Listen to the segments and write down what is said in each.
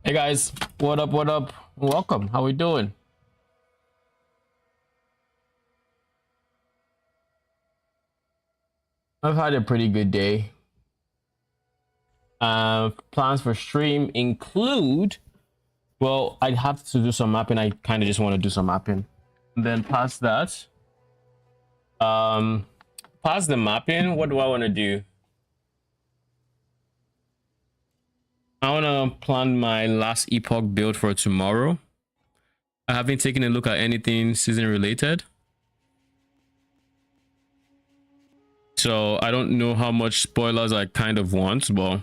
Hey guys, what up? What up? Welcome. How we doing? I've had a pretty good day. Plans for stream include, well, I have to do some mapping. I kind of just want to do some mapping. And then past that, um, past the mapping, what do I want to do? I want to plan my last Epoch build for tomorrow. I haven't taken a look at anything season related. So I don't know how much spoilers I kind of want, but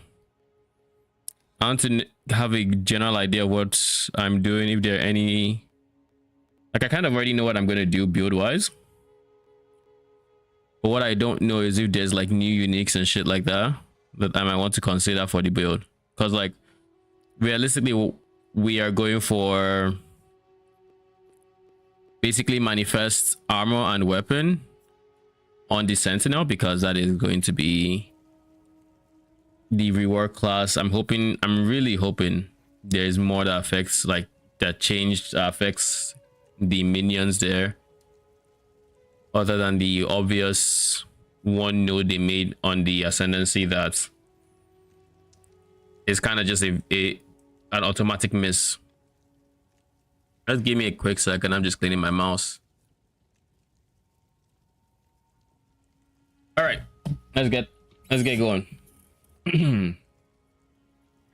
I want to have a general idea of what I'm doing. If there are any, like, I kind of already know what I'm going to do build wise, but what I don't know is if there's like new uniques and shit like that I might want to consider for the build. Because like realistically, we are going for basically manifest armor and weapon on the Sentinel, because that is going to be the reward class. I'm really hoping there's more that affects, like, that changed affects the minions there, other than the obvious one node they made on the ascendancy that is kind of just an automatic miss. Just give me a quick second. I'm just cleaning my mouse. All right, let's get going.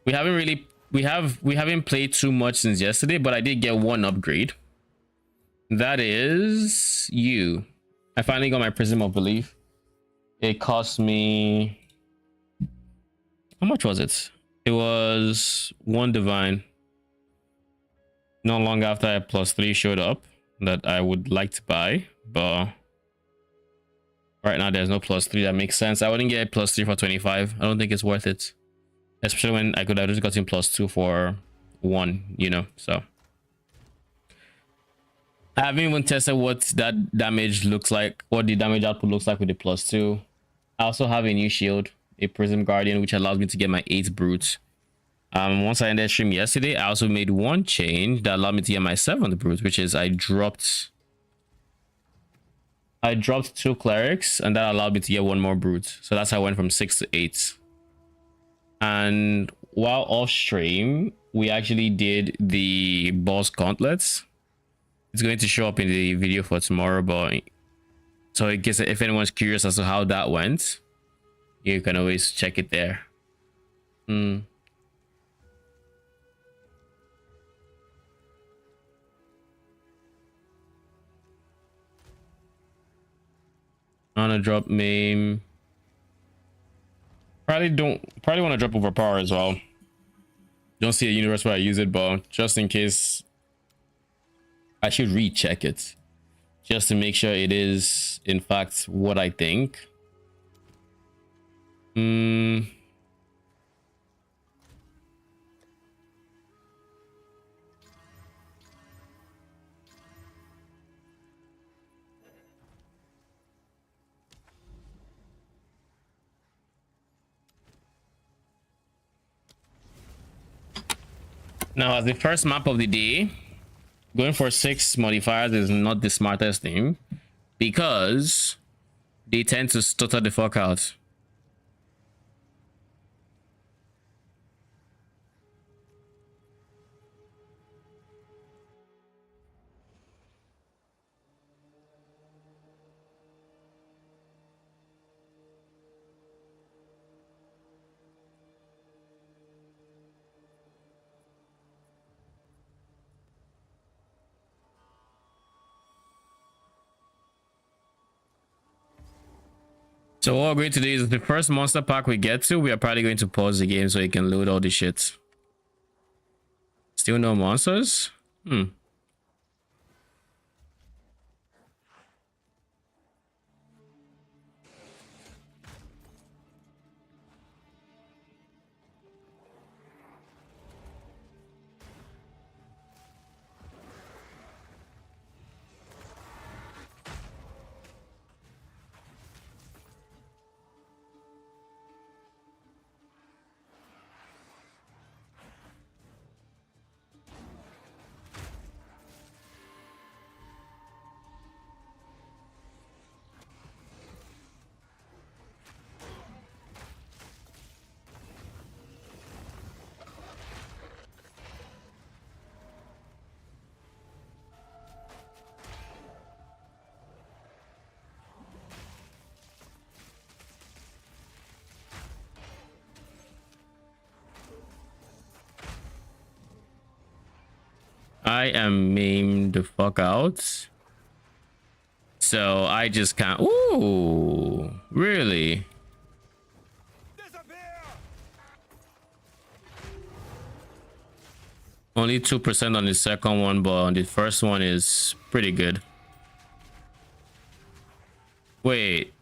we haven't played too much since yesterday, but I did get one upgrade. That is you. I finally got my Prism of Belief. It cost me, how much was it? It was 1 divine. Not long after I +3 showed up that I would like to buy, but right now there's no +3. That makes sense. I wouldn't get +3 for 25. I don't think it's worth it, especially when I could have just gotten +2 for 1, you know. So I haven't even tested what that damage looks like, what the damage output looks like with the +2. I also have a new shield, a Prism Guardian, which allows me to get my 8th brute. Once I ended stream yesterday, I also made one change that allowed me to get my 7th brute, which is I dropped 2 clerics, and that allowed me to get 1 more brute. So that's how I went from 6 to 8. And while off stream, we actually did the boss gauntlets. It's going to show up in the video for tomorrow, but so I guess if anyone's curious as to how that went, you can always check it there. I'm gonna drop maim. Probably want to drop overpower as well. Don't see a universe where I use it, but just in case, I should recheck it just to make sure it is in fact what I think. Now, as the first map of the day, going for 6 modifiers is not the smartest thing, because they tend to stutter the fuck out. So what we're going to do is the first monster pack we get to, we are probably going to pause the game so you can load all the shit. Still no monsters? I am maimed the fuck out. So I just can't. Ooh, really? Only 2% on the second one, but on the first one is pretty good. Wait.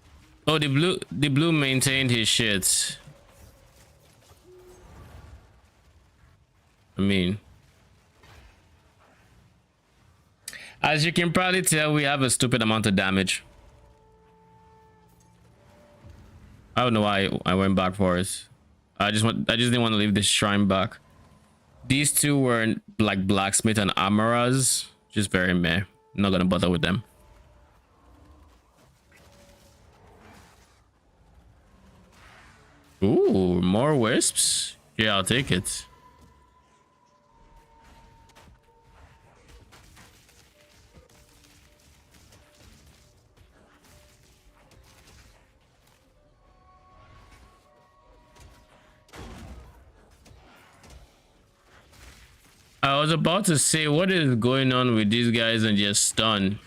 Oh, the blue maintained his shit. I mean, as you can probably tell, we have a stupid amount of damage. I don't know why I went back for it. I just didn't want to leave this shrine back. These two were like blacksmith and armorers, just very meh. Not gonna bother with them. Ooh, more wisps? Yeah, I'll take it. I was about to say, what is going on with these guys and just stun?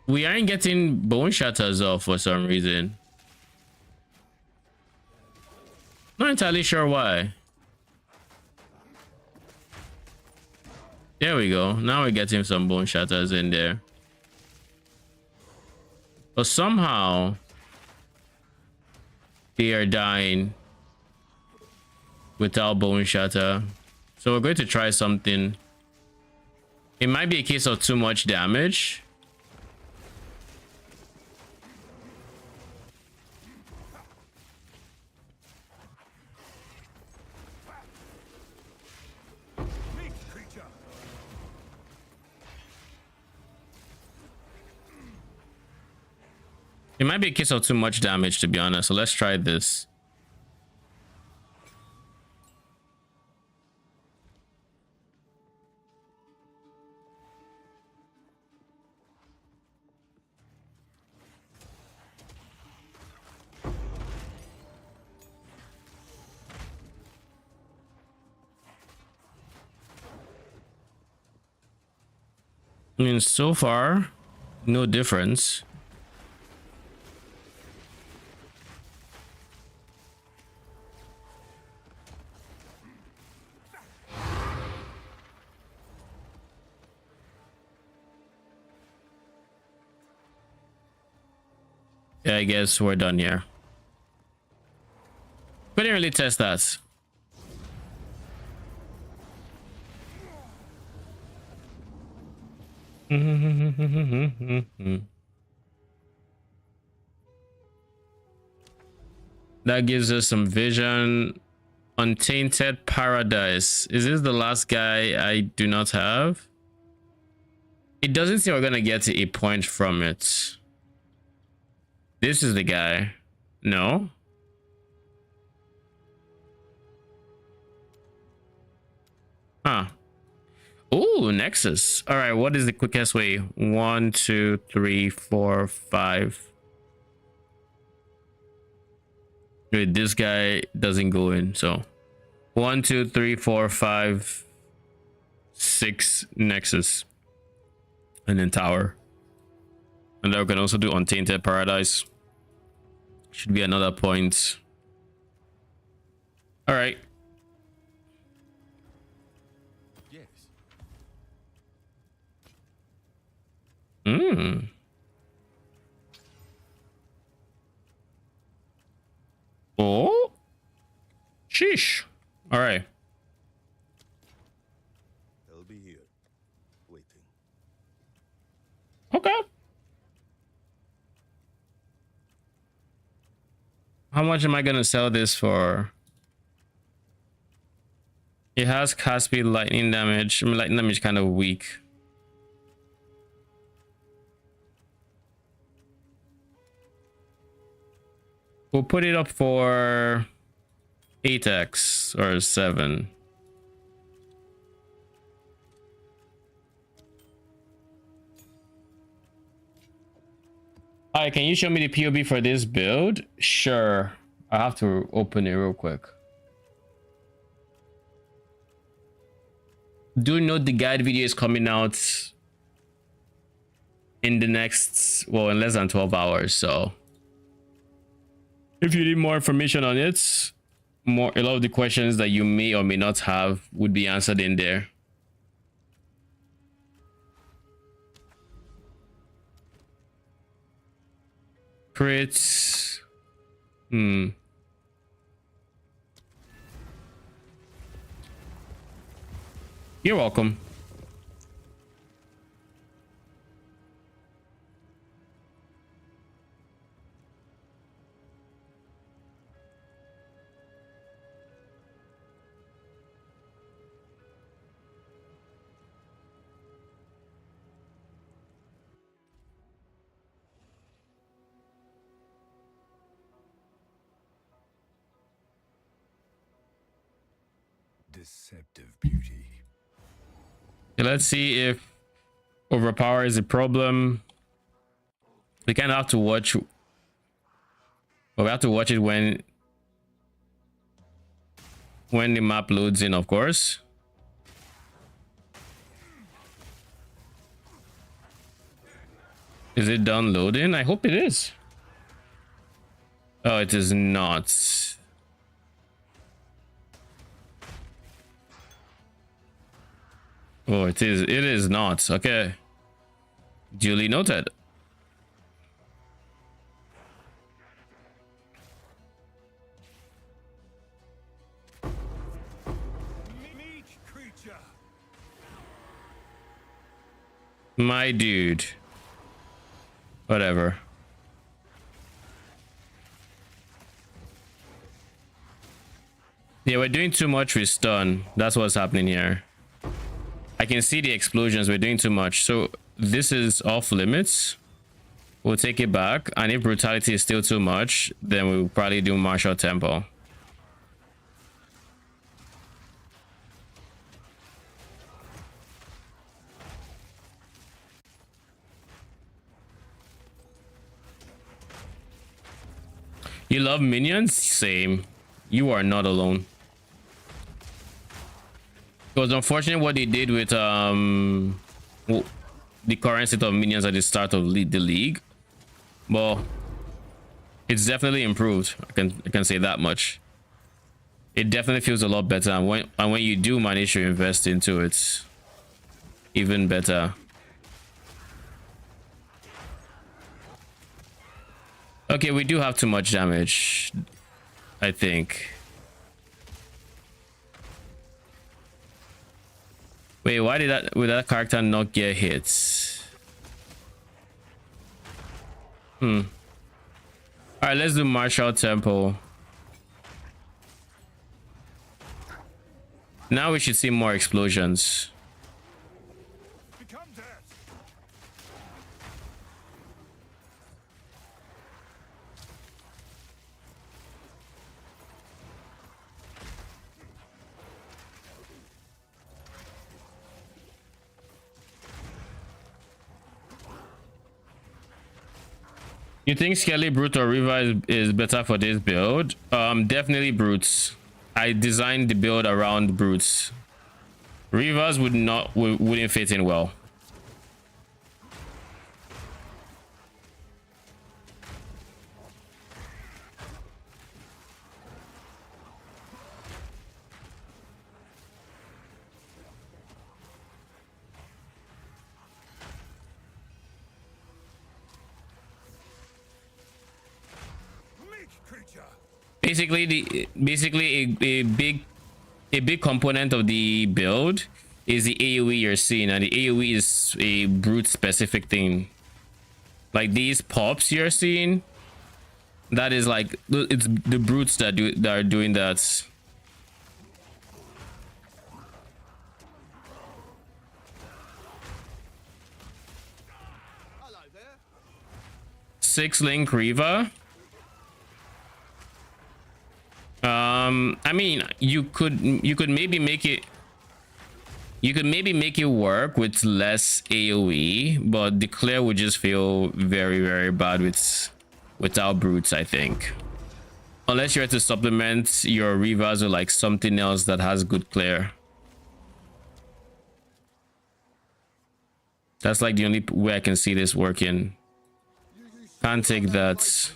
We aren't getting bone shatters off for some reason. Not entirely sure why. There we go. Now we're getting some bone shatters in there. But somehow they are dying without bone shatter. So we're going to try something. It might be a case of too much damage. It might be a case of too much damage, to be honest. So let's try this. I mean, so far, no difference. Yeah, I guess we're done here. Couldn't really test that. That gives us some vision. Untainted Paradise. Is this the last guy I do not have? It doesn't seem we're gonna get a point from it. This is the guy. No. Huh. Oh, Nexus. All right, what is the quickest way? 1, 2, 3, 4, 5. Wait, this guy doesn't go in, so 1, 2, 3, 4, 5, 6 Nexus, and then Tower. And then we can also do Untainted Paradise. Should be another point. All right. Yes. Oh. Sheesh. All right. I'll be here, waiting. Okay. How much am I gonna sell this for? It has cast speed, lightning damage. I mean, lightning damage kind of weak. We'll put it up for 8x or 7. All right, can you show me the POB for this build? Sure. I have to open it real quick. do note the guide video is coming out in the next, well, in less than 12 hours. So if you need more information on it, a lot of the questions that you may or may not have would be answered in there. Crits. You're welcome. Deceptive beauty. Okay, let's see if overpower is a problem. We kind of have to watch. Well, we have to watch it when the map loads in, of course. Is it done loading? I hope it is. Oh, it is not. Oh, it is. It is not. Okay. Duly noted. My dude. Whatever. Yeah, we're doing too much with stun. That's what's happening here. I can see the explosions. We're doing too much. So this is off limits. We'll take it back. And if brutality is still too much, then we'll probably do martial tempo. You love minions? Same. You are not alone. It was unfortunate what they did with the current set of minions at the start of the league. Well, it's definitely improved. I can say that much. It definitely feels a lot better, and when you do manage to invest into it, even better. Okay, we do have too much damage, I think. Wait, why did that character not get hits? All right, let's do martial tempo. Now we should see more explosions. You think Skelly, Brute, or Riva is better for this build? Definitely Brutes. I designed the build around Brutes. Rivas wouldn't fit in well. Basically a big component of the build is the AoE you're seeing, and the AoE is a brute specific thing. Like these pops you're seeing, that is like, it's the brutes that are doing that. Hello there. 6-link Riva. I mean, you could maybe make it work with less AoE, but the clear would just feel very, very bad without brutes, I think. Unless you have to supplement your Rivas with like something else that has good clear. That's like the only way I can see this working. Can't take that.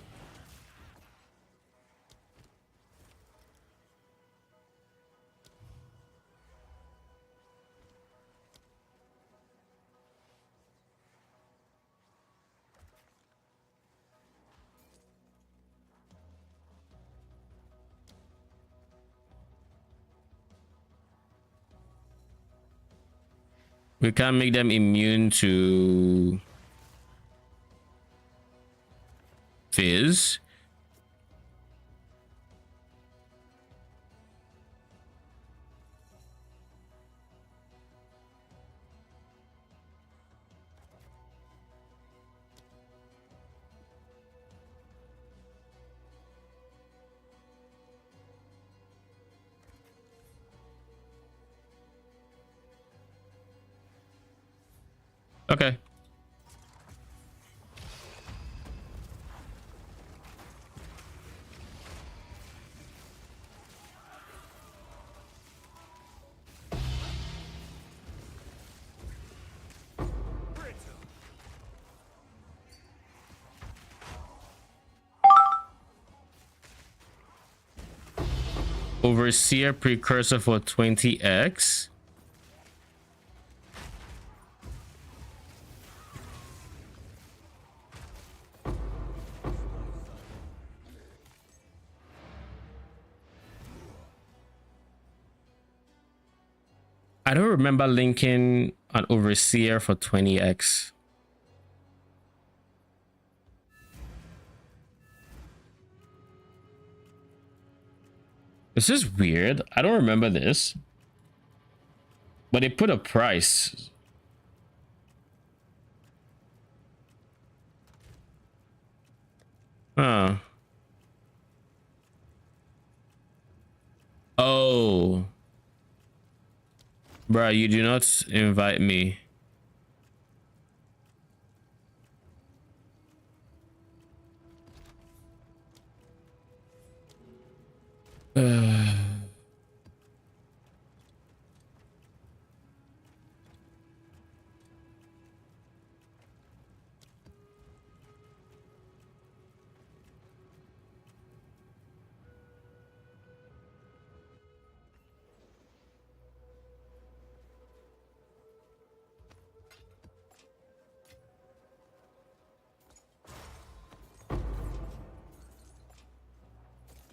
We can't make them immune to fizz. Okay. Overseer precursor for 20x. I don't remember linking an overseer for 20x. This is weird. I don't remember this. But they put a price. Huh. Oh. Bruh, you do not invite me.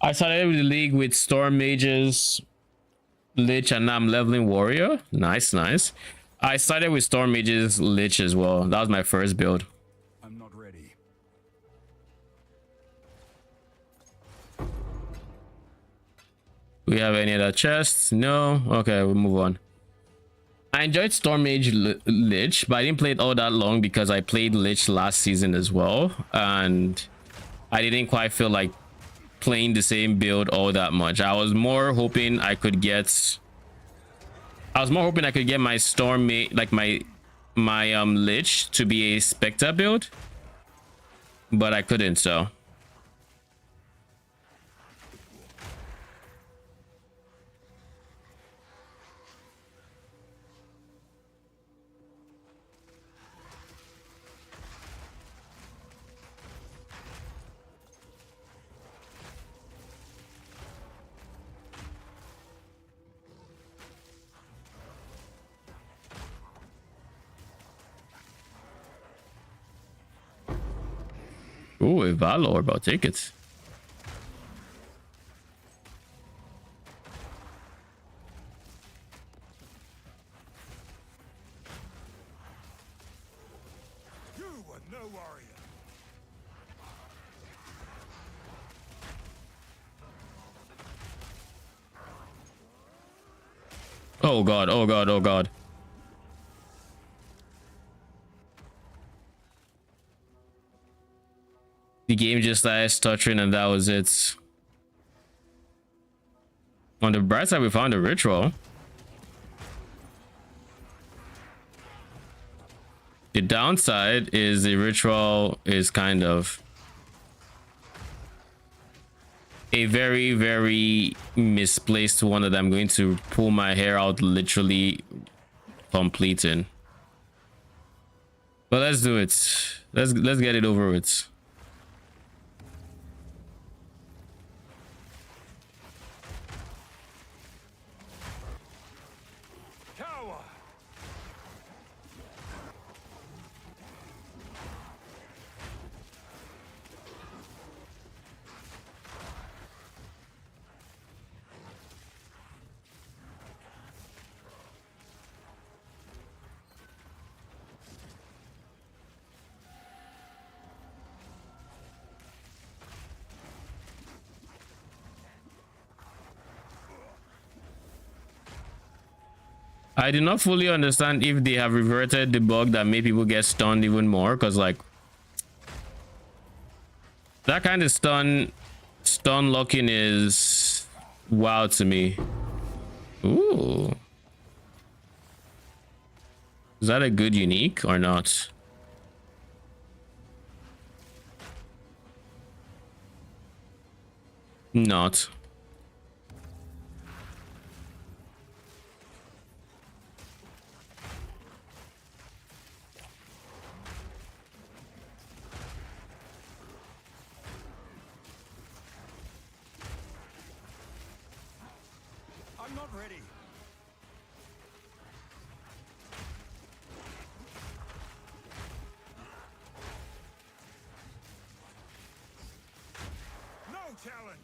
I started with the league with Storm Mages, Lich, and now I'm leveling Warrior. Nice, nice. I started with Storm Mages, Lich as well. That was my first build. I'm not ready. Do we have any other chests? No? Okay, we'll move on. I enjoyed Storm Mage Lich, but I didn't play it all that long because I played Lich last season as well. And I didn't quite feel like playing the same build all that much. I was more hoping I could get my Storm Mage, like my Lich to be a Spectre build, but I couldn't, so. Ooh, a Valor, about take it. You are no warrior. Oh god, oh god, oh god. The game just started stuttering and that was it. On the bright side, we found a ritual. The downside is the ritual is kind of a very, very misplaced one that I'm going to pull my hair out literally completing. But let's do it. Let's get it over with. Cower. I do not fully understand if they have reverted the bug that made people get stunned even more, because like that kind of stun locking is wild to me. Ooh, is that a good unique or not? Not. I'm not ready. No challenge.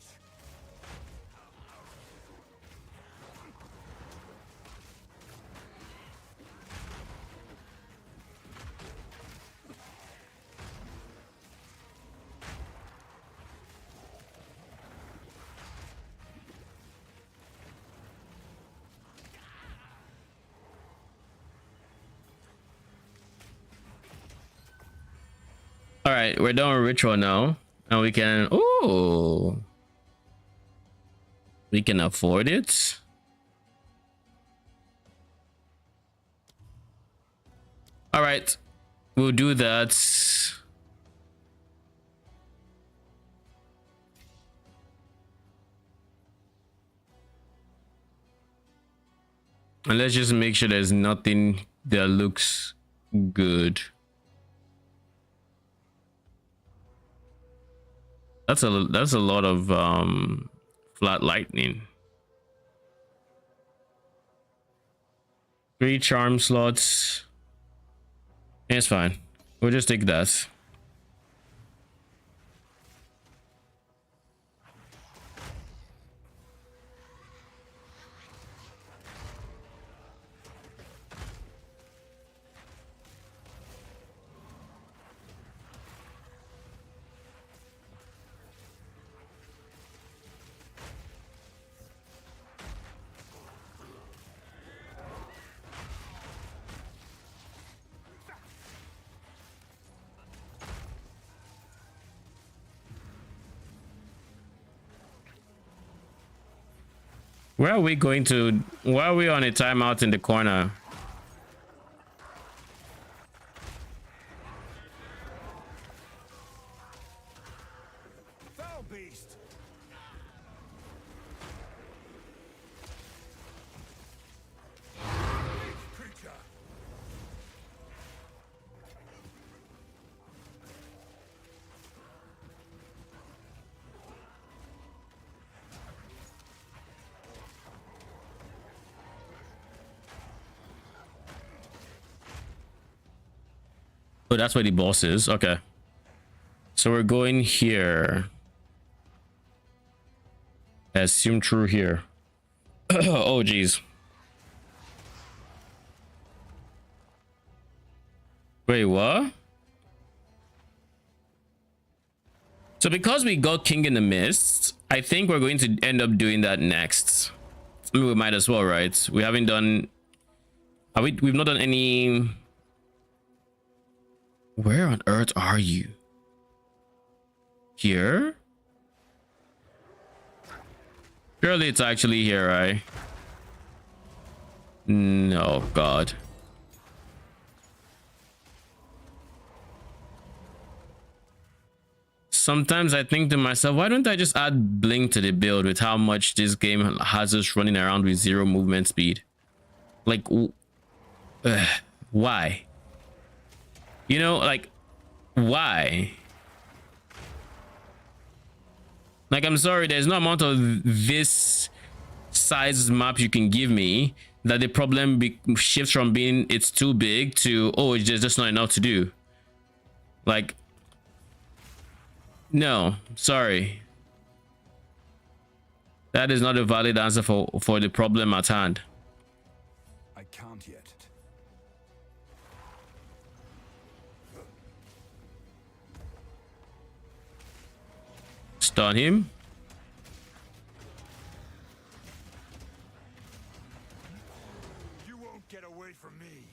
All right, we're done with ritual now, and we can. Oh, we can afford it. All right, we'll do that. And let's just make sure there's nothing that looks good. That's a lot of flat lightning. 3 charm slots. It's fine. We'll just take that. Where are we going to? Why are we on a timeout in the corner? Foul beast. Creature. Oh, that's where the boss is. Okay. So we're going here. I assume true here. Oh, geez. Wait, what? So because we got King in the Mist, I think we're going to end up doing that next. I mean, we might as well, right? We haven't done... We've not done any... Where on earth are you? Here? Surely it's actually here, right? No, God. Sometimes I think to myself, why don't I just add blink to the build with how much this game has us running around with 0 movement speed? Like, why? You know, like, why? Like, I'm sorry, there's no amount of this size map you can give me that the problem shifts from being it's too big to, oh, it's just not enough to do. Like, no, sorry. That is not a valid answer for the problem at hand. I can't yet. Stun him. You won't get away from me.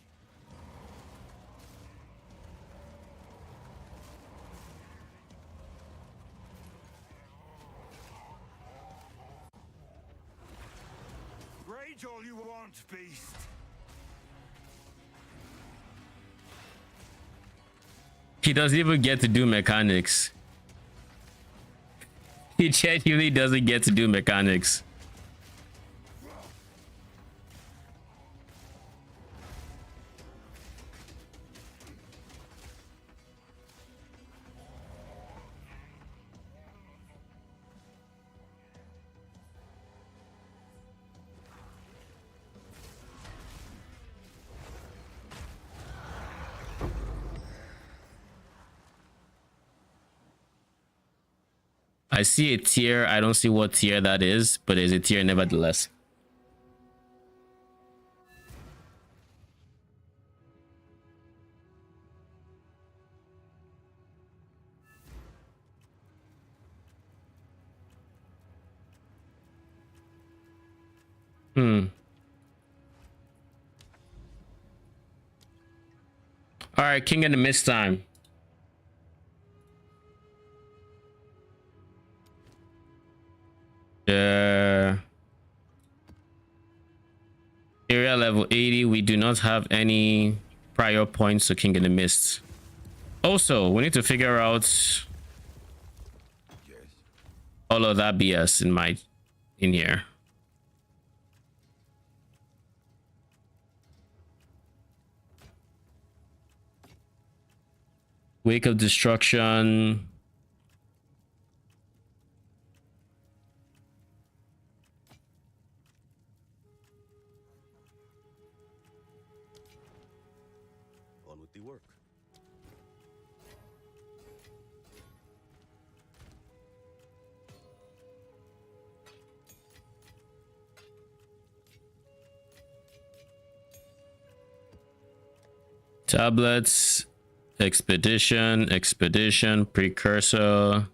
Rage all you want, beast. He doesn't even get to do mechanics. He genuinely doesn't get to do mechanics. I see a tier. I don't see what tier that is, but there's a tier nevertheless. All right, King in the Mist time. Area level 80. We do not have any prior points to King in the Mist. Also, we need to figure out all of that BS in here. Wake of Destruction. On with the work. Tablets. Expedition, precursor.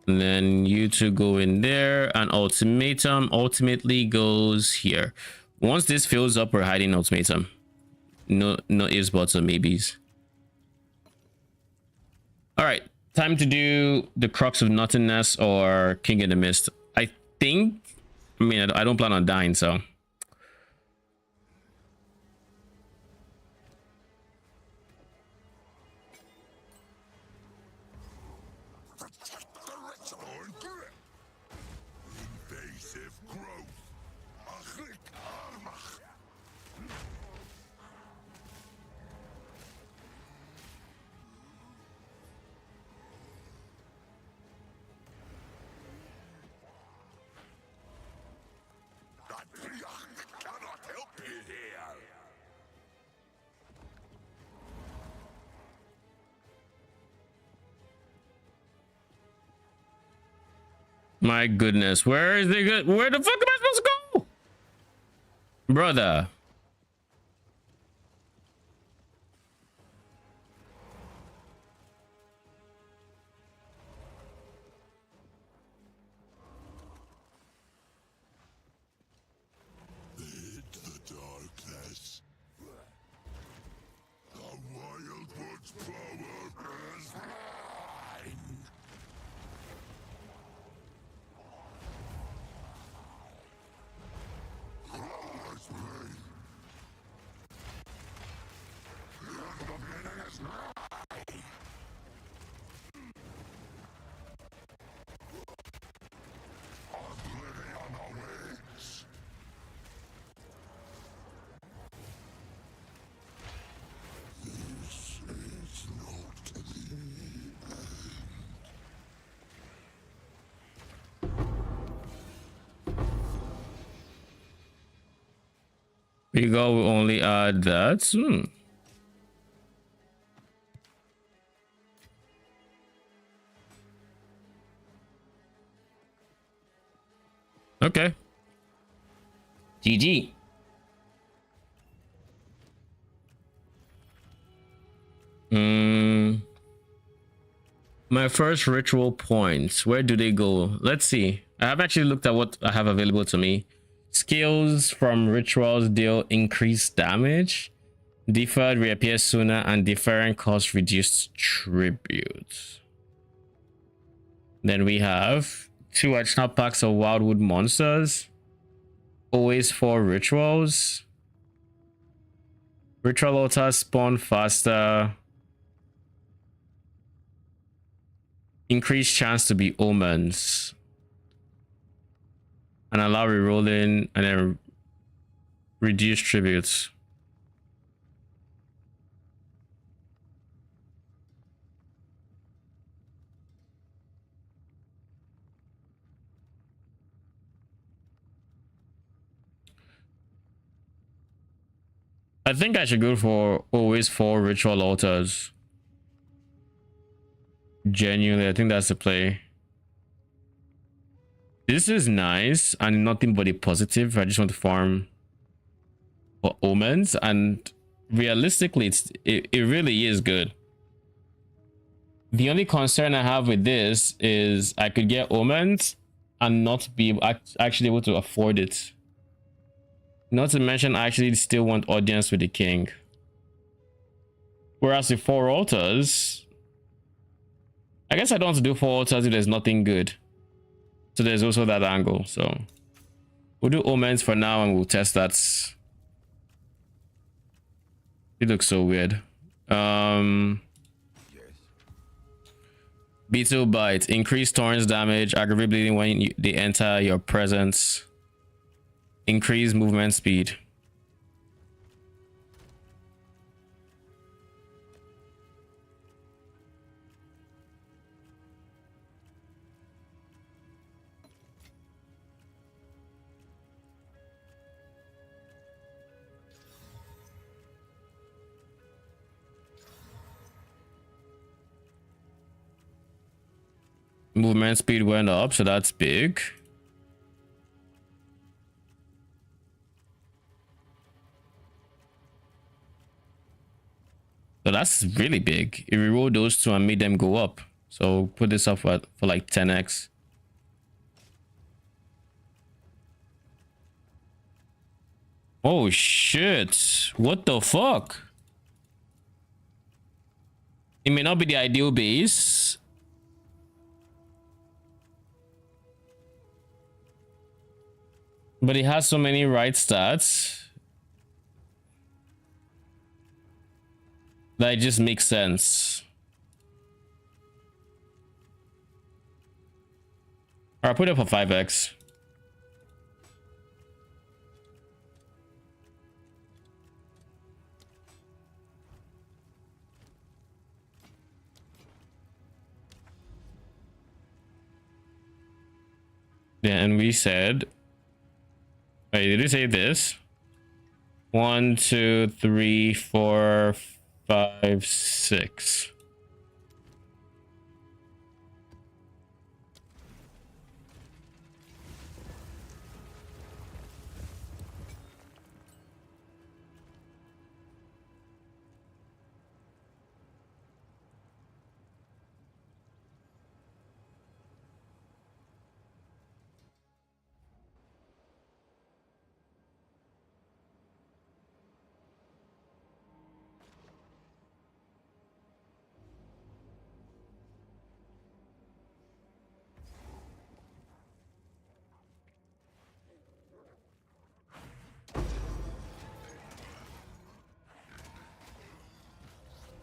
And then you two go in there, and ultimatum ultimately goes here. Once this fills up, we're hiding ultimatum. No ifs, buts, or maybes. All right, time to do the Crux of Nothingness or King in the Mist. I mean, I don't plan on dying, so. My goodness, where the fuck am I supposed to go? Brother. The darkness. The Wildwood's power is mine. We go only add that. Okay. GG. My first ritual points. Where do they go? Let's see. I have actually looked at what I have available to me. Skills from rituals deal increased damage. Deferred reappears sooner and deferring cost reduced tribute. Then we have 2 additional packs of wildwood monsters. Always 4 rituals. Ritual altars spawn faster. Increased chance to be omens. And allow rerolling and then reduce tributes. I think I should go for always 4 ritual altars. Genuinely, I think that's the play. This is nice and nothing but a positive. I just want to farm for omens, and realistically, it really is good. The only concern I have with this is I could get omens and not be actually able to afford it. Not to mention, I actually still want audience with the king. Whereas the 4 altars, I guess I don't want to do 4 altars if there's nothing good. So there's also that angle. So we'll do omens for now and we'll test that. It looks so weird. Beetle bite. Increase thorns damage, aggravate bleeding when they enter your presence. Increase movement speed. Movement speed went up, so that's big. So that's really big. If we roll those 2 and made them go up. So put this up for like 10x. Oh shit. What the fuck? It may not be the ideal base. But it has so many right stats that it just makes sense. Or I'll put it for 5x. Yeah, and we said, wait, did we say this? 1, 2, 3, 4, 5, 6.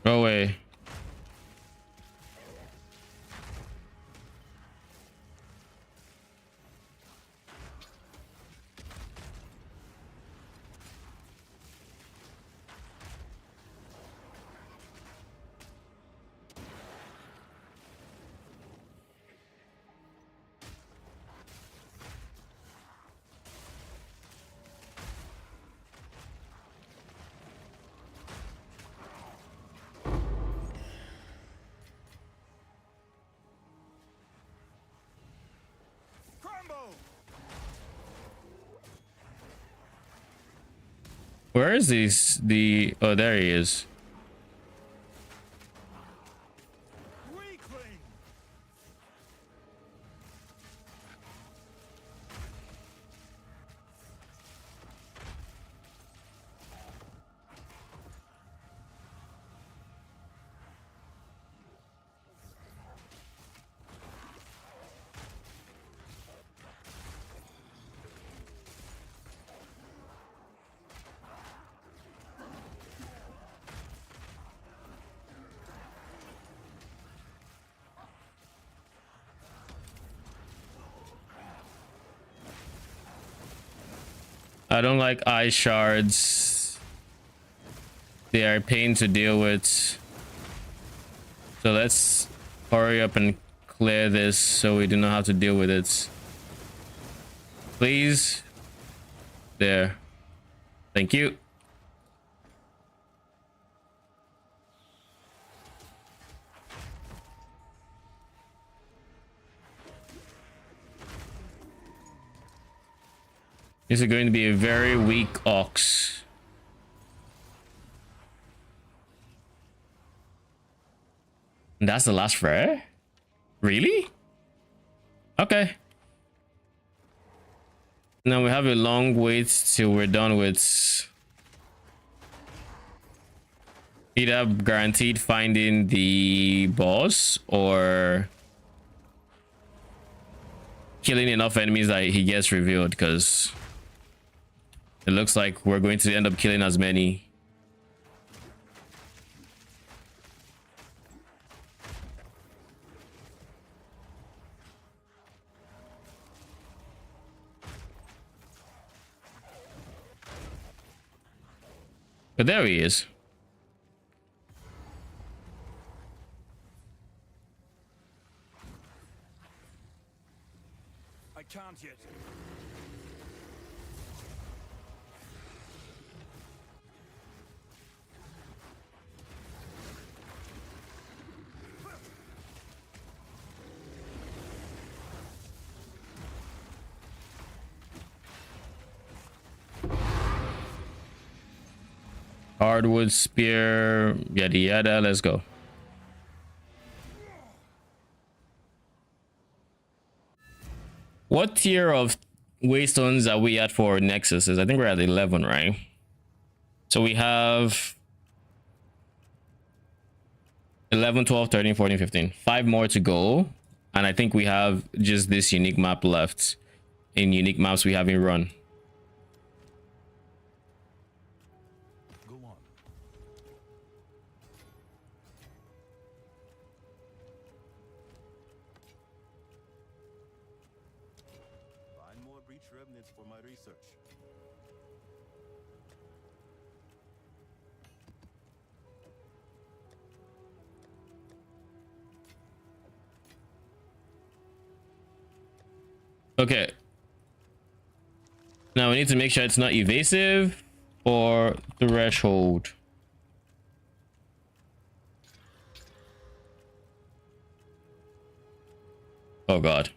Go away. Where is the oh, there he is. Weakling! I don't like ice shards. They are a pain to deal with. So let's hurry up and clear this so we do not have to deal with it. Please. There. Thank you. This is going to be a very weak ox. And that's the last rare? Really? Okay. Now we have a long wait till we're done with either guaranteed finding the boss or killing enough enemies that he gets revealed, because it looks like we're going to end up killing as many. But there he is. I can't yet. Hardwood spear, yada yada. Let's go. What tier of waystones are we at for Nexuses? I think we're at 11, right? So we have 11, 12, 13, 14, 15. 5 more to go. And I think we have just this unique map left in unique maps we haven't run. Go on. Find more breach remnants for my research. Okay. Now we need to make sure it's not evasive or threshold. Oh God.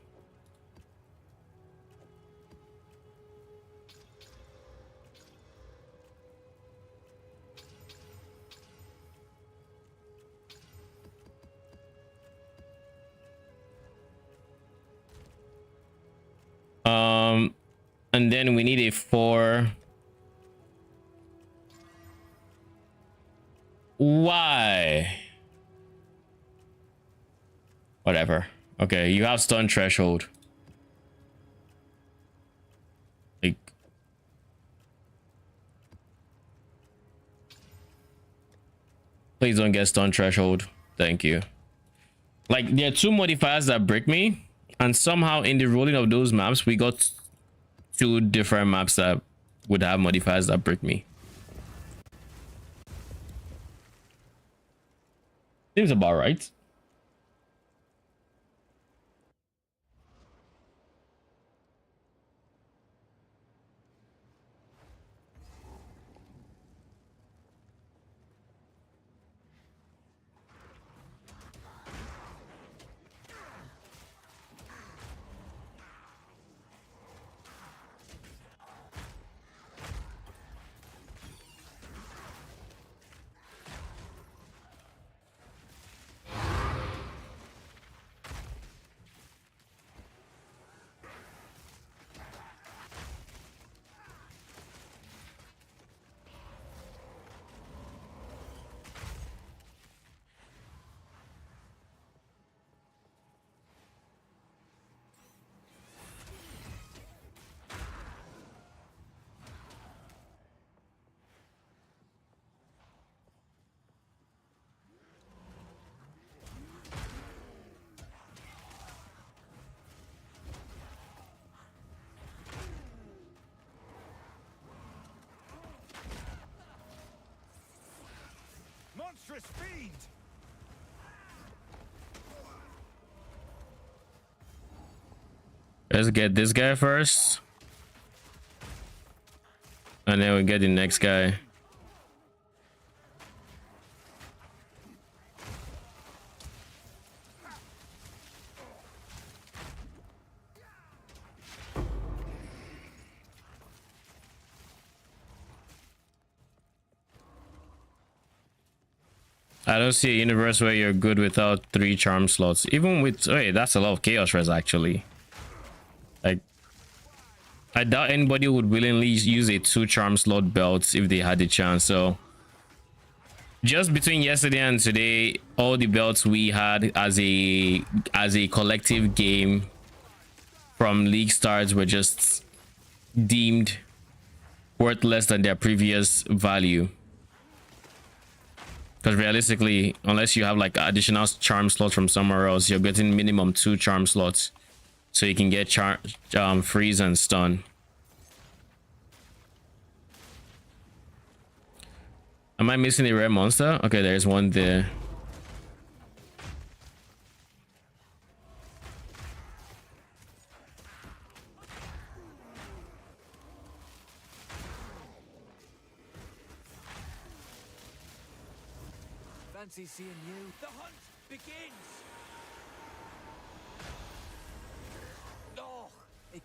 And then we need a 4. Why? Whatever. Okay, you have stun threshold. Like, please don't get stun threshold. Thank you. Like, there are 2 modifiers that break me, and somehow in the rolling of those maps, we got 2 different maps that would have modifiers that break me. Seems about right. monstrous fiend! Let's get this guy first. And then we get the next guy. I don't see a universe where you're good without 3 charm slots. Even with, wait, that's a lot of chaos res actually. Like, I doubt anybody would willingly use a 2 charm slot belt if they had the chance. So just between yesterday and today, all the belts we had as a collective game from Leaguestart were just deemed worth less than their previous value. Because realistically, unless you have like additional charm slots from somewhere else, you're getting minimum 2 charm slots, so you can get freeze and stun. Am I missing a rare monster? Okay, there's one there. Fancy seeing you. The hunt begins. Oh,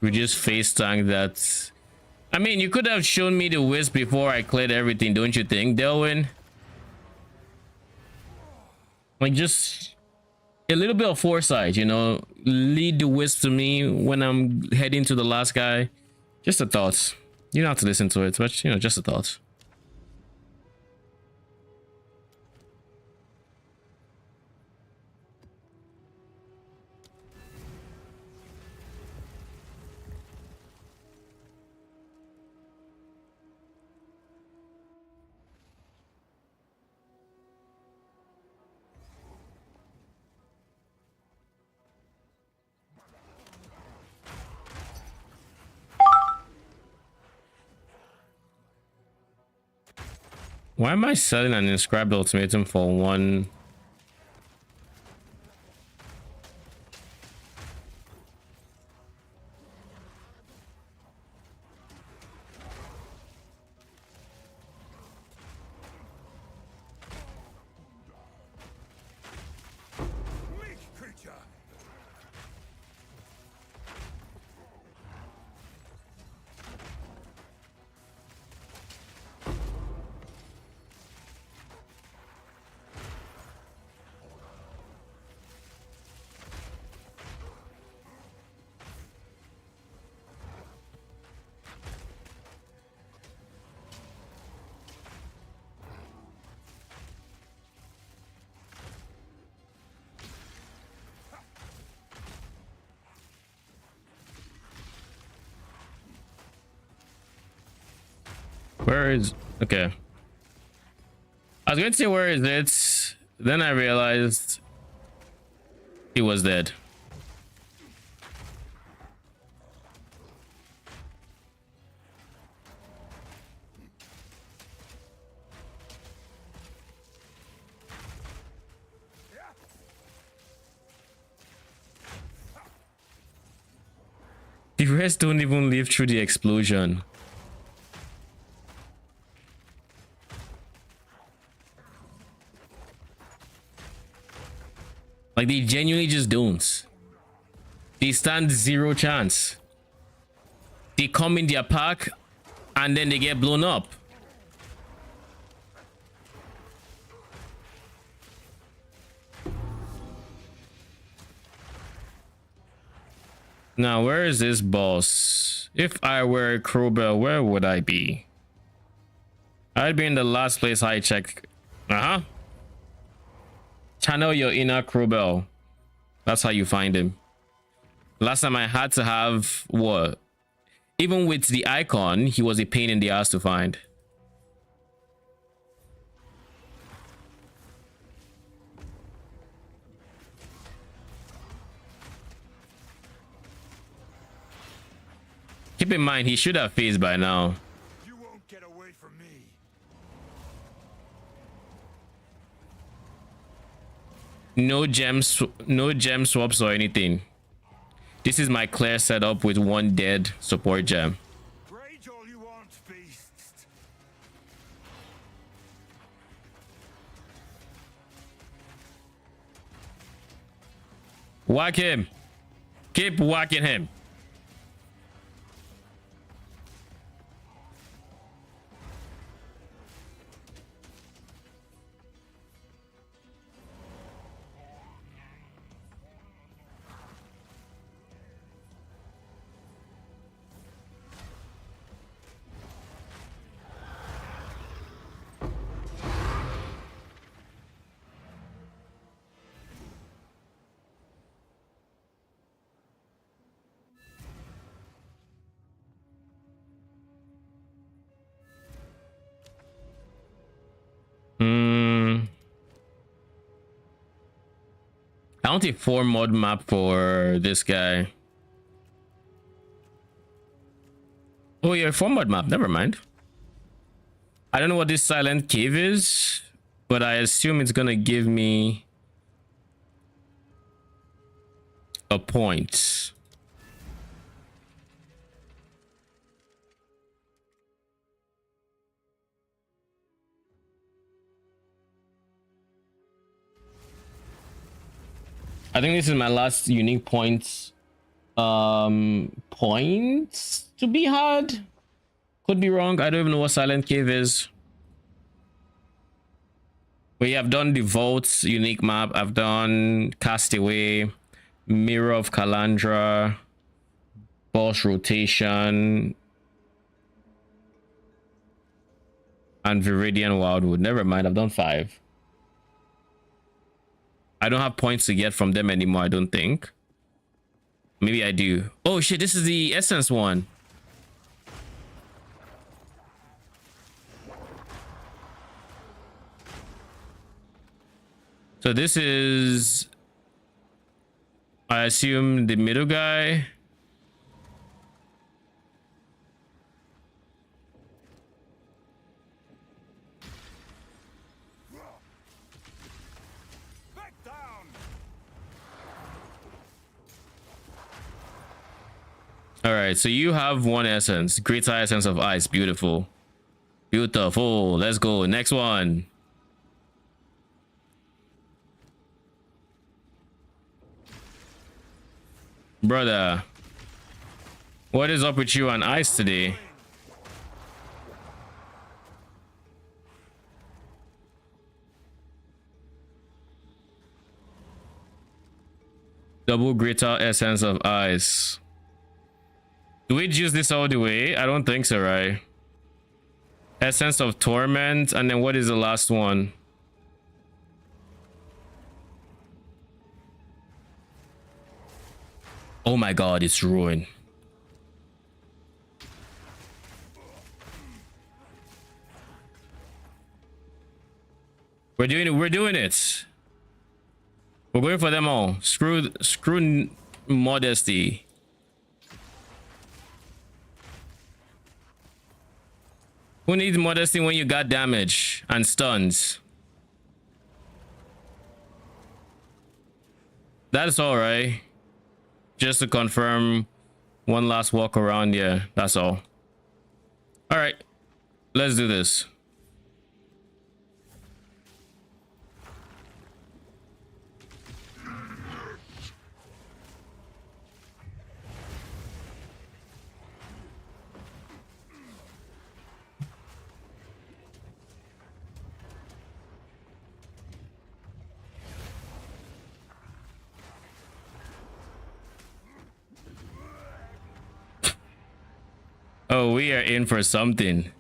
We just face tank that. I mean, you could have shown me the wisp before I cleared everything, don't you think, Delwyn? Like, just a little bit of foresight, you know? Lead the wisp to me when I'm heading to the last guy. Just a thought. You don't have to listen to it, but, you know, just a thought. Why am I selling an inscribed ultimatum for 1? Weak creature! Where is... Okay. I was going to say, where is it? Then I realized he was dead. The rest don't even live through the explosion. Like, they genuinely just don't. They stand 0 chance. They come in their pack and then they get blown up. Now, where is this boss? If I were Krobel, where would I be? I'd be in the last place I checked. Channel your inner Krobel. That's how you find him. Last time I had to have what? Even with the icon, he was a pain in the ass to find. Keep in mind, he should have phased by now. You won't get away from me. No gems, no gem swaps or anything. This is my clear setup with one dead support gem. Rage all you want, beasts. Whack him. Keep whacking him. I don't think 4 mod map for this guy. Oh yeah, 4 mod map. Never mind. I don't know what this silent cave is, but I assume it's gonna give me a point. I think this is my last unique points points to be had. Could be wrong. I don't even know what silent cave is. We have done the vaults unique map. I've done Castaway, Mirror of Calandra, boss rotation, and Viridian Wildwood. Never mind, I've done 5. I don't have points to get from them anymore, I don't think. Maybe I do. Oh shit, this is the essence one. So this is, I assume, the middle guy. Back down. All right, so you have 1 essence, greater essence of ice. Beautiful, beautiful. Let's go next one. Brother, what is up with you on ice today? Double greater essence of ice. Do we use this all the way? I don't think so, right? Essence of torment, and then what is the last one? Oh my god, it's ruin. We're doing it. We're doing it. We're going for them all. Screw modesty. Who needs modesty when you got damage and stuns? That's all right. Just to confirm, one last walk around. Yeah, that's all. All right, let's do this. Oh, we are in for something.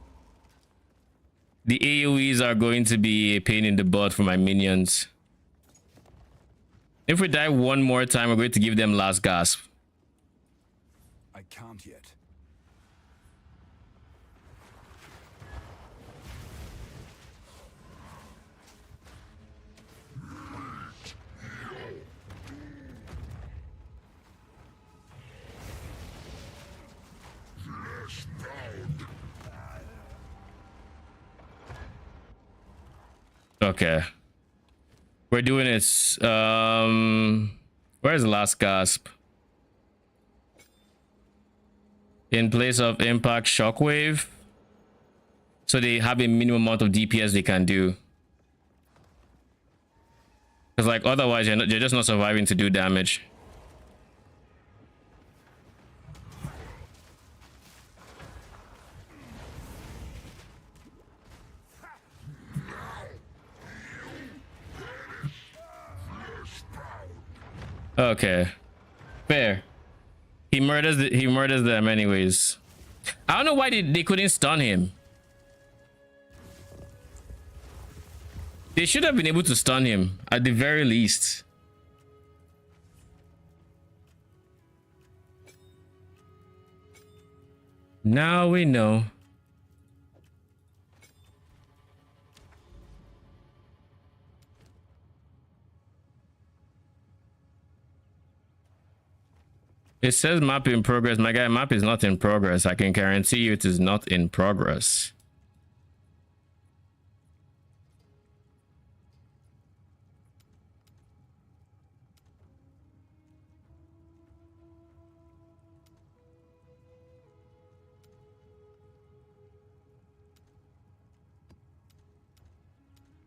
The AoEs are going to be a pain in the butt for my minions. If we die one more time, we're going to give them last gasp. I can't yet. Okay. We're doing it. Where's the last gasp? In place of impact shockwave. So they have a minimum amount of DPS they can do. Because like otherwise you're just not surviving to do damage. Okay, fair. He murders them anyways. I don't know why they couldn't stun him. They should have been able to stun him at the very least. Now we know. It says map in progress. My guy, map is not in progress. I can guarantee you it is not in progress.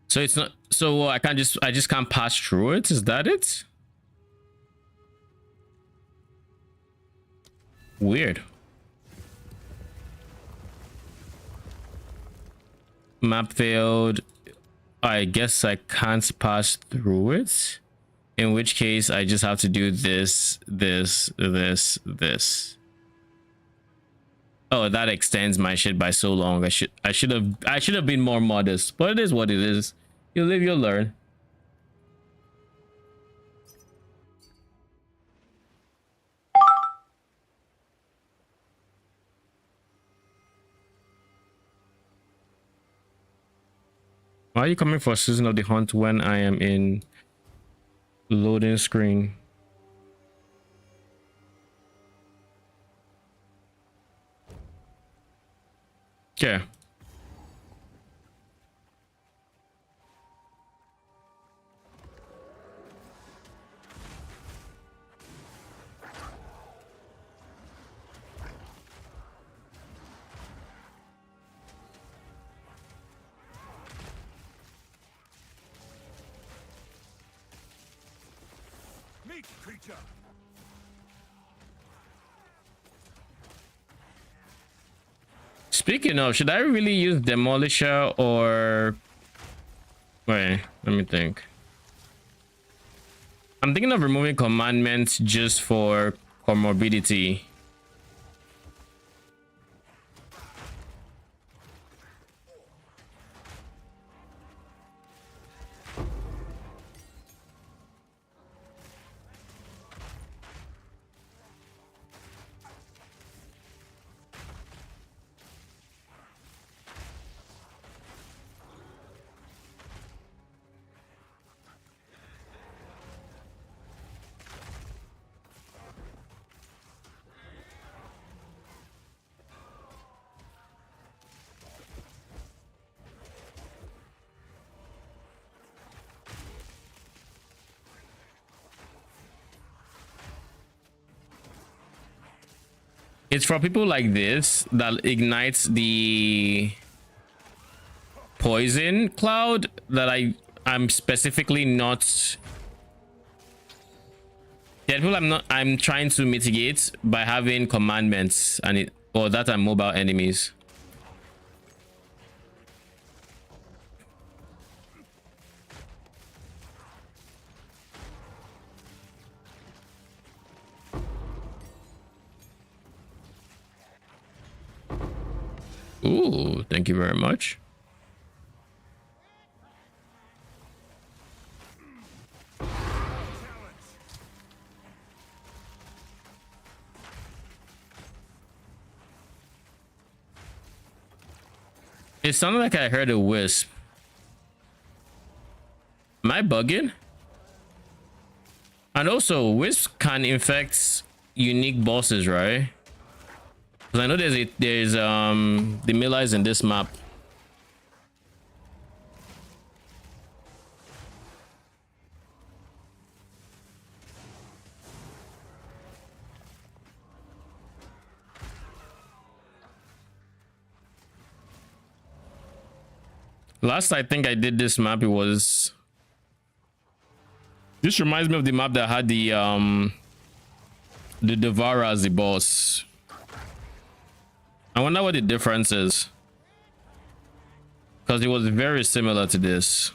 So it's not, so I just can't pass through it. Is that it? Weird. Map failed. I guess I can't pass through it. In which case I just have to do this. Oh, that extends my shit by so long. I should have been more modest, but it is what it is. You live, you'll learn. Why are you coming for Season of the Hunt when I am in loading screen? Okay. Meet creature. Speaking of, should I really use Demolisher or... Wait, let me think. I'm thinking of removing commandments just for comorbidity. It's for people like this that ignites the poison cloud that I'm specifically not. Yeah, people I'm trying to mitigate by having commandments and it or that are mobile enemies. Ooh, thank you very much. It sounded like I heard a wisp. Am I bugging? And also, wisp can infect unique bosses, right? Because I know there's the Miller is in this map. Last I think I did this map, it was. This reminds me of the map that had the Devourer as the boss. I wonder what the difference is. Because it was very similar to this.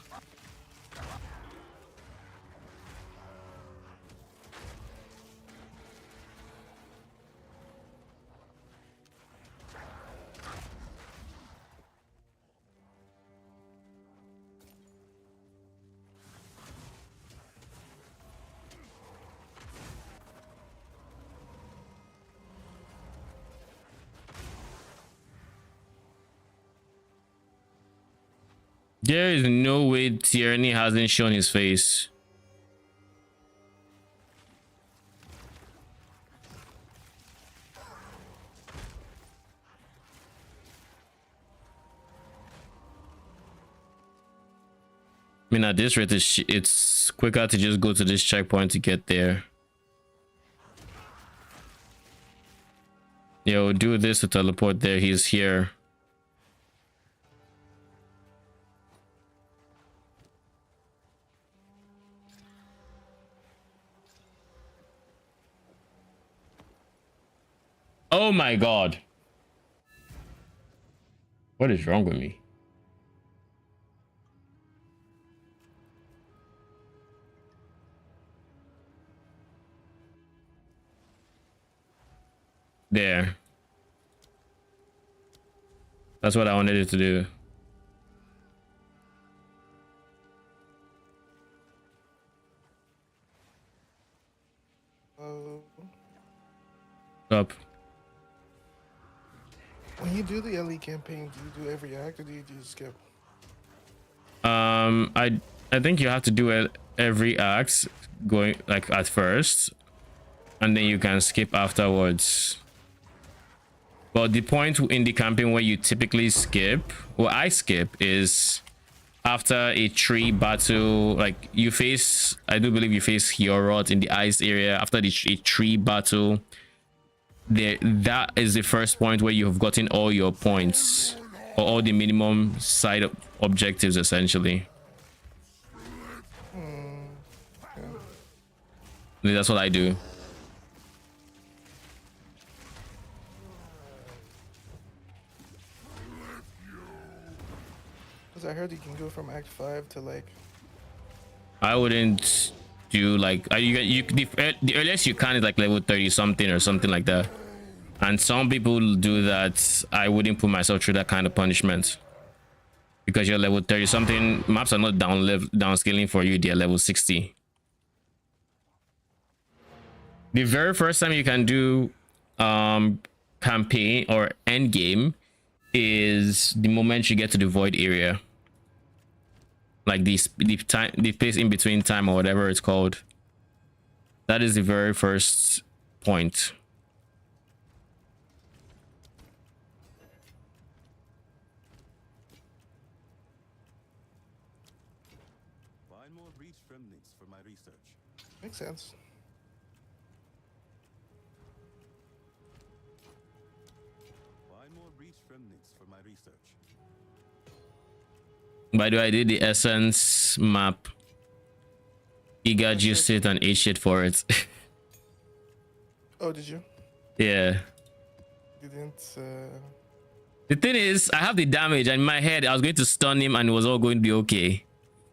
There is no way Tierney hasn't shown his face. I mean, at this rate, it's quicker to just go to this checkpoint to get there. Yeah, we'll do this to teleport there. He's here. Oh my god. What is wrong with me? There. That's what I wanted it to do. Up. When you do the LE campaign, do you do every act or do you just skip? I think you have to do it every act going like at first, and then you can skip afterwards. But the point in the campaign where you typically skip, what I skip, is after a tree battle. Like you face, I do believe you face Hiorot in the ice area. After a tree battle, there, that is the first point where you have gotten all your points or all the minimum side objectives essentially. That's what I do. Because I heard you can go from Act 5 to like... I wouldn't do like the earliest you can is like level 30 something or something like that, and some people do that. I wouldn't put myself through that kind of punishment because you're level 30 something. Maps are not downscaling for you, they're level 60. The very first time you can do campaign or end game is the moment you get to the void area, like the space in between time or whatever it's called. That is the very first point. Find more breach remnants for my research. Makes sense. Find more breach remnants for my research. By the way, I did the essence map. Iga juiced it and ate shit for it. Oh, did you? Yeah. You didn't... The thing is, I have the damage, and in my head, I was going to stun him and it was all going to be okay.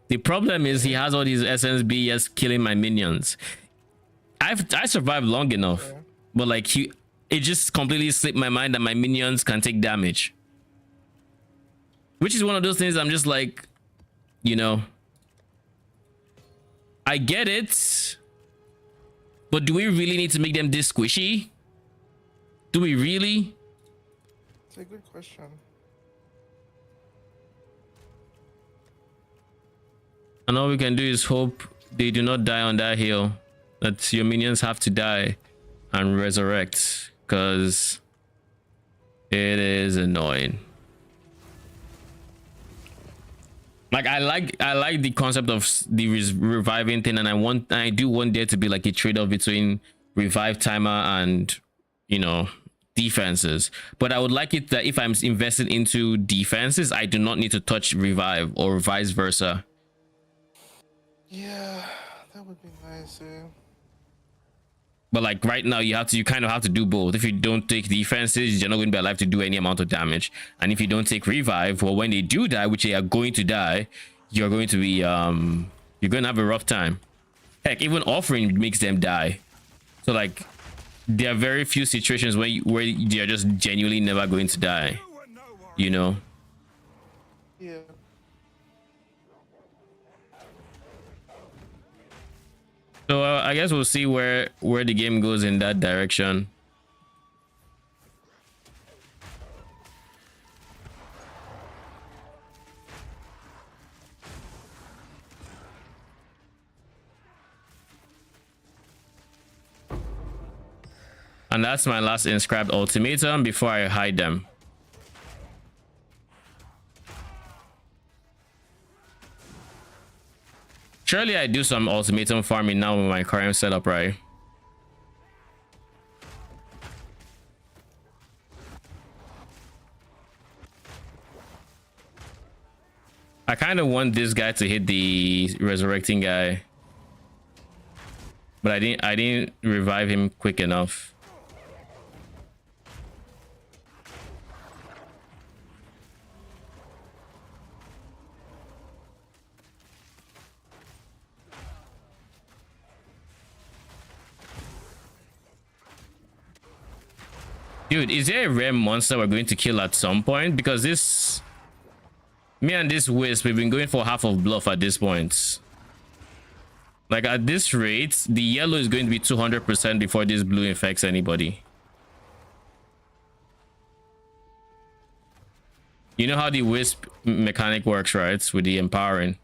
The problem is he has all these essence BS killing my minions. I survived long enough, Yeah. but like it just completely slipped my mind that my minions can take damage. Which is one of those things I'm just like, you know, I get it, but do we really need to make them this squishy? Do we really? It's a good question. And all we can do is hope they do not die on that hill, that your minions have to die and resurrect, because it is annoying. Like I like the concept of the reviving thing, and I do want there to be like a trade-off between revive timer and, you know, defenses, but I would like it that if I'm invested into defenses, I do not need to touch revive or vice versa. Yeah, that would be nice. But like right now, you kind of have to do both. If you don't take defenses, you're not going to be alive to do any amount of damage. And if you don't take revive, well, when they do die, which they are going to die, you're going to be you're going to have a rough time. Heck, even offering makes them die. So like, there are very few situations where you're just genuinely never going to die. You know. Yeah. So I guess we'll see where the game goes in that direction. And that's my last inscribed ultimatum before I hide them. Surely I do some ultimatum farming now with my current setup, right? I kind of want this guy to hit the resurrecting guy, but I didn't revive him quick enough. Dude, is there a rare monster we're going to kill at some point? Because me and this Wisp, we've been going for half of bluff at this point. Like at this rate, the yellow is going to be 200% before this blue infects anybody. You know how the Wisp mechanic works, right? With the empowering.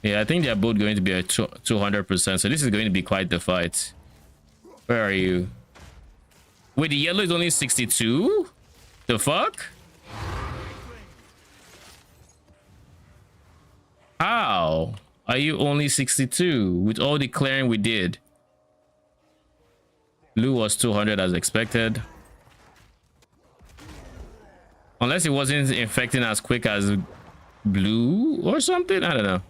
Yeah, I think they're both going to be at 200%. So this is going to be quite the fight. Where are you? Wait, the yellow is only 62? The fuck? How are you only 62 with all the clearing we did? Blue was 200 as expected. Unless it wasn't infecting as quick as blue or something. I don't know.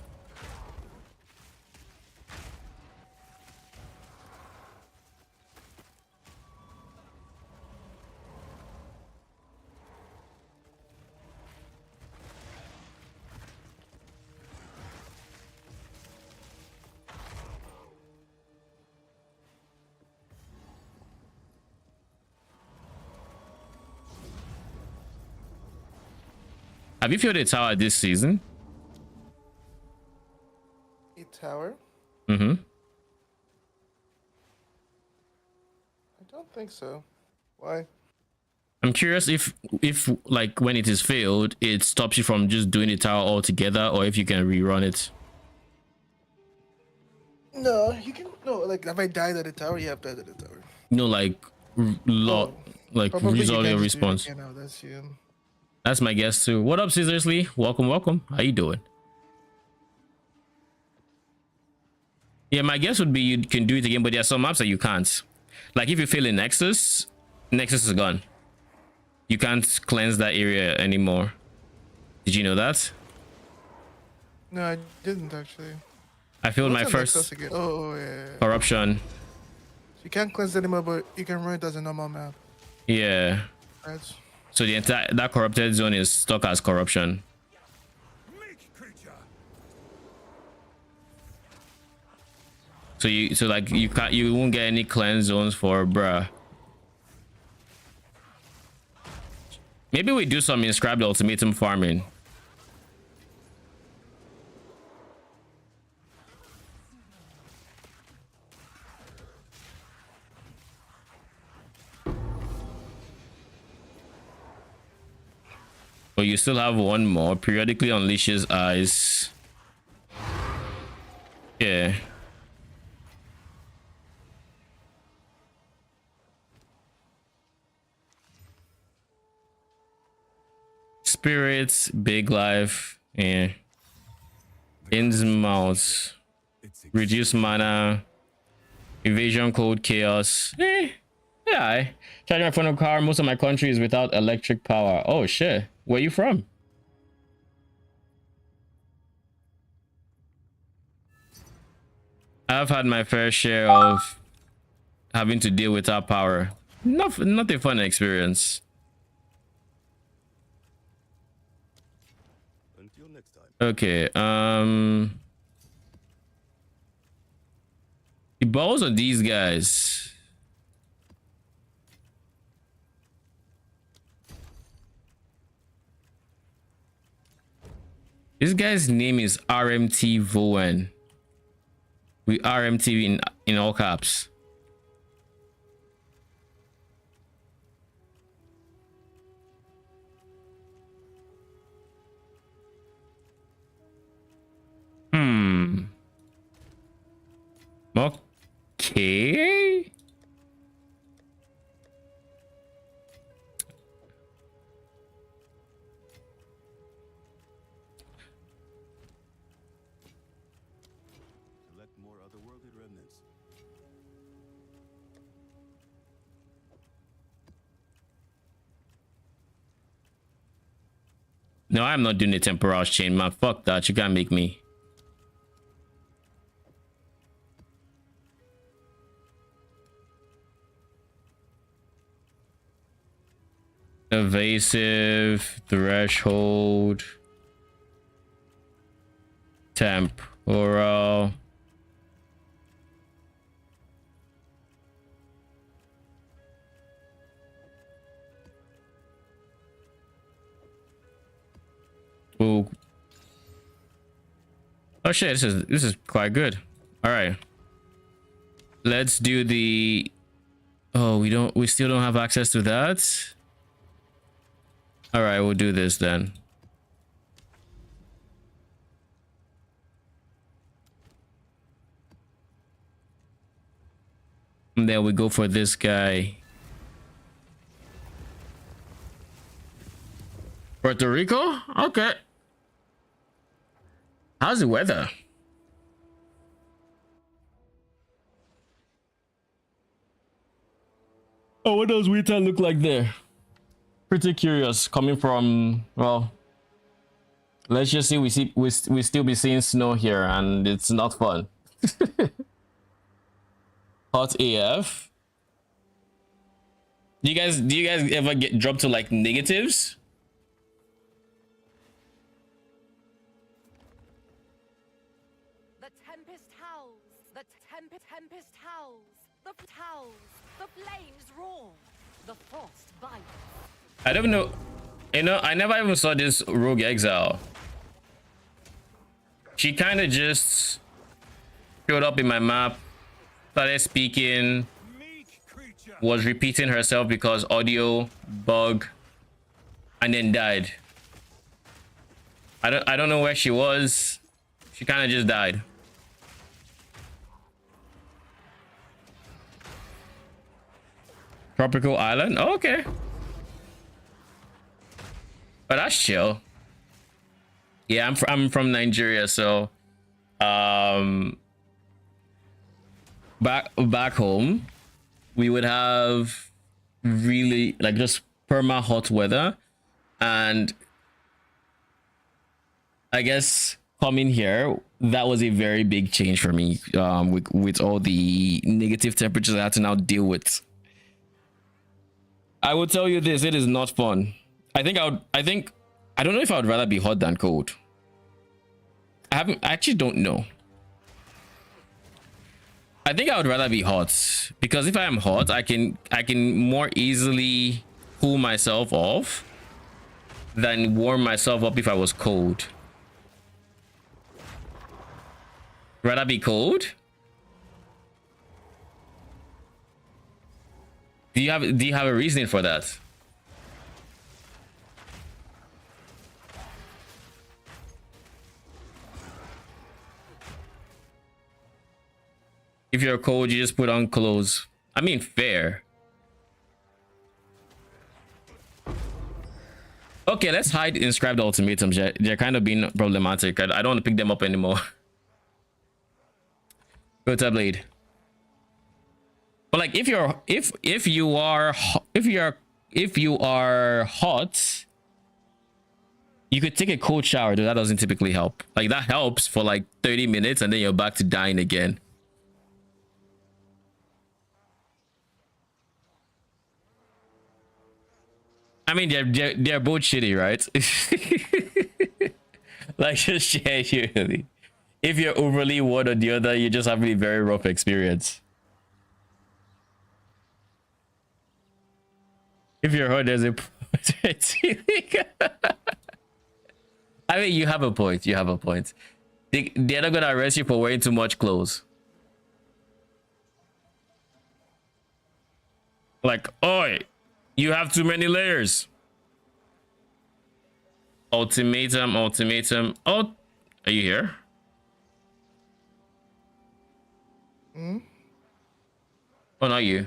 Have you filled a tower this season? A tower? Mm-hmm. I don't think so. Why? I'm curious if like when it is filled, it stops you from just doing the tower altogether, or if you can rerun it. No, you can. No, like if I died at a tower, you have died at a tower. No, like like Probably resolve you your can just do it response. again now, that's you. That's my guess too. What up, Scissorsley? Welcome. How you doing? Yeah, my guess would be you can do it again, but there are some maps that you can't. Like if you fail in Nexus is gone. You can't cleanse that area anymore. Did you know that? No, I didn't actually. I failed my What's a first Nexus again? Oh, yeah. corruption. You can't cleanse anymore, but you can run it as a normal map. Yeah. Right? So the entire that corrupted zone is stuck as corruption. Meek creature. So you won't get any cleanse zones for bruh. Maybe we do some inscribed ultimatum farming. But you still have one more. Periodically unleashes eyes. Yeah. Spirits, big life. Yeah. Innsmouth. Reduce mana. Evasion code chaos. Yeah. Charging my phone or car. Most of my country is without electric power. Oh shit. Where you from? I've had my fair share of having to deal without power. Not a fun experience. Until next time. Okay, the balls on these guys. This guy's name is RMT Voen. We RMT in all caps. Okay. Select more otherworldly remnants. No, I'm not doing the temporal chain, man. Fuck that. You can't make me. Evasive, threshold, temporal. Ooh. Oh shit, this is quite good. All right. Let's do the oh, we still don't have access to that. All right, we'll do this then. And then we go for this guy. Puerto Rico? Okay. How's the weather? Oh, what does winter look like there? Pretty curious. Coming from, well, let's just see. We still be seeing snow here, and it's not fun. Hot AF. Do you guys ever get dropped to like negatives? The tempest howls. The tempest howls. The howls. The flames roar. The frost bites. I don't know. You know, I never even saw this rogue exile. She kind of just showed up in my map, started speaking, was repeating herself because audio bug, and then died. I don't know where she was. She kind of just died. Tropical island? Oh, okay. But that's chill. Yeah, I'm from Nigeria, so back home we would have really like just perma hot weather, and I guess coming here, that was a very big change for me, with all the negative temperatures I had to now deal with. I will tell you this, it is not fun. I don't know if I would rather be hot than cold. I actually don't know. I think I would rather be hot, because if I am hot, I can more easily cool myself off than warm myself up if I was cold. Rather be cold? Do you have a reasoning for that? If you're cold, you just put on clothes. I mean, fair. Okay, let's hide inscribed ultimatums. They're kind of being problematic. I don't want to pick them up anymore. Go to blade. But like, if you are hot, you could take a cold shower. Though that doesn't typically help. Like that helps for like 30 minutes, and then you're back to dying again. I mean, they're both shitty, right? Like, just share usually. If you're overly one or the other, you just have a very rough experience. If you're hurt, there's a I mean, you have a point. You have a point. They're not gonna arrest you for wearing too much clothes. Like, oi, you have too many layers. Ultimatum, ultimatum. Oh, are you here? Oh, not you.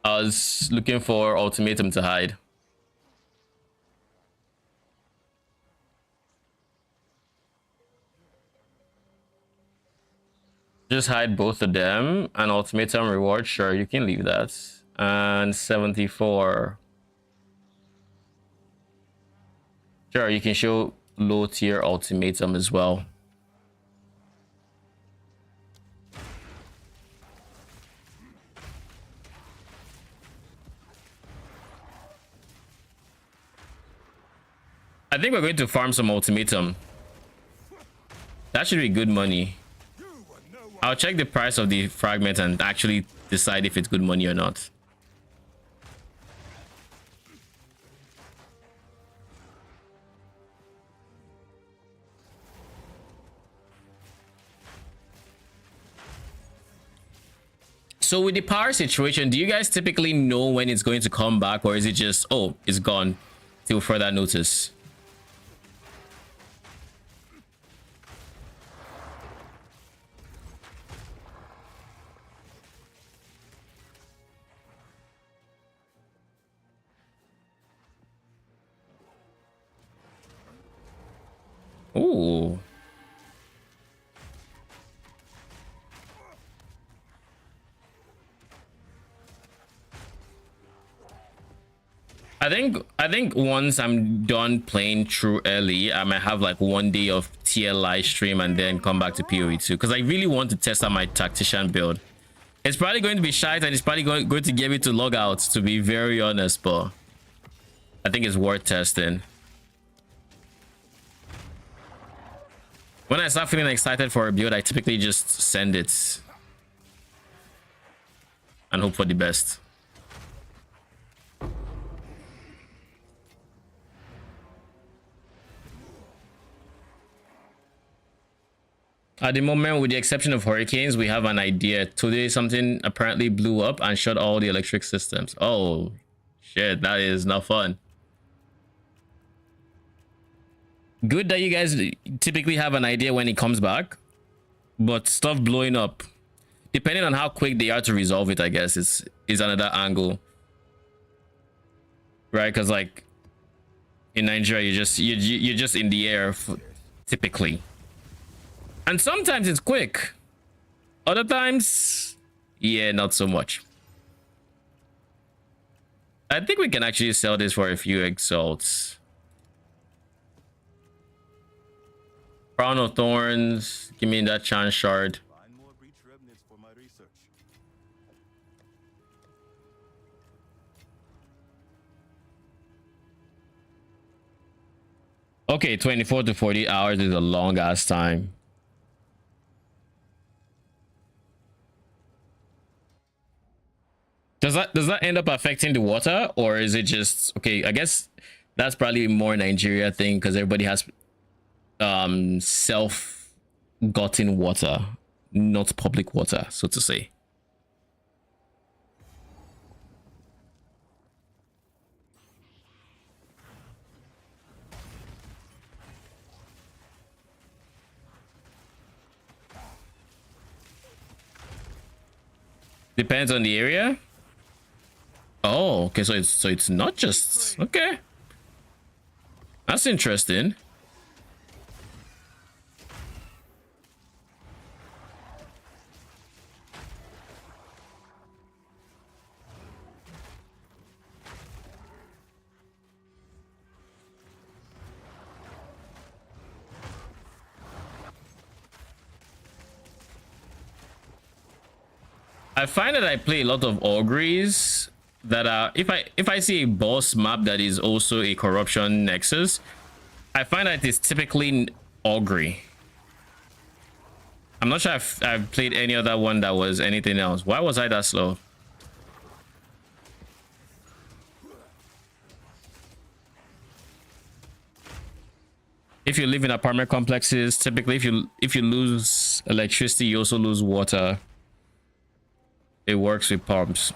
I was looking for ultimatum to hide. Just hide both of them. And ultimatum reward, sure, you can leave that. And 74. Sure, you can show low tier ultimatum as well. I think we're going to farm some ultimatum. That should be good money. I'll check the price of the fragment and actually decide if it's good money or not. So with the power situation, do you guys typically know when it's going to come back, or is it just, oh, it's gone till further notice? Ooh. I think once I'm done playing through early, I might have like 1 day of tier live stream and then come back to PoE 2, because I really want to test out my tactician build. It's probably going to be shite and it's probably going to get me to log out, to be very honest, but I think it's worth testing. When I start feeling excited for a build, I typically just send it and hope for the best. At the moment, with the exception of hurricanes, we have an idea. Today, something apparently blew up and shut all the electric systems. Oh, shit, that is not fun. Good that you guys typically have an idea when it comes back, but stuff blowing up, depending on how quick they are to resolve it, I guess is another angle, right? Because like in Nigeria, you're just in the air typically, and sometimes it's quick. Other times, yeah, not so much. I think we can actually sell this for a few exalts. Crown of Thorns, give me that chance shard. Find more breach remnants for my research. Okay, 24 to 40 hours is a long ass time. Does that end up affecting the water, or is it just okay? I guess that's probably more Nigeria thing, because everybody has self-gotten water, not public water, so to say. Depends on the area. Oh, okay, so it's not just okay. That's interesting. I find that I play a lot of auguries that are if I see a boss map that is also a corruption nexus, I find that it's typically augury. I'm not sure if I've played any other one that was anything else. Why was I that slow? If you live in apartment complexes, typically if you lose electricity, you also lose water. It works with pumps.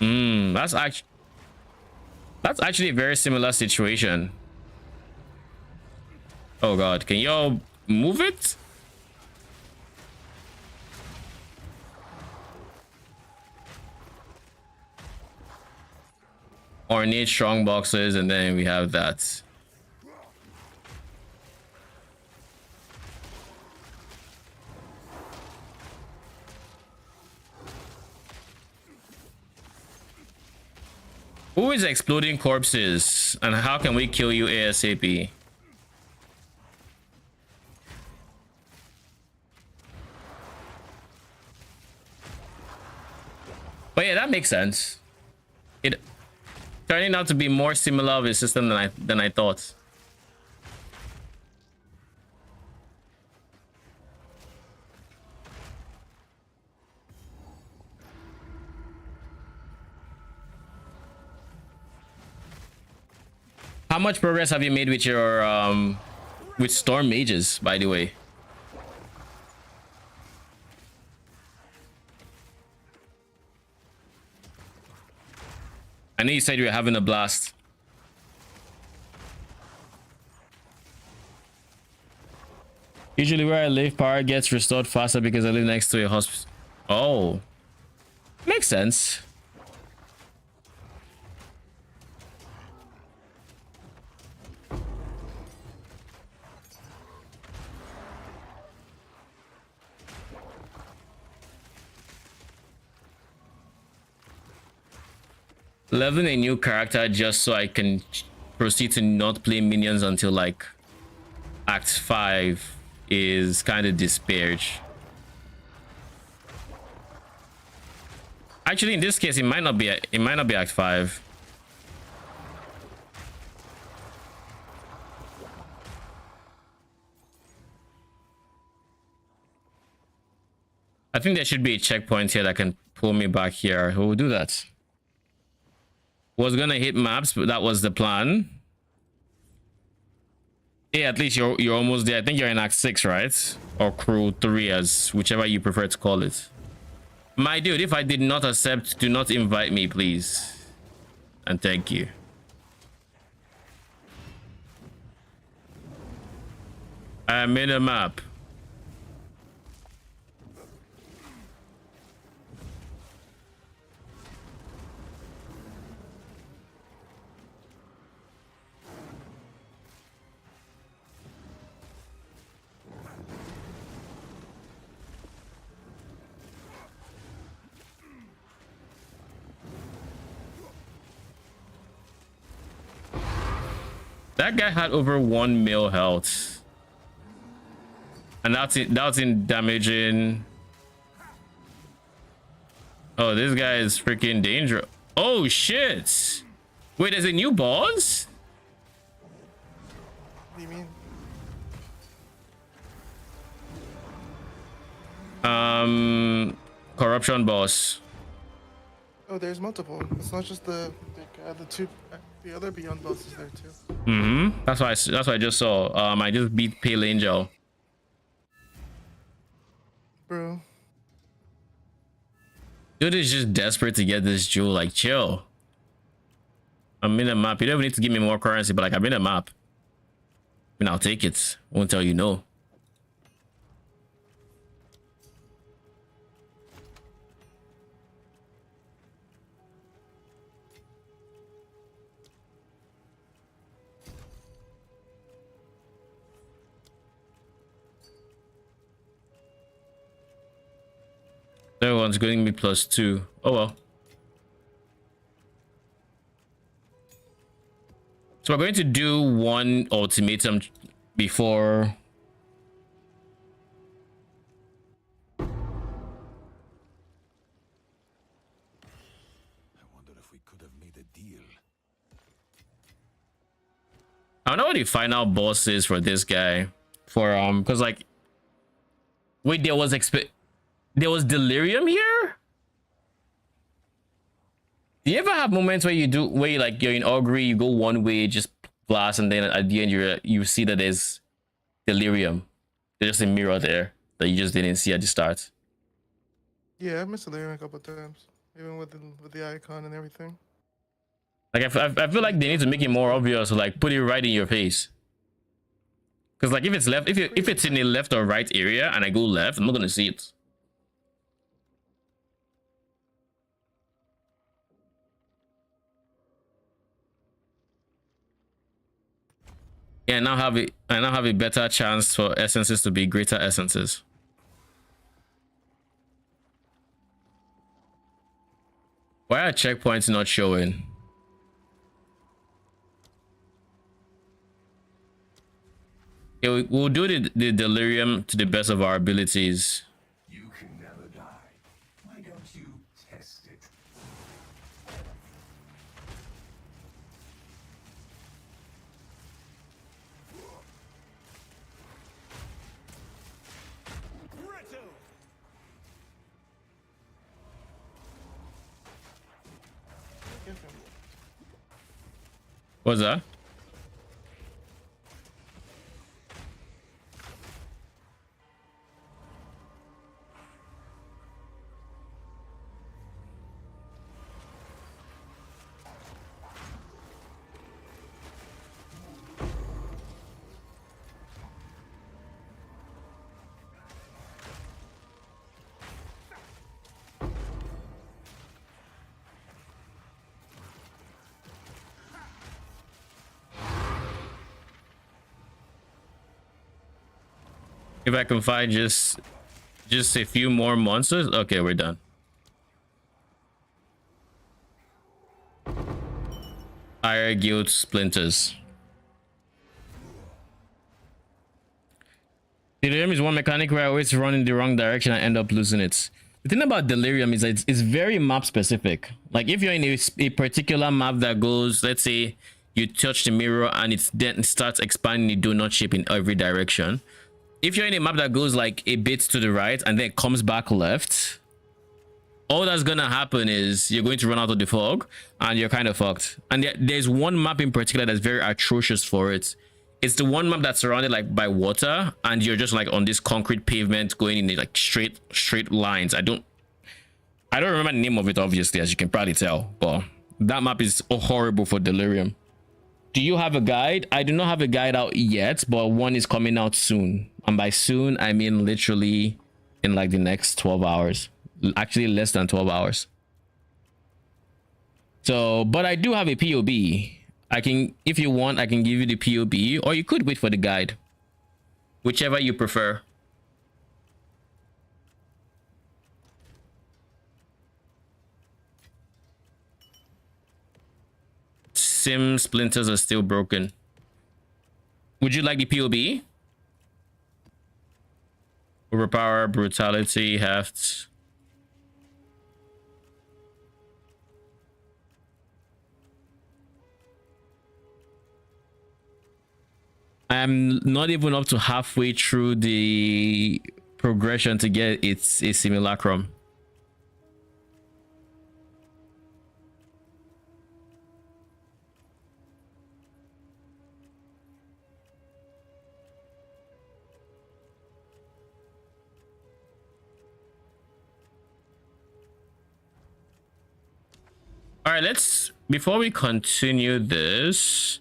That's actually a very similar situation. Oh god, can y'all move it? Ornate strong boxes, and then we have that. Who is exploding corpses, and how can we kill you ASAP? But yeah, that makes sense. It turning out to be more similar of a system than I thought. How much progress have you made with your with storm mages, by the way? I know you said you were having a blast. Usually where I live, power gets restored faster because I live next to a hospital. Oh, makes sense. Leveling a new character just so I can proceed to not play minions until like Act 5 is kind of disparage. Actually, in this case, it might not be Act 5. I think there should be a checkpoint here that can pull me back here. Who will do that? Was gonna hit maps, but that was the plan. Yeah, at least you're almost there. I think you're in Act 6, right? Or Crew 3, as whichever you prefer to call it. My dude, if I did not accept, do not invite me, please. And thank you. I made a map. That guy had over 1 mil health, and that's in damaging. Oh, this guy is freaking dangerous. Oh shit! Wait, there's a new boss? What do you mean? Corruption boss. Oh, there's multiple. It's not just the other Beyond bosses there too. That's why I just saw. I just beat Pale Angel. Bro. Dude is just desperate to get this jewel. Like, chill. I'm in a map. You don't even need to give me more currency, but like, I'm in a map. And I'll take it. Won't tell you no. That one's going to be +2. Oh well. So we're going to do one ultimatum before. I wonder if we could have made a deal. I don't know what the final boss is for this guy. For because like, wait, there was delirium here. Do you ever have moments where you're in augury, you go one way, just blast, and then at the end you see that there's delirium. There's just a mirror there that you just didn't see at the start. Yeah, I've missed Delirium a couple of times, even with the icon and everything. Like I feel like they need to make it more obvious, like put it right in your face. Because like if it's left, if it's in the left or right area and I go left, I'm not gonna see it. Yeah, I now have a better chance for essences to be greater essences. Why are checkpoints not showing? Yeah, we'll do the delirium to the best of our abilities. You can never die. Why don't you test it? Brittle! What's that? If I can find just a few more monsters. Okay, we're done. Fire guild splinters. Delirium is one mechanic where I always run in the wrong direction and end up losing it. The thing about delirium is that it's very map specific. Like if you're in a particular map that goes, let's say you touch the mirror and it starts expanding the donut shape in every direction. If you're in a map that goes like a bit to the right and then it comes back left, all that's gonna happen is you're going to run out of the fog and you're kind of fucked. And there's one map in particular that's very atrocious for it. It's the one map that's surrounded like by water and you're just like on this concrete pavement going in the, like straight lines. I don't remember the name of it, obviously, as you can probably tell, but that map is horrible for delirium. Do you have a guide? I do not have a guide out yet, but one is coming out soon. And by soon, I mean literally in like the next 12 hours. Actually, less than 12 hours. So, but I do have a POB. I can, if you want, I can give you the POB, or you could wait for the guide. Whichever you prefer. Sim splinters are still broken. Would you like the POB? Overpower, brutality, heft. I'm not even up to halfway through the progression to get a simulacrum. All right, before we continue this,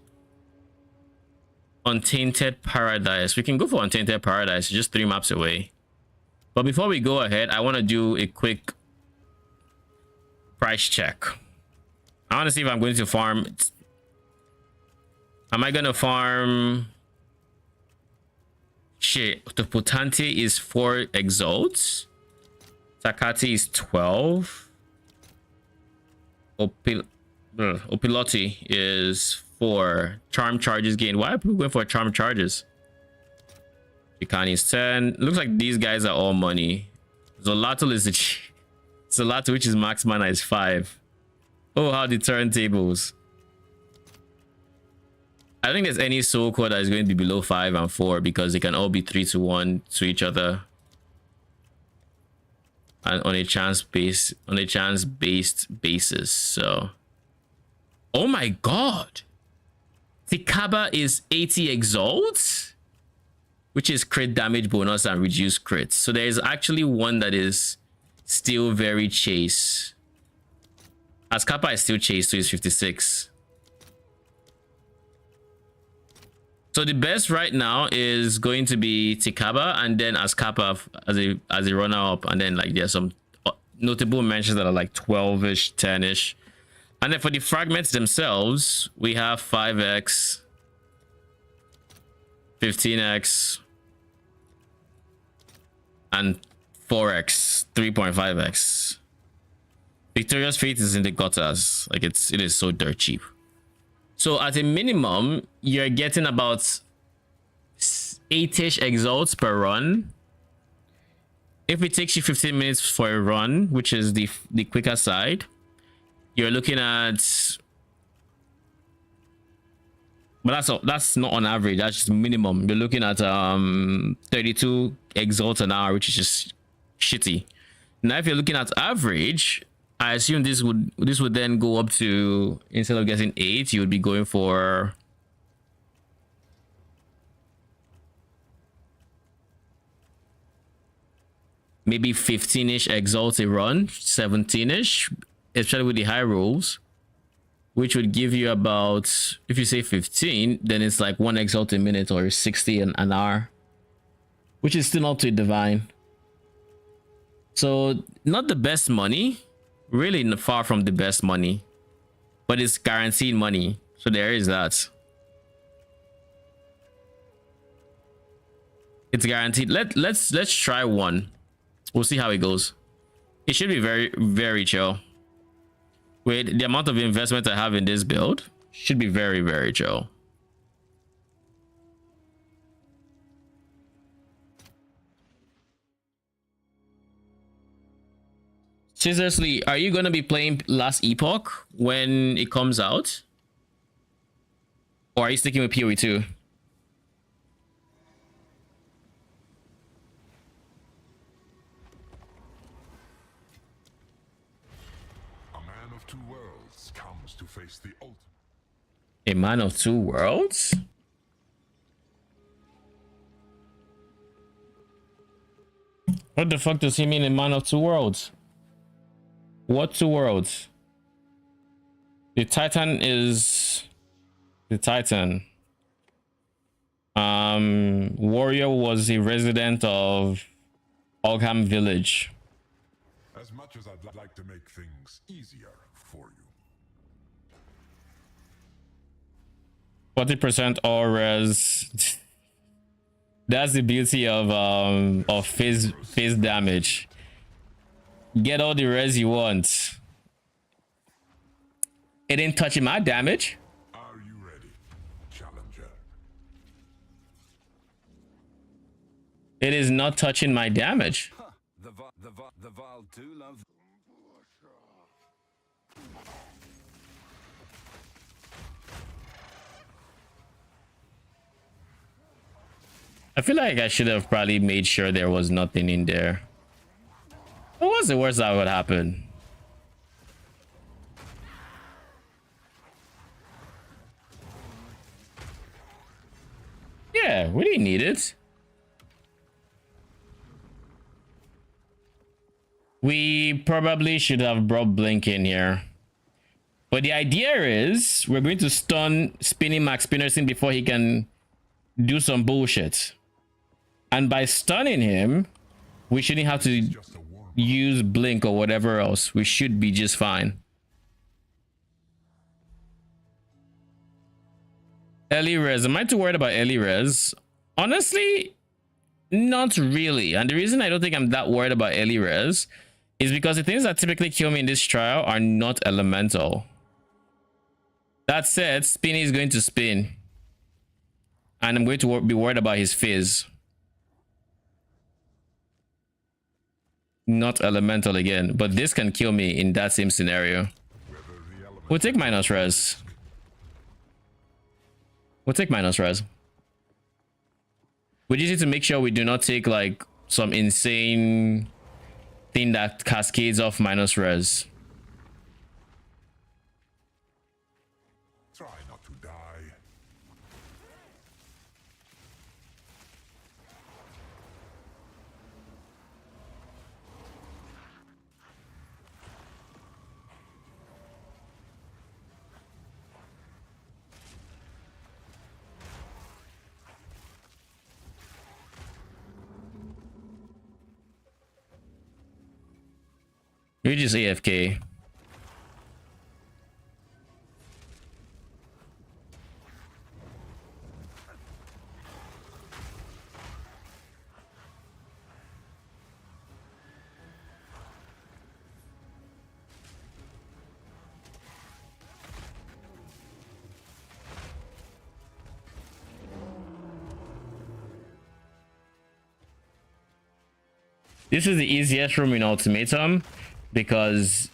Untainted Paradise. We can go for Untainted Paradise, just 3 maps away. But before we go ahead, I want to do a quick price check. I want to see if I'm going to farm. Am I going to farm? Shit, the Potente is 4 exalts. Takati is 12. Opilotti is 4. Charm charges gained. Why are people going for charm charges? Chikani is 10. Looks like these guys are all money. Zolatul is Zolatul, which is max mana, is 5. Oh, how the turntables. I don't think there's any soul core that is going to be below 5 and 4 because they can all be 3 to 1 to each other. And on a chance based basis. So oh my god, Tikaba is 80 exalts, which is crit damage bonus and reduced crits. So there is actually one that is still very chase. Azcapa is still chase, so it's 56. So the best right now is going to be Tikaba and then Azcapa as a runner up, and then like there's some notable mentions that are like 12ish, 10ish. And then for the fragments themselves, we have 5x, 15x, and 4x, 3.5x. Victorious Fate is in the gutters. Like it is so dirt cheap. So at a minimum, you're getting about 8ish exalts per run. If it takes you 15 minutes for a run, which is the quicker side, you're looking at, but that's not on average, that's just minimum. You're looking at 32 exalts an hour, which is just shitty. Now if you're looking at average, I assume this would then go up to, instead of getting 8, you would be going for maybe 15ish exalts a run, 17ish, especially with the high rolls, which would give you about, if you say 15, then it's like 1 exalt a minute or 60 an hour, which is still not too divine. So not the best money, really far from the best money, but it's guaranteed money, so there is that. It's guaranteed. Let's try one. We'll see how it goes. It should be very, very chill. With the amount of investment I have in this build, should be very, very chill. Seriously, are you gonna be playing Last Epoch when it comes out? Or are you sticking with PoE 2? A man of two worlds comes to face the ultimate. A man of two worlds? What the fuck does he mean, a man of two worlds? What two worlds? The Titan is the Titan. Warrior was a resident of Ogham Village. As much as I'd like to make things easier for you. 40% all res. That's the beauty of phase damage. Get all the res you want. It ain't touching my damage. Are you ready, challenger? It is not touching my damage. The Val too love. I feel like I should have probably made sure there was nothing in there. What was the worst that would happen? Yeah, we didn't need it. We probably should have brought Blink in here. But the idea is we're going to stun Spinning Max Spinnerson before he can do some bullshit. And by stunning him, we shouldn't have to use Blink or whatever else. We should be just fine. Early res. Am I too worried about early res? Honestly, not really. And the reason I don't think I'm that worried about early res is because the things that typically kill me in this trial are not elemental. That said, Spinny is going to spin. And I'm going to be worried about his fizz. Not elemental again, but this can kill me in that same scenario. We'll take minus res. We'll take minus res. We just need to make sure we do not take like some insane thing that cascades off minus res. Try not to die. You're just AFK. This is the easiest room in Ultimatum because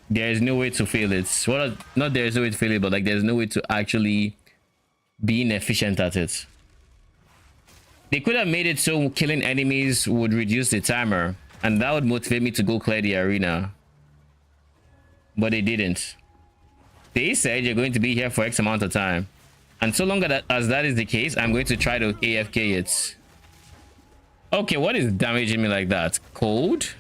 there is no way to fail it. Well, not there is no way to fail it, but like there's no way to actually be inefficient at it. They could have made it so killing enemies would reduce the timer, and that would motivate me to go clear the arena. But they didn't. They said you're going to be here for X amount of time. And so long as that is the case, I'm going to try to AFK it. Okay, what is damaging me like that? Cold?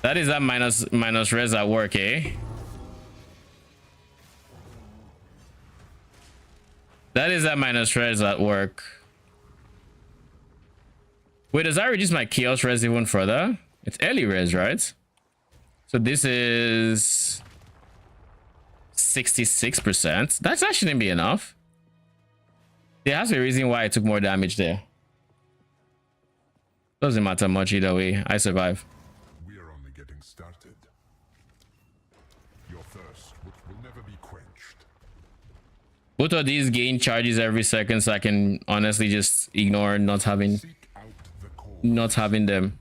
That is that minus res at work, eh? That is that minus res at work. Wait, does that reduce my chaos res even further? It's early res, right? So this is 66%. That shouldn't be enough. There has to be a reason why I took more damage there. Doesn't matter much either way. I survive. We are only getting started. Your thirst will never be quenched. Both of these gain charges every second, so I can honestly just ignore not having Seek out the core. them.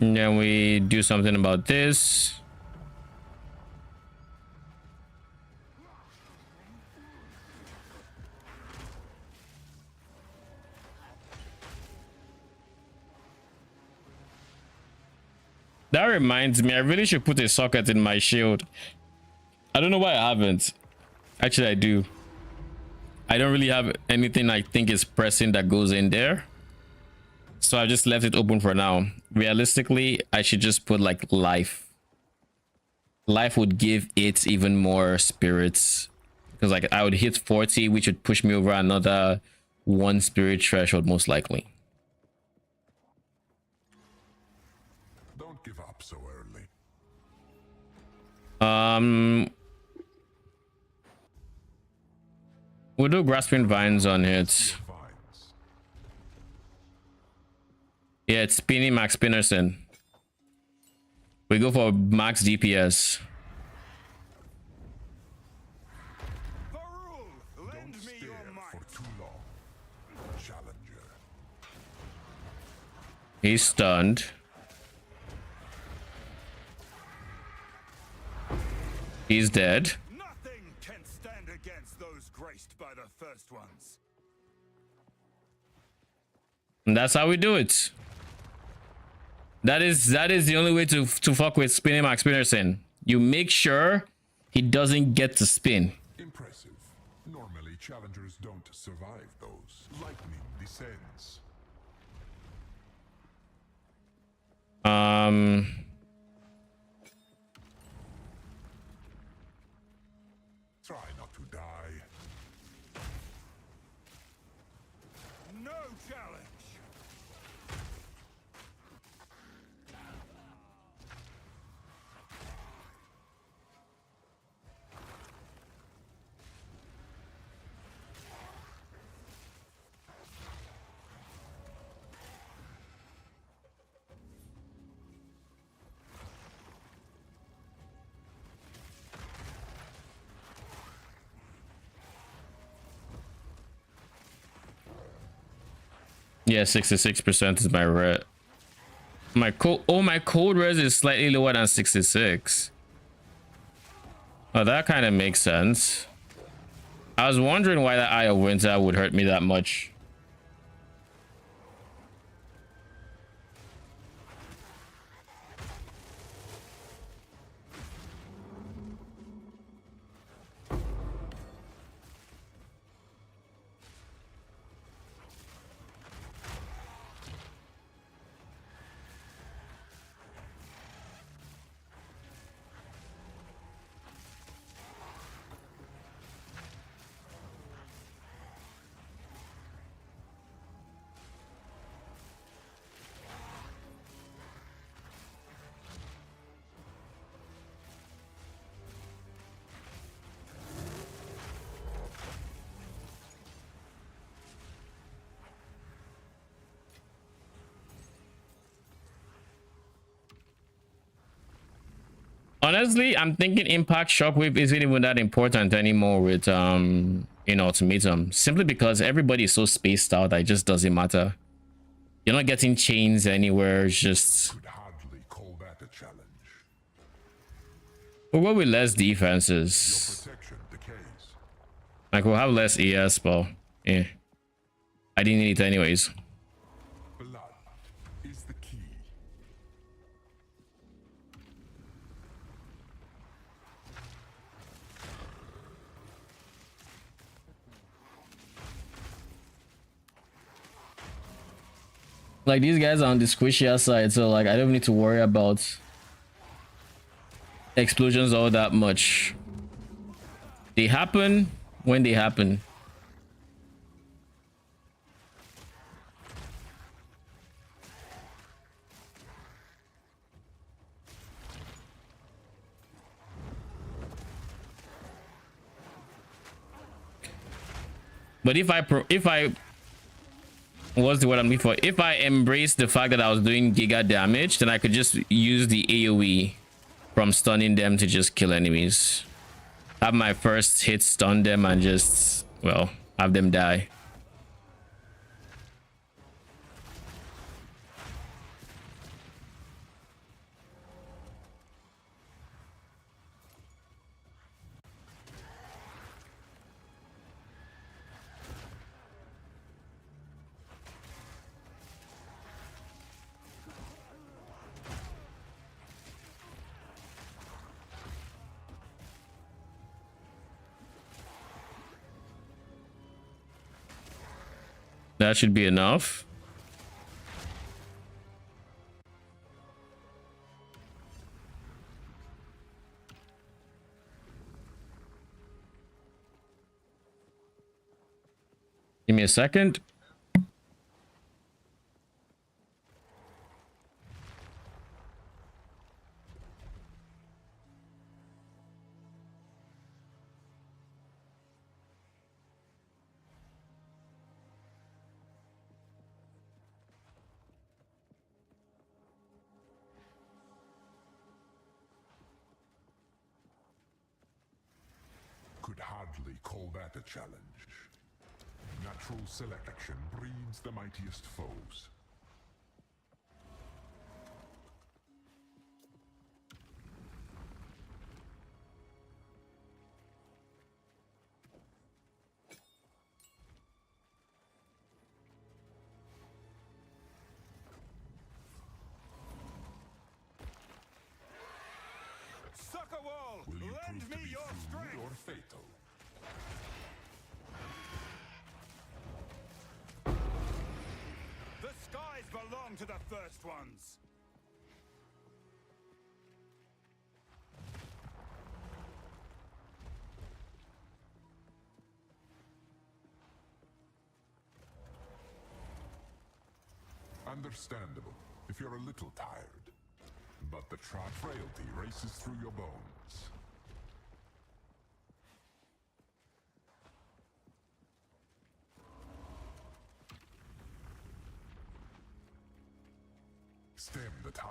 And then we do something about this. That reminds me, I really should put a socket in my shield. I don't know why I haven't. Actually, I do. I don't really have anything I think is pressing that goes in there. So I just left it open for now. Realistically, I should just put like life. Life would give it even more spirits. Because like I would hit 40, which would push me over another 1 spirit threshold most likely. Don't give up so early. We'll do grasping vines on it. Vines. Yeah, it's Spinny Max Spinnerson. We go for max DPS. Don't stare for too long. Challenger. He's stunned. He's dead. Nothing can stand against those graced by the first ones. And that's how we do it. That is the only way to fuck with Spinning Max Spinnerson. You make sure he doesn't get to spin. Impressive. Normally, challengers don't survive those. Lightning descends. Try not to die. No challenge. Yeah, 66% is my red. My cold res is slightly lower than 66. Oh, that kind of makes sense. I was wondering why that Eye of Winter would hurt me that much. Honestly, I'm thinking Impact Shockwave isn't even that important anymore with in Ultimatum, simply because everybody is so spaced out that it just doesn't matter. You're not getting chains anywhere. It's just Could hardly call that a challenge. we'll go with less Your defenses. protection decays. Like we'll have less ES, but yeah, I didn't need it anyways. Blood is the key. Like these guys are on the squishier side, so like I don't need to worry about explosions all that much. They happen when they happen. But if I what's the word I'm looking for? If I embrace the fact that I was doing giga damage, then I could just use the AoE from stunning them to just kill enemies. Have my first hit stun them and just, well, have them die. That should be enough. Give me a second. Could hardly call that a challenge. Natural selection breeds the mightiest foes. fatal. The skies belong to the first ones. Understandable if you're a little tired. But the frailty races through your bones. Stem the tide.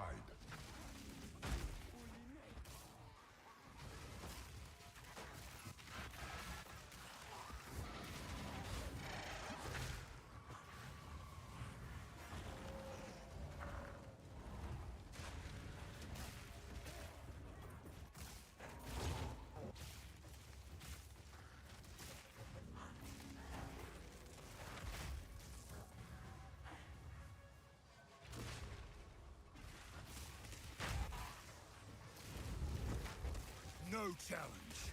No challenge.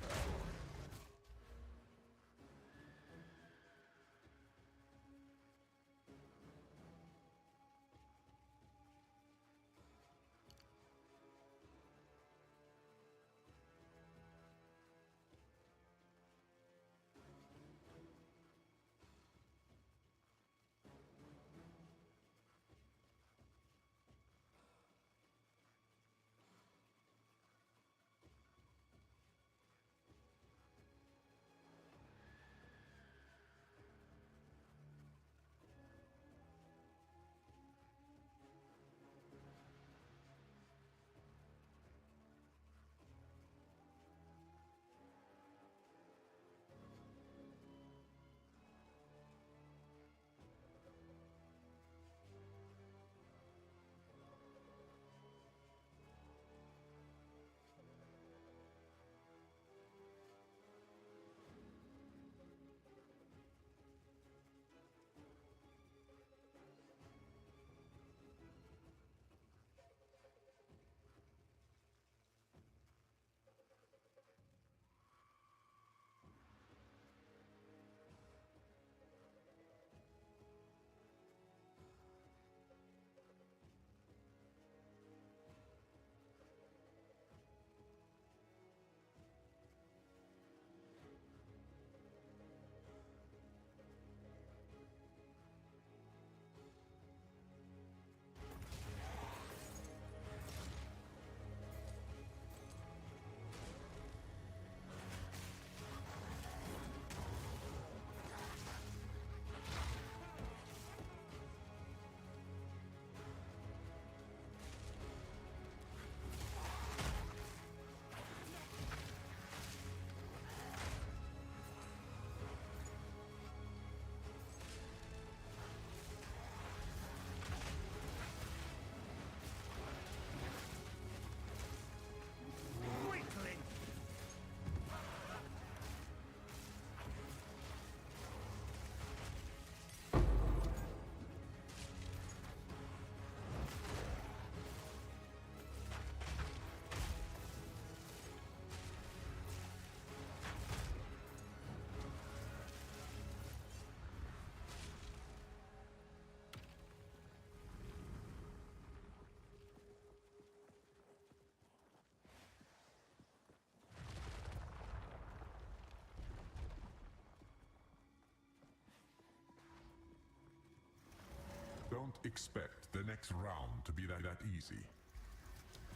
Don't expect the next round to be that easy.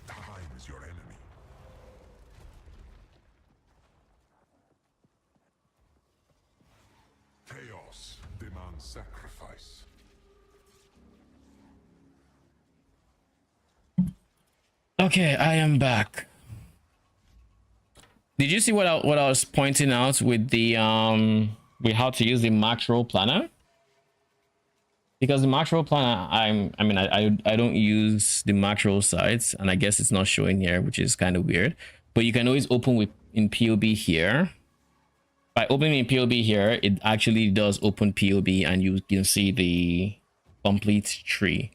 Time is your enemy. Chaos demands sacrifice. Okay, I am back. Did you see what I was pointing out with the with how to use the macro planner? Because the macro planner, I don't use the macro sites, and I guess it's not showing here, which is kind of weird. But you can always open with in POB here. By opening in POB here, it actually does open POB, and you can see the complete tree.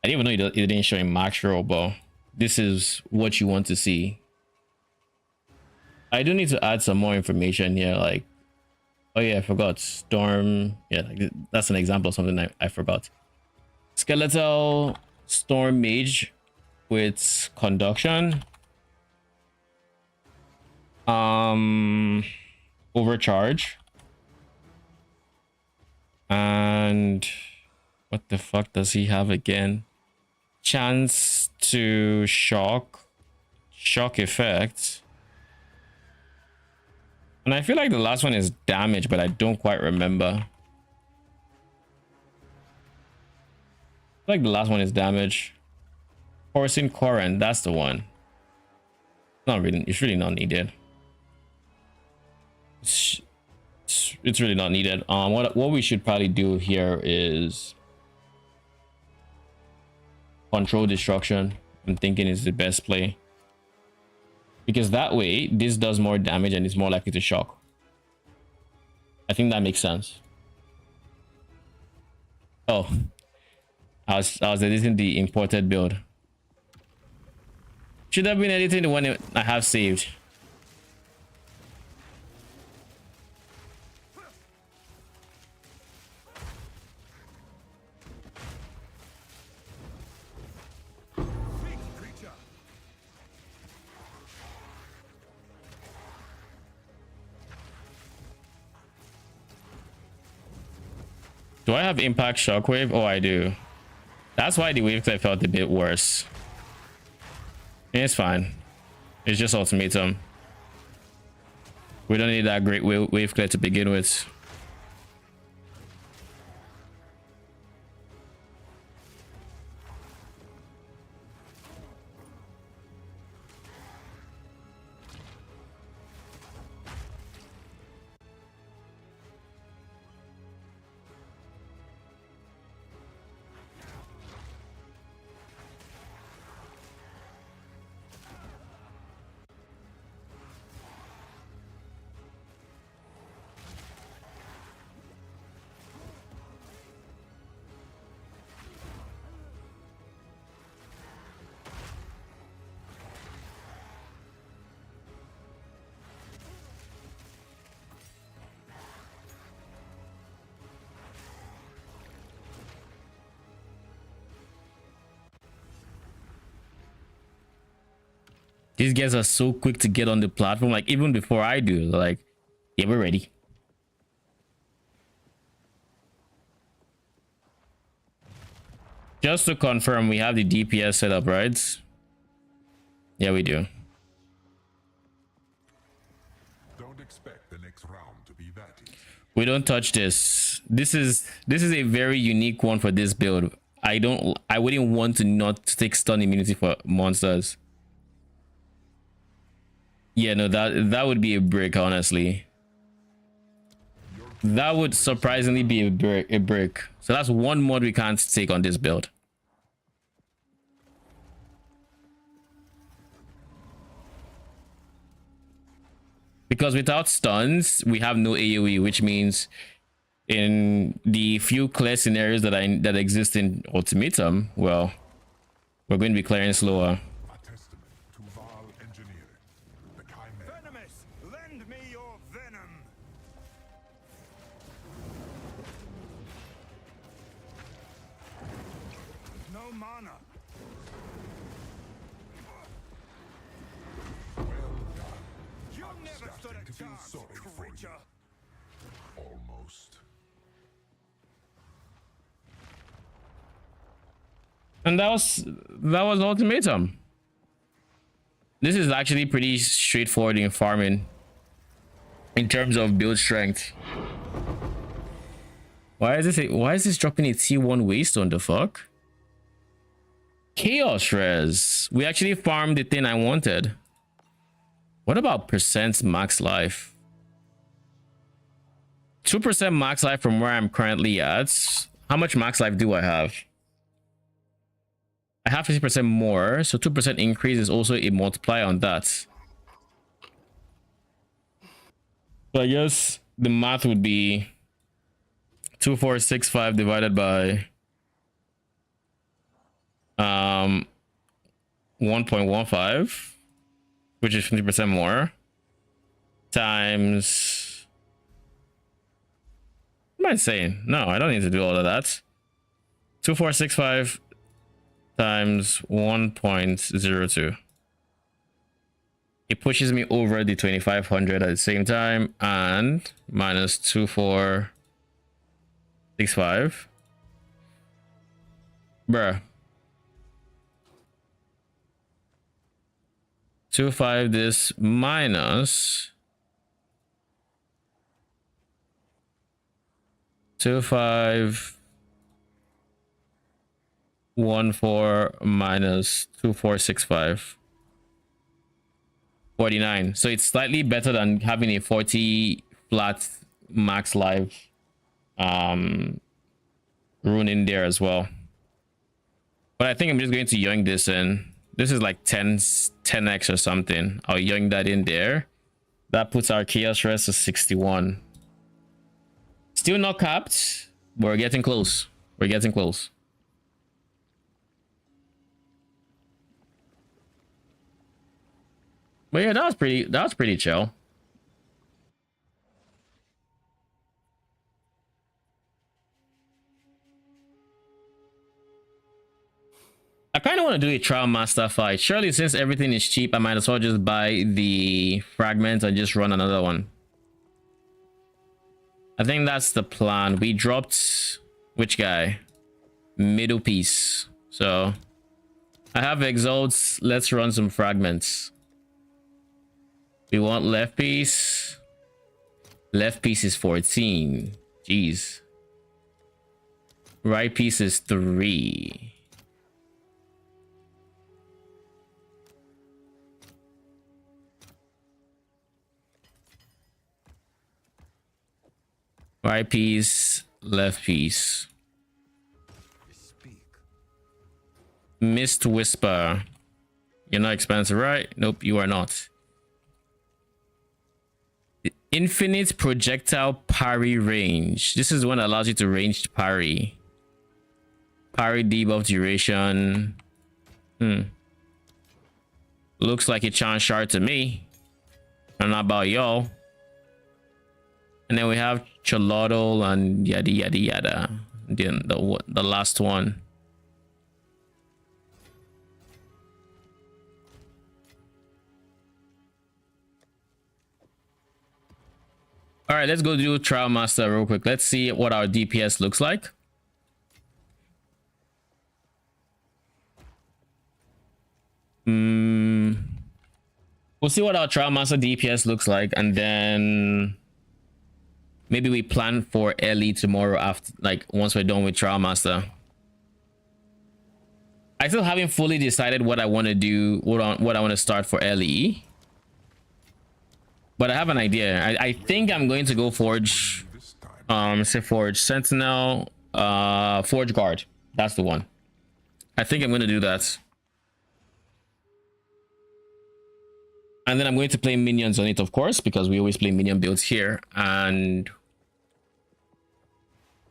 I didn't even know it didn't show in macro, but this is what you want to see. I do need to add some more information here. Like, oh yeah, I forgot. Storm. Yeah, like, that's an example of something I forgot. Skeletal Storm Mage with conduction. Overcharge. And what the fuck does he have again? Chance to shock effect. And I feel like the last one is damage, but I don't quite remember. I feel like the last one is damage. Forcing current, that's the one. Not really, it's really not needed. It's really not needed. What we should probably do here is control destruction. I'm thinking is the best play, because that way this does more damage and is more likely to shock. I think that makes sense. Oh, I was editing the imported build. Should have been editing the one I have saved. Do I have impact shockwave? Oh, I do. That's why the wave clear felt a bit worse. It's fine. It's just ultimatum. We don't need that great wave clear to begin with. These guys are so quick to get on the platform, like even before I do. Like, yeah, we're ready. Just to confirm, we have the DPS set up, right? Yeah, we do. Don't expect the next round to be that easy. We don't touch this. This is a very unique one for this build. I wouldn't want to not take stun immunity for monsters. Yeah, no, that would be a brick, honestly. That would surprisingly be a brick. So that's one mod we can't take on this build. Because without stuns, we have no AoE, which means in the few clear scenarios that exist in Ultimatum, well, we're going to be clearing slower. A testament to Val engineering. The Chimera. Venomous, lend me your venom. No mana. You never stood Starting a to feel chance, sorry for you. creature. Almost. And that was Ultimatum. This is actually pretty straightforward in farming in terms of build strength. Why is this dropping a T1 waste on the fuck? Chaos Res. We actually farmed the thing I wanted. What about percent max life? 2% max life from where I'm currently at. How much max life do I have? I have 50% more, so 2% increase is also a multiplier on that. So I guess the math would be 2465 divided by 1.15, which is 50% more. times. What am I saying? No, I don't need to do all of that. 2465 times 1.02. It pushes me over the 2500 at the same time, and minus 2465. Bruh. 25 this minus 2514 minus 2465. 49. So it's slightly better than having a 40 flat max life rune in there as well. But I think I'm just going to yoink this in. This is like 10x or something. I'll yoink that in there. That puts our chaos rest to 61. Still not capped. We're getting close. We're getting close. But yeah, that was pretty chill. I kind of want to do a trial master fight. Surely, since everything is cheap, I might as well just buy the fragment and just run another one. I think that's the plan. We dropped which guy? Middle piece. So I have exalts. Let's run some fragments. We want left piece. Left piece is 14. Jeez. Right piece is 3. Right piece, left piece. Mist Whisper. You're not expensive, right? Nope, you are not. Infinite projectile parry range. This is one that allows you to ranged parry. Parry debuff duration. Looks like a chance shard to me. I don't know about y'all. And then we have Cholotl and yada yada yada. Then the last one. All right, let's go do Trial Master real quick. Let's see what our DPS looks like. We'll see what our Trial Master DPS looks like, and then maybe we plan for LE tomorrow after, like, once we're done with Trial Master. I still haven't fully decided what I want to do, what I want to start for LE. But I have an idea. I think I'm going to go Forge, say Forge Sentinel, Forge Guard. That's the one. I think I'm going to do that. And then I'm going to play minions on it, of course, because we always play minion builds here. And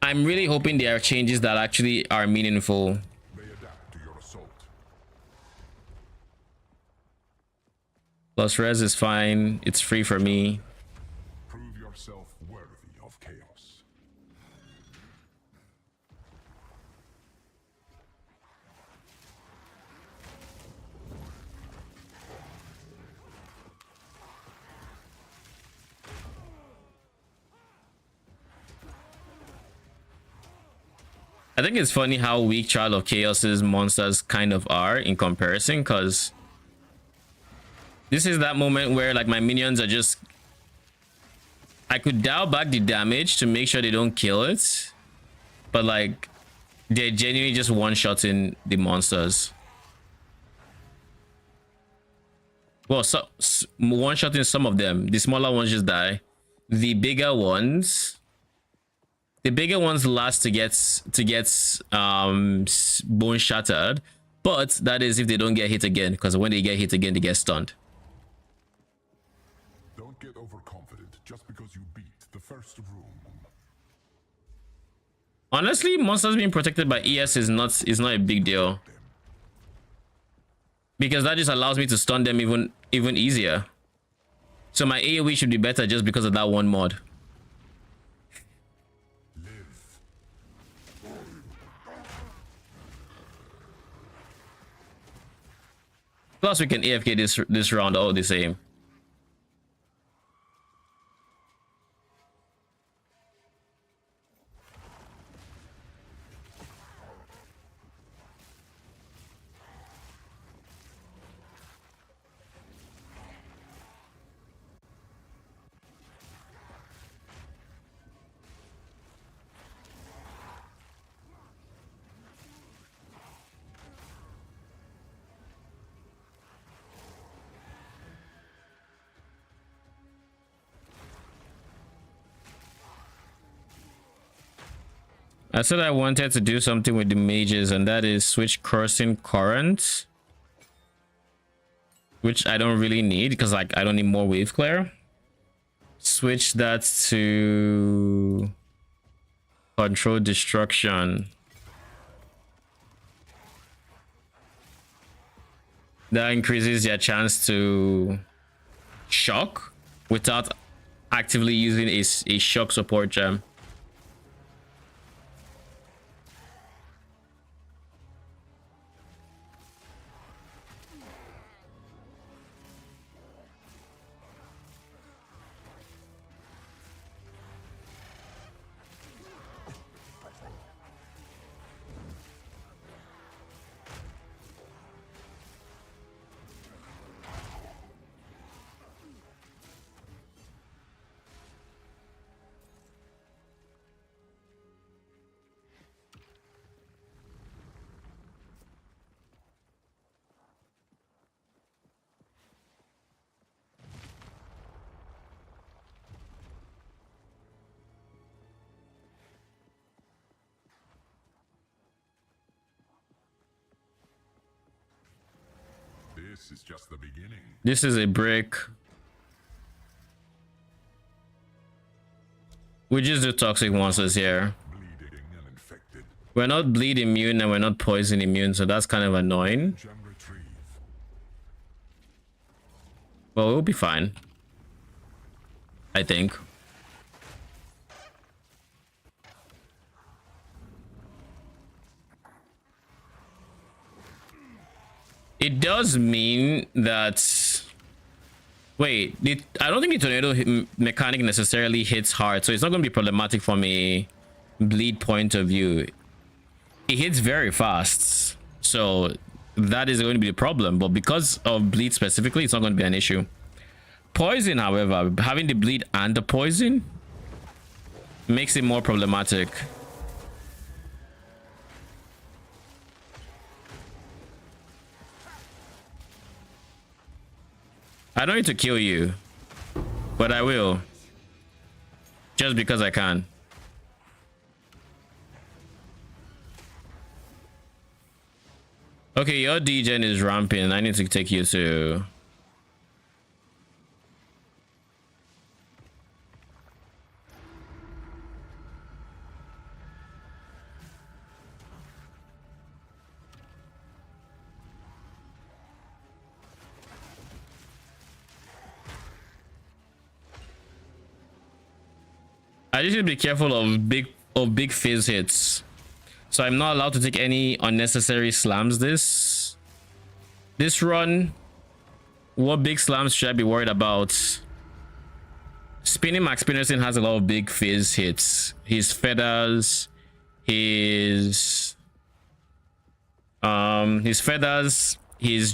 I'm really hoping there are changes that actually are meaningful. They adapt to your assault. Plus res is fine. It's free for me. Prove yourself worthy of chaos. I think it's funny how weak Child of Chaos's monsters kind of are in comparison, because this is that moment where, like, my minions are just... I could dial back the damage to make sure they don't kill it, but, like, they're genuinely just one-shotting the monsters. Well, so one-shotting some of them. The smaller ones just die. The bigger ones last to get bone shattered, but that is if they don't get hit again, because when they get hit again, they get stunned. Don't get overconfident just because you beat the first room. Honestly, monsters being protected by ES is not a big deal, because that just allows me to stun them even easier. So my AoE should be better just because of that one mod. Live. Plus we can AFK this round all the same. I said I wanted to do something with the mages, and that is switch Cursing Current, which I don't really need because like I don't need more wave clear. Switch that to Control Destruction. That increases your chance to shock without actively using a shock support gem. This is just the beginning. This is a brick. We just do toxic monsters here. Bleeding and infected. We're not bleed immune and we're not poison immune, so that's kind of annoying. Gem retrieve. Well, we'll be fine, I think. It does mean that... Wait, I don't think the tornado mechanic necessarily hits hard, so it's not going to be problematic from a bleed point of view. It hits very fast, so that is going to be a problem, but because of bleed specifically, it's not going to be an issue. Poison, however, having the bleed and the poison makes it more problematic. I don't need to kill you, but I will, just because I can. Okay, your degen is ramping. I need to take you to... I just need to be careful of big phase hits. So I'm not allowed to take any unnecessary slams this run. What big slams should I be worried about? Spinning Max Spinnerson has a lot of big phase hits. His feathers, his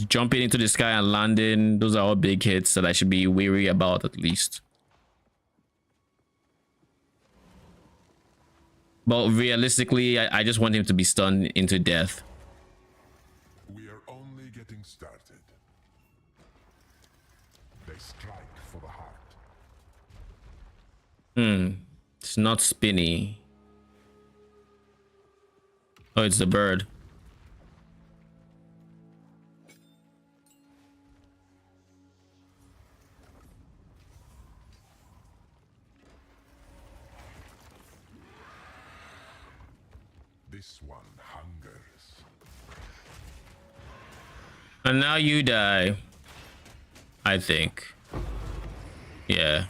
jumping into the sky and landing. Those are all big hits that I should be wary about at least. But realistically, I just want him to be stunned into death. We are only getting started. They strike for the heart. It's not spinny. Oh, it's the bird. This one hungers. And now you die, I think. Yeah.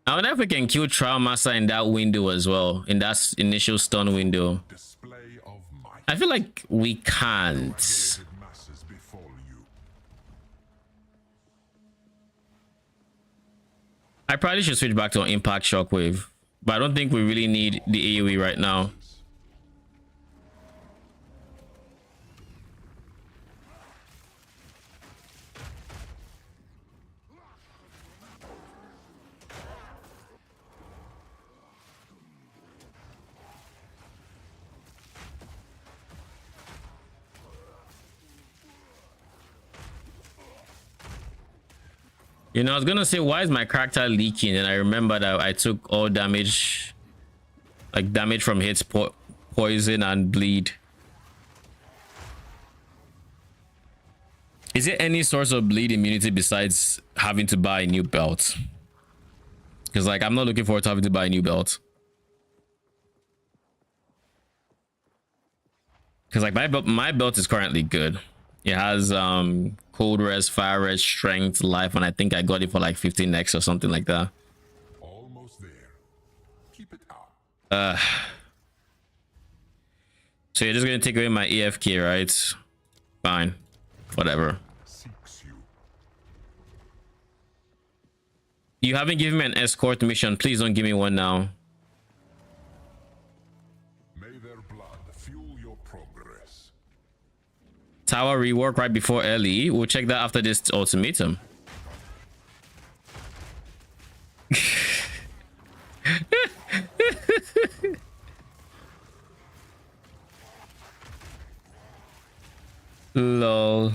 I wonder if we can kill Trial Master in that window as well, in that initial stun window. Display of might. I feel like we can't. Masses befall you. I probably should switch back to an Impact Shockwave, but I don't think we really need the AoE right now. You know, I was gonna say, why is my character leaking? And I remember that I took all damage, like damage from hits, poison, and bleed. Is there any source of bleed immunity besides having to buy a new belt? Because, like, I'm not looking forward to having to buy a new belt. Because, like, my belt is currently good. It has cold rest, fire rest, strength, life, and I think I got it for like 15x or something like that. Almost there. Keep it up. So you're just gonna take away my AFK, right? Fine. Whatever. Seeks you. You haven't given me an escort mission. Please don't give me one now. May their blood fuel your progress. Tower rework right before LE. We'll check that after this ultimatum. Lol.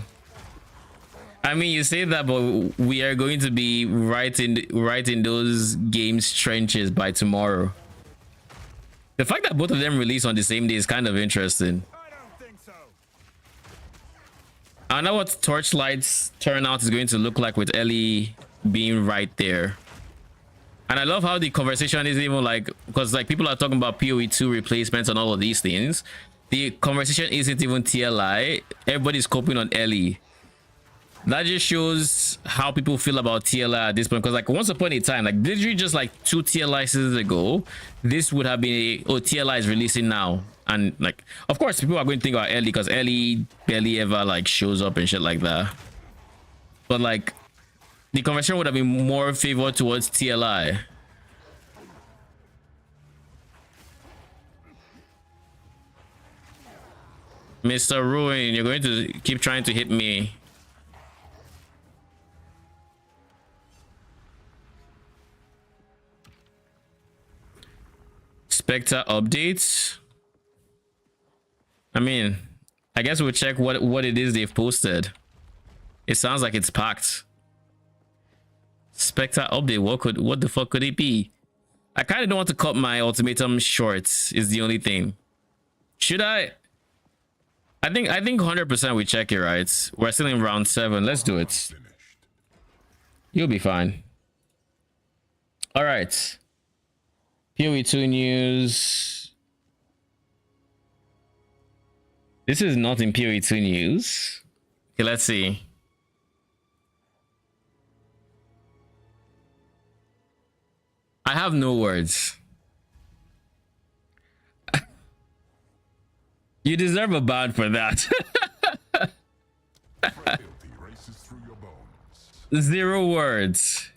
I mean, you say that, but we are going to be right in those games trenches by tomorrow. The fact that both of them release on the same day is kind of interesting. I don't think so. I know what Torchlight's turnout is going to look like with Ellie being right there. And I love how the conversation is even like, because like people are talking about PoE2 replacements and all of these things. The conversation isn't even TLI. Everybody's coping on Ellie. That just shows how people feel about TLI at this point. Because like once upon a time, like literally just like 2 TLI seasons ago, this would have been oh, TLI is releasing now. And like, of course, people are going to think about Ellie because Ellie barely ever like shows up and shit like that. But like, the conversation would have been more favored towards TLI. Mr. Ruin, you're going to keep trying to hit me. Spectre updates. I mean, I guess we'll check what it is they've posted. It sounds like it's packed. Spectre update. What the fuck could it be? I kind of don't want to cut my ultimatum short. Is the only thing. Should I? I think 100% we check it, right? We're still in round 7. Let's do it. Finished. You'll be fine. All right. PoE2 news. This is not in PoE2 news. Okay, let's see. I have no words. You deserve a ban for that. Frailty races through your bones. 0 words.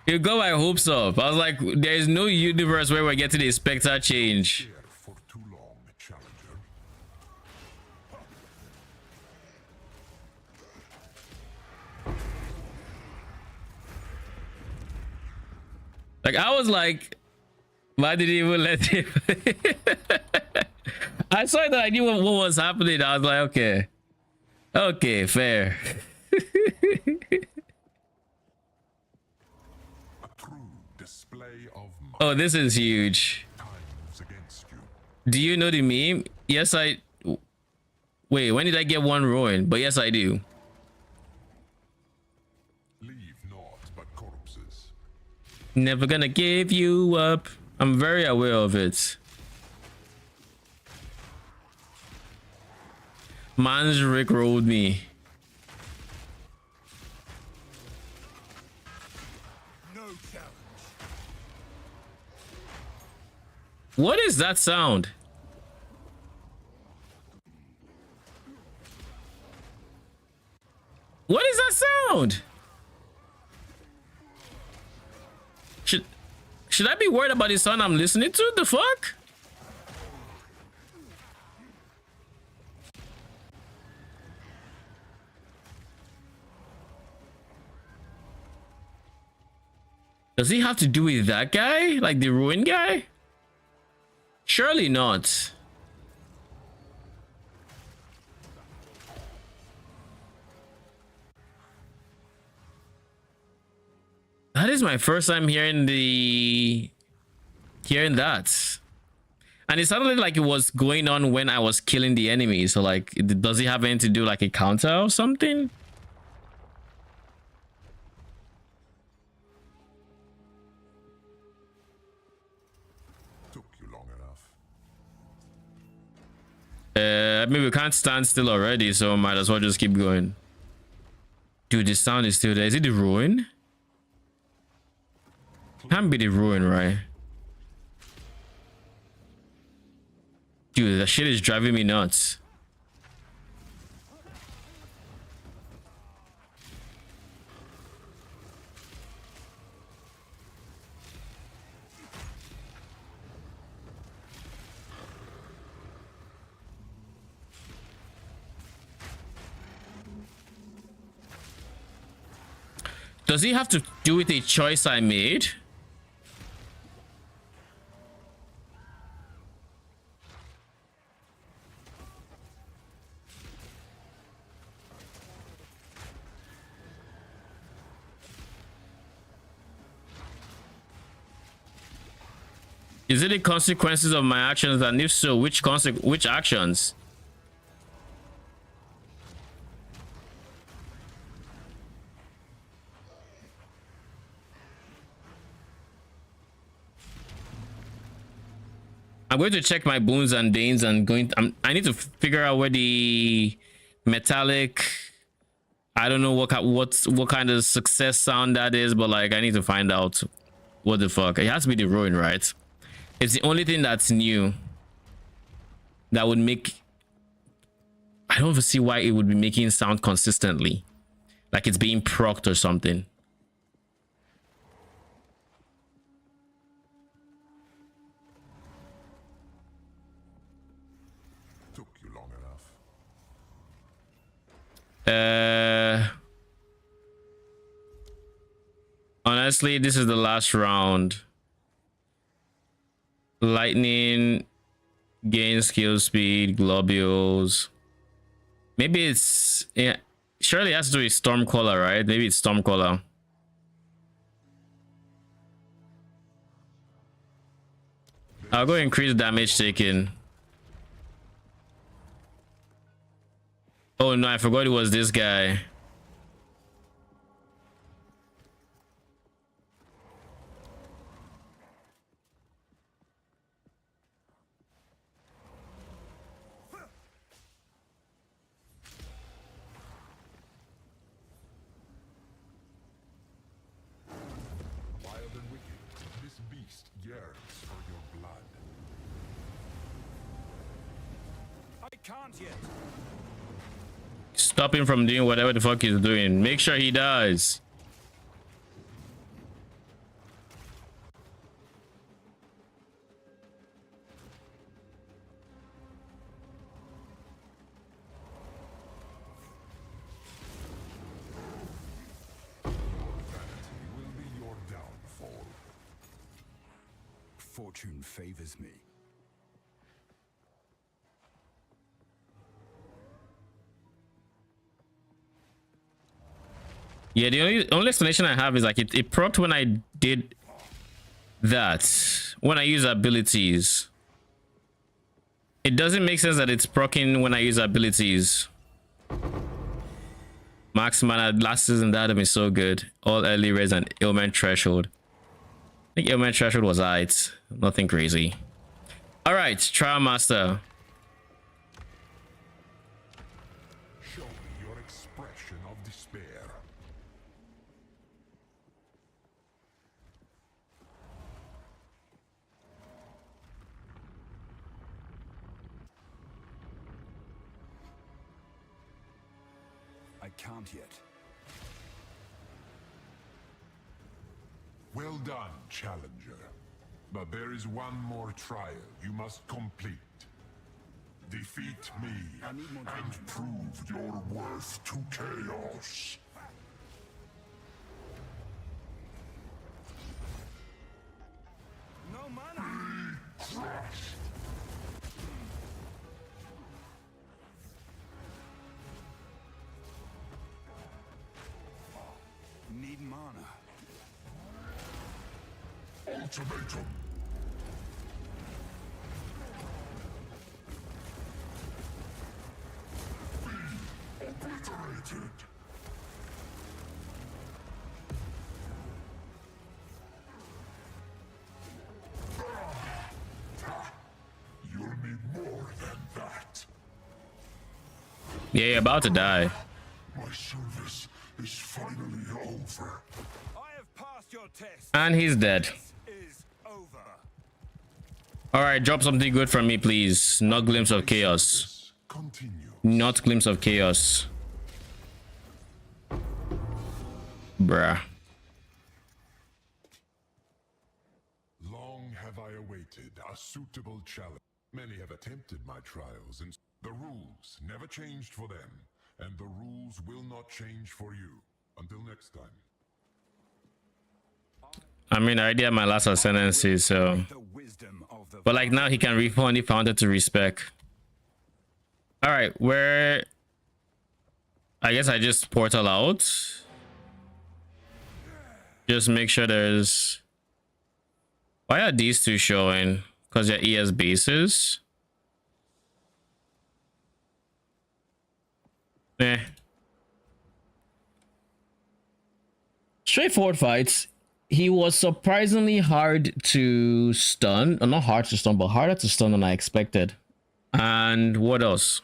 You got my hopes up. I was like, there is no universe where we're getting a Spectre change. Here for too long, challenger. Like, I was like, why did he even let him? I saw that I knew what was happening. I was like, okay. Okay, fair. A true display of might. Oh, this is huge. Times against you. Do you know the meme? Yes, I... Wait, when did I get 1 ruin? But yes, I do. Leave naught but corpses. Never gonna give you up. I'm very aware of it. Man's rickrolled me. No challenge. What is that sound? What is that sound? Should I be worried about the sound I'm listening to? The fuck? Does he have to do with that guy? Like the ruin guy? Surely not. That is my first time hearing that. And it sounded like it was going on when I was killing the enemy. So like, does he have anything to do like a counter or something? Took you long enough. I mean, we can't stand still already, so might as well just keep going. Dude, the sound is still there. Is it the ruin? Can't be the ruin, right? Dude, that shit is driving me nuts. Does he have to do with a choice I made? Is it the consequences of my actions? And if so, which actions? I'm going to check my boons and danes and I need to figure out where the metallic, I don't know what kind of success sound that is, but like I need to find out what the fuck. It has to be the ruin, right? It's the only thing that's new that would make, I don't even see why it would be making sound consistently, like it's being procced or something. Took you long enough. Honestly, this is the last round. Lightning, gain skill speed, globules. Maybe it's, yeah, surely it has to do with Stormcaller, right? Maybe it's Stormcaller. I'll go increase damage taken. Oh no, I forgot it was this guy. Can't yet. Stop him from doing whatever the fuck he's doing. Make sure he dies. Will be your downfall. Fortune favors me. Yeah, the only explanation I have is like it procced when I did that. When I use abilities. It doesn't make sense that it's proccing when I use abilities. Max mana last season that would have been so good. All early raise and ailment threshold. think element threshold was height. Nothing crazy. All right, trial master. Show me your expression of despair. I can't yet. Well done, challenger. But there is one more trial you must complete. Defeat me and prove your worth to chaos. No mana. Need mana. Ultimatum. Be obliterated. You'll need more than that. Yeah, you're about to die. My service is finally over. I have passed your test. And he's dead. Is over. All right, drop something good from me, please. Not glimpse of chaos. Continue. Not glimpse of chaos. Bruh. Long have I awaited a suitable challenge. Many have attempted my trials, and the rules never changed for them, and the rules will not change for you. Until next time. I mean, I already had my last ascendancy, so. The wisdom of the But like now he can refund if I wanted to respec. All right, where? I guess I just portal out. Just make sure there's. Why are these two showing? Because they're ES bases. Eh. Straightforward fights. He was surprisingly hard to stun. Not hard to stun, but harder to stun than I expected. And what else?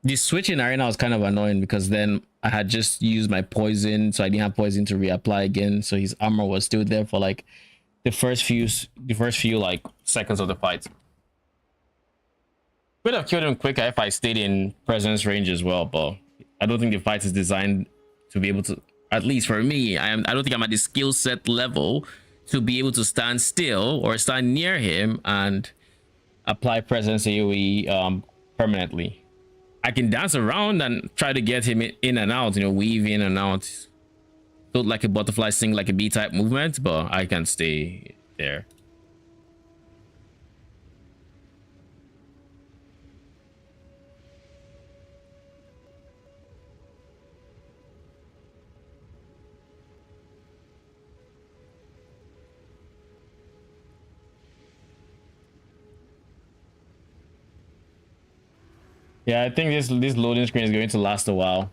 The switch in arena was kind of annoying because then I had just used my poison, so I didn't have poison to reapply again. So his armor was still there for like the first few like seconds of the fight. Could have killed him quicker if I stayed in presence range as well, but I don't think the fight is designed to be able to. At least for me, I don't think I'm at the skill set level to be able to stand still or stand near him and apply presence AoE permanently. I can dance around and try to get him in and out, you know, weave in and out. Don't like a butterfly, sing like a bee type movement, but I can stay there. Yeah, I think this loading screen is going to last a while.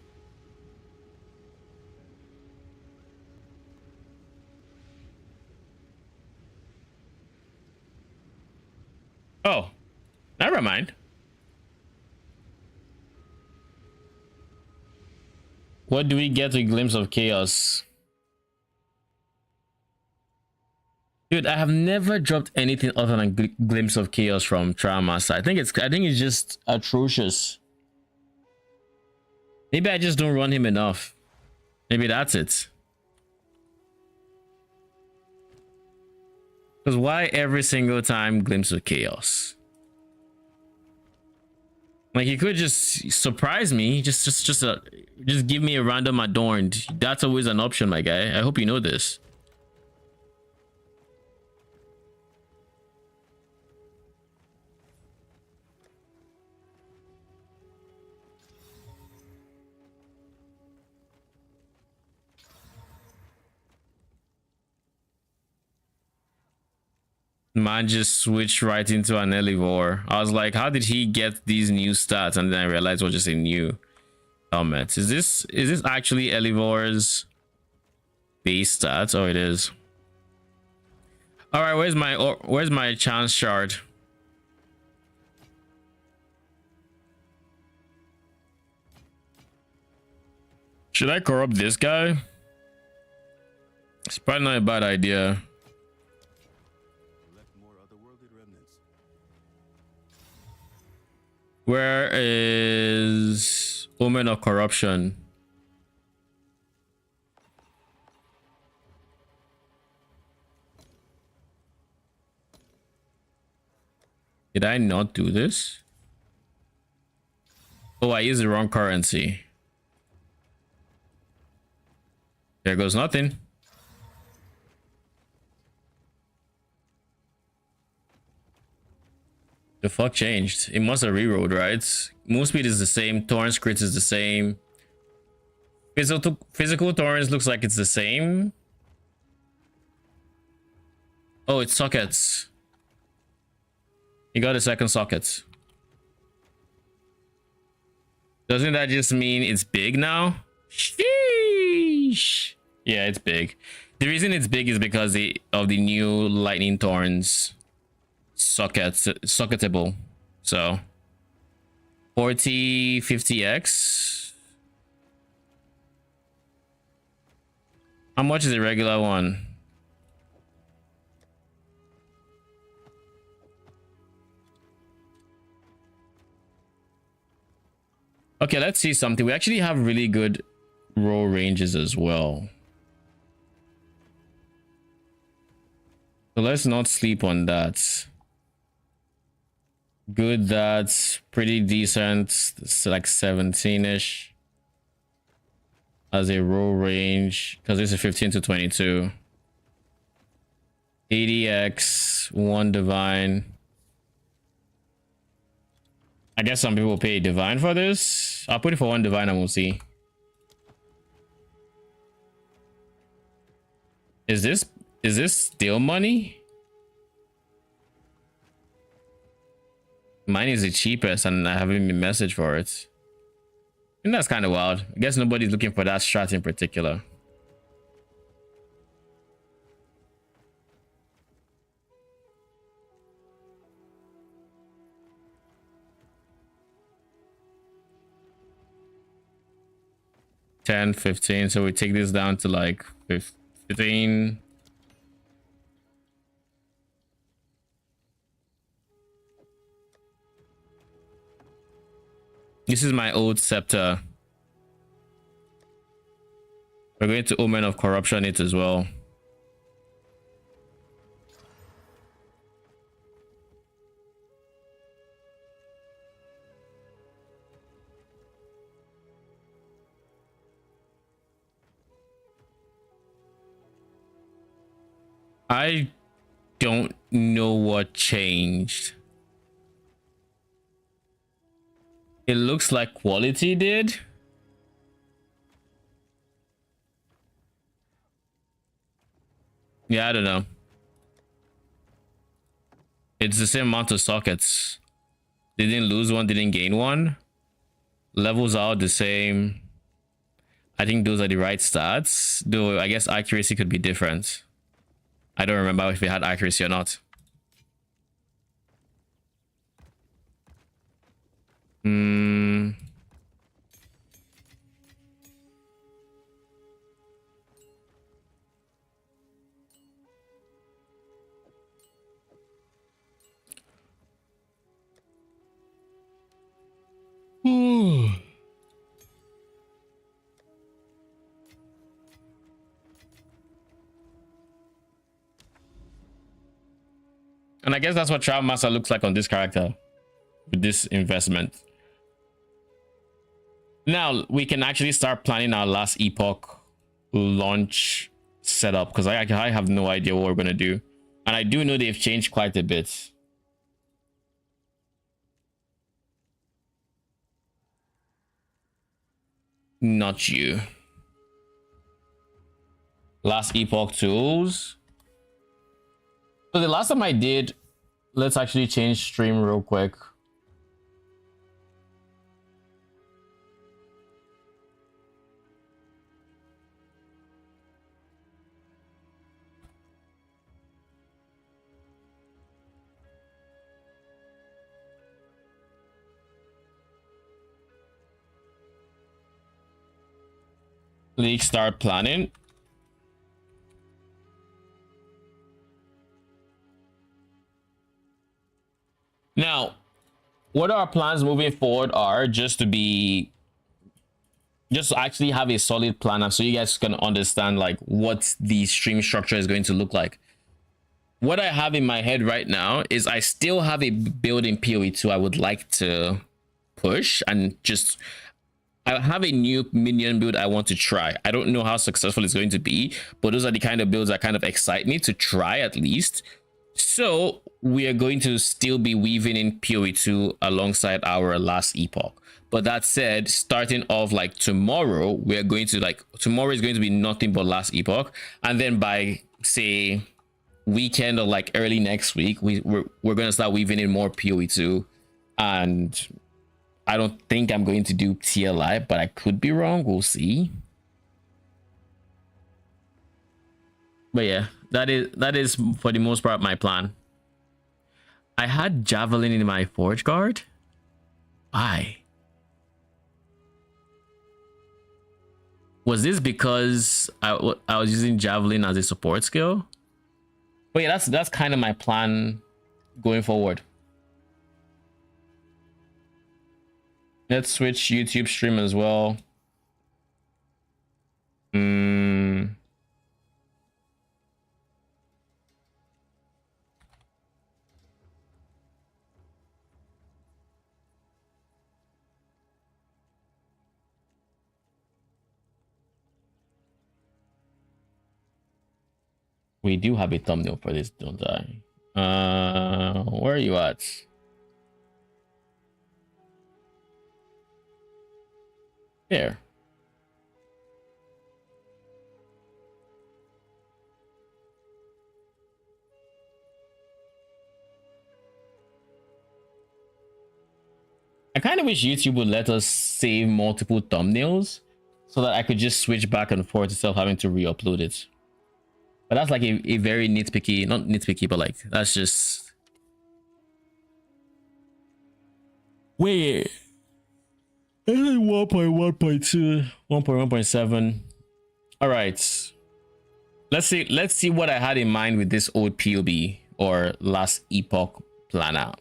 Oh, never mind. What do we get with Glimpse of Chaos? Dude, I have never dropped anything other than Glimpse of Chaos from Trial Master. I think it's just atrocious. Maybe I just don't run him enough. Maybe that's it. Because why every single time Glimpse of Chaos? Like, you could just surprise me. Just give me a random adorned. That's always an option, my guy. I hope you know this. Man just switched right into an Elivore. I was like, how did he get these new stats? And then I realized it was just a new helmet. Is this actually Elivore's base stats? Oh, it is. All right, where's my chance shard? Should I corrupt this guy? It's probably not a bad idea. Where is Omen of Corruption? Did I not do this? Oh, I used the wrong currency. There goes nothing. The fuck changed? It must have rerolled, right? Move speed is the same. Torrents crit is the same. Physical Torrents looks like it's the same. Oh, it's sockets. You got a second socket. Doesn't that just mean it's big now? Sheesh. Yeah, it's big. The reason it's big is because of the new lightning thorns socketable. So 40 50x. How much is the regular one? Okay, let's see something. We actually have really good roll ranges as well. So let's not sleep on that. Good, that's pretty decent. It's like 17-ish as a roll range, because this is 15 to 22. 80x, 1 divine. I guess some people pay divine for this. I'll put it for 1 divine and we'll see. Is this still money? Mine is the cheapest and I haven't been messaged for it. And that's kind of wild. I guess nobody's looking for that strat in particular. $10, $15. So we take this down to like 15. This is my old scepter. We're going to Omen of Corruption it as well. I don't know what changed. It looks like quality did. Yeah, I don't know. It's the same amount of sockets. They didn't lose one, didn't gain one. Levels are the same. I think those are the right stats. Though I guess accuracy could be different. I don't remember if it had accuracy or not. And I guess that's what Travel Master looks like on this character with this investment. Now we can actually start planning our last Epoch launch setup, because I have no idea what we're going to do. And I do know they've changed quite a bit. Not you. Last Epoch tools. So the last time I did, let's actually change stream real quick. League start planning. Now, what our plans moving forward are just to actually have a solid plan so you guys can understand like what the stream structure is going to look like. What I have in my head right now is I still have a build in PoE2 I would like to push, and just I have a new minion build I want to try. I don't know how successful it's going to be, but those are the kind of builds that kind of excite me to try at least. So we are going to still be weaving in PoE2 alongside our last epoch. But that said, starting off like tomorrow, we're going to tomorrow is going to be nothing but last epoch, and then by say weekend or like early next week, we're going to start weaving in more PoE2. And I don't think I'm going to do TLI, but I could be wrong. We'll see. But yeah, that is for the most part my plan. I had Javelin in my Forge Guard. Why? Was this because I was using Javelin as a support skill? But yeah, that's kind of my plan going forward. Let's switch YouTube stream as well. We do have a thumbnail for this, don't I? Where are you at? There. I kind of wish YouTube would let us save multiple thumbnails so that I could just switch back and forth instead of having to re-upload it. But that's like a very nitpicky, not nitpicky, but like that's just wait. 1.1.2, 1.1.7. All right. Let's see what I had in mind with this old POB or last epoch planner.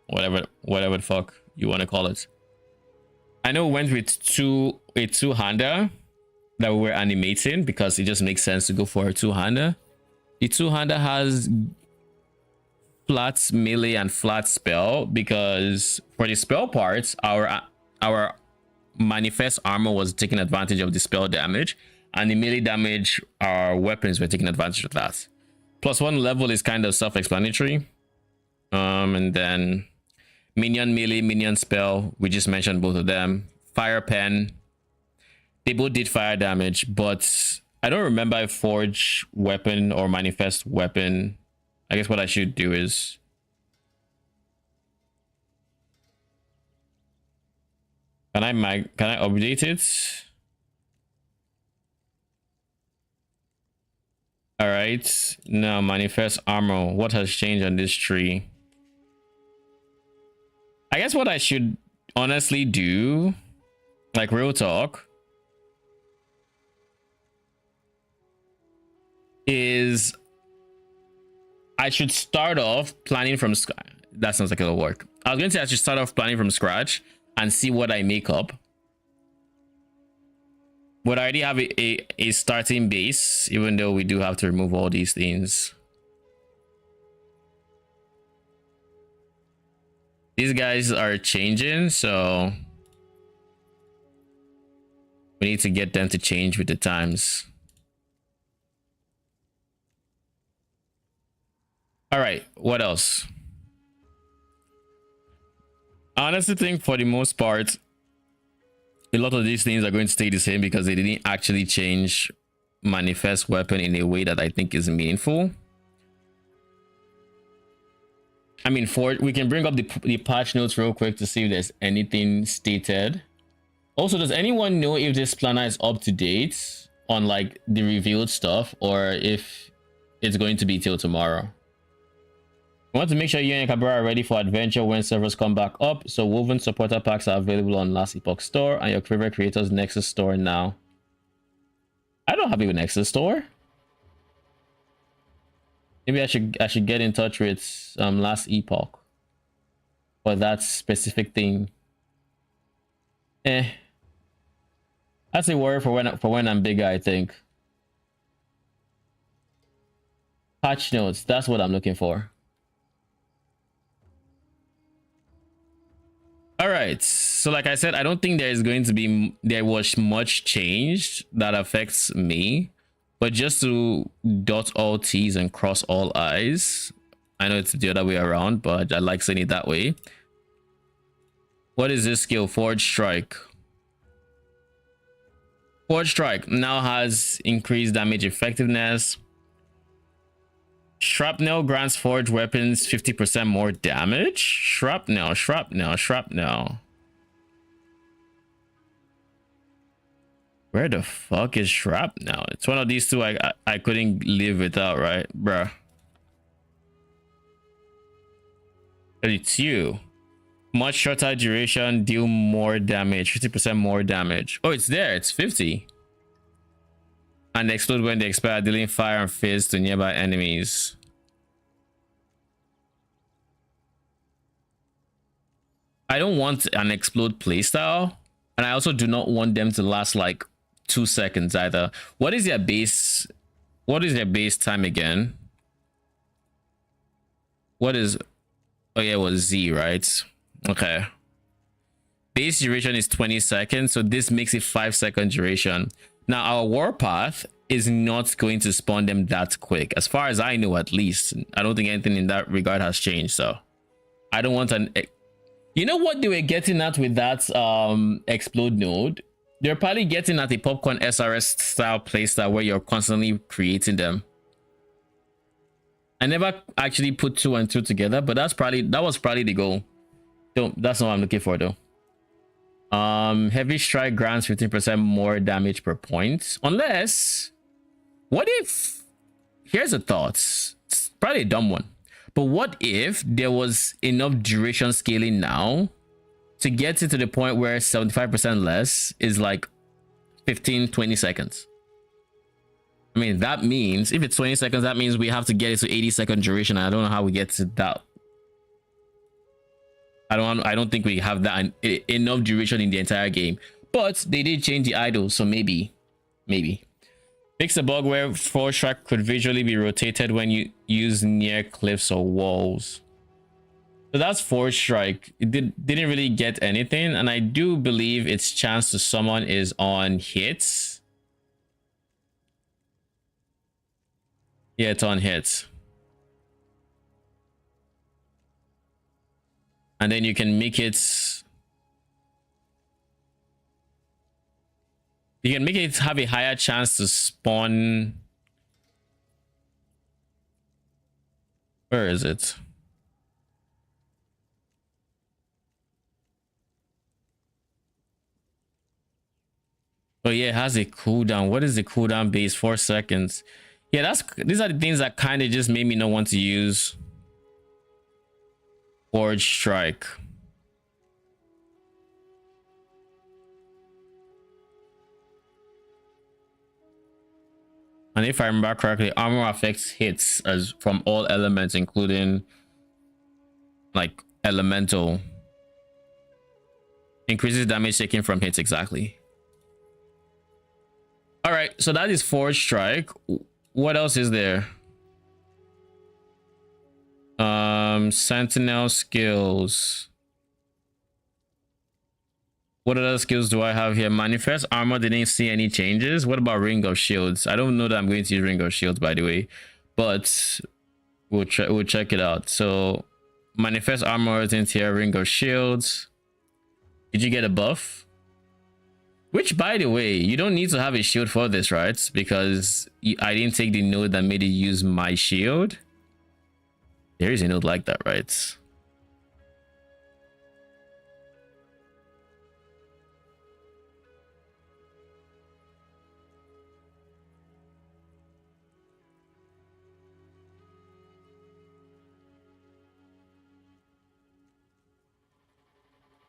Whatever the fuck you want to call it. I know we went with a two-hander that we were animating because it just makes sense to go for a two-hander. The two-hander has flat melee and flat spell because for the spell parts, our manifest armor was taking advantage of the spell damage, and the melee damage, our weapons were taking advantage of that. +1 level is kind of self-explanatory. And then minion melee, minion spell, we just mentioned both of them. Fire pen, they both did fire damage, but I don't remember if forge weapon or manifest weapon. I guess what I should do is can I update it? All right, now manifest armor. What has changed on this tree? I guess what I should honestly do, like real talk, is I should start off planning from scratch. That sounds like it'll work. I was going to say I should start off planning from scratch and see what I make up. But I already have a starting base, even though we do have to remove all these things. These guys are changing, so we need to get them to change with the times. All right, what else? I honestly think for the most part, a lot of these things are going to stay the same because they didn't actually change manifest weapon in a way that I think is meaningful. I mean, we can bring up the patch notes real quick to see if there's anything stated. Also, does anyone know if this planner is up to date on like the revealed stuff, or if it's going to be till tomorrow? I want to make sure you and Cabrera are ready for adventure when servers come back up. So woven supporter packs are available on Last Epoch store and your favorite creators Nexus store now. I don't have a Nexus store. Maybe I should get in touch with last Epoch for that specific thing. That's a word for when I'm bigger, I think. Patch notes, that's what I'm looking for. All right, so like I said, I don't think there was much change that affects me, but just to dot all T's and cross all I's. I know it's the other way around, but I like saying it that way. What is this skill? Forge Strike. Forge Strike now has increased damage effectiveness. Shrapnel grants forged weapons 50% more damage. Shrapnel. Where the fuck is Shrapnel? It's one of these two I couldn't live without, right, bruh? It's you. Much shorter duration, deal more damage, 50% more damage. Oh, it's there. It's 50. And explode when they expire, dealing fire and fizz to nearby enemies. I don't want an explode playstyle, and I also do not want them to last like 2 seconds either. What is their base? What is their base time again? What is? Oh yeah, it was Z, right? Okay. Base duration is 20 seconds, so this makes it 5-second duration. Now our warpath is not going to spawn them that quick, as far as I know. At least I don't think anything in that regard has changed, so I don't want an, you know what they were getting at with that explode node? They're probably getting at a popcorn SRS style playstyle where you're constantly creating them. I never actually put 2 and 2 together, but that was probably the goal. That's not what I'm looking for though. Heavy strike grants 15% more damage per point. Unless, what if, here's a thought. It's probably a dumb one, but what if there was enough duration scaling now to get it to the point where 75% less is like 15-20 seconds? I mean, that means if it's 20 seconds, that means we have to get it to 80-second duration. I don't know how we get to that. I don't think we have that enough duration in the entire game, but they did change the idols, so maybe. Fix a bug where Forge Strike could visually be rotated when you use near cliffs or walls. So that's Forge Strike. It didn't really get anything, and I do believe its chance to summon is on hits. Yeah, it's on hits. And then you can make it, have a higher chance to spawn. Where is it? Oh yeah, it has a cooldown. What is the cooldown base? 4 seconds. Yeah, these are the things that kind of just made me not want to use Forge Strike. And if I remember correctly, armor affects hits as from all elements, including like elemental. Increases damage taken from hits, exactly. All right, so that is Forge Strike. What else is there? Sentinel skills. What other skills do I have here? Manifest armor, didn't see any changes. What about Ring of Shields? I don't know that I'm going to use Ring of Shields, by the way, but we'll check it out. So manifest armor isn't here. Ring of Shields. Did you get a buff? Which, by the way, you don't need to have a shield for this, right? Because I didn't take the node that made it use my shield. There is a node like that, right?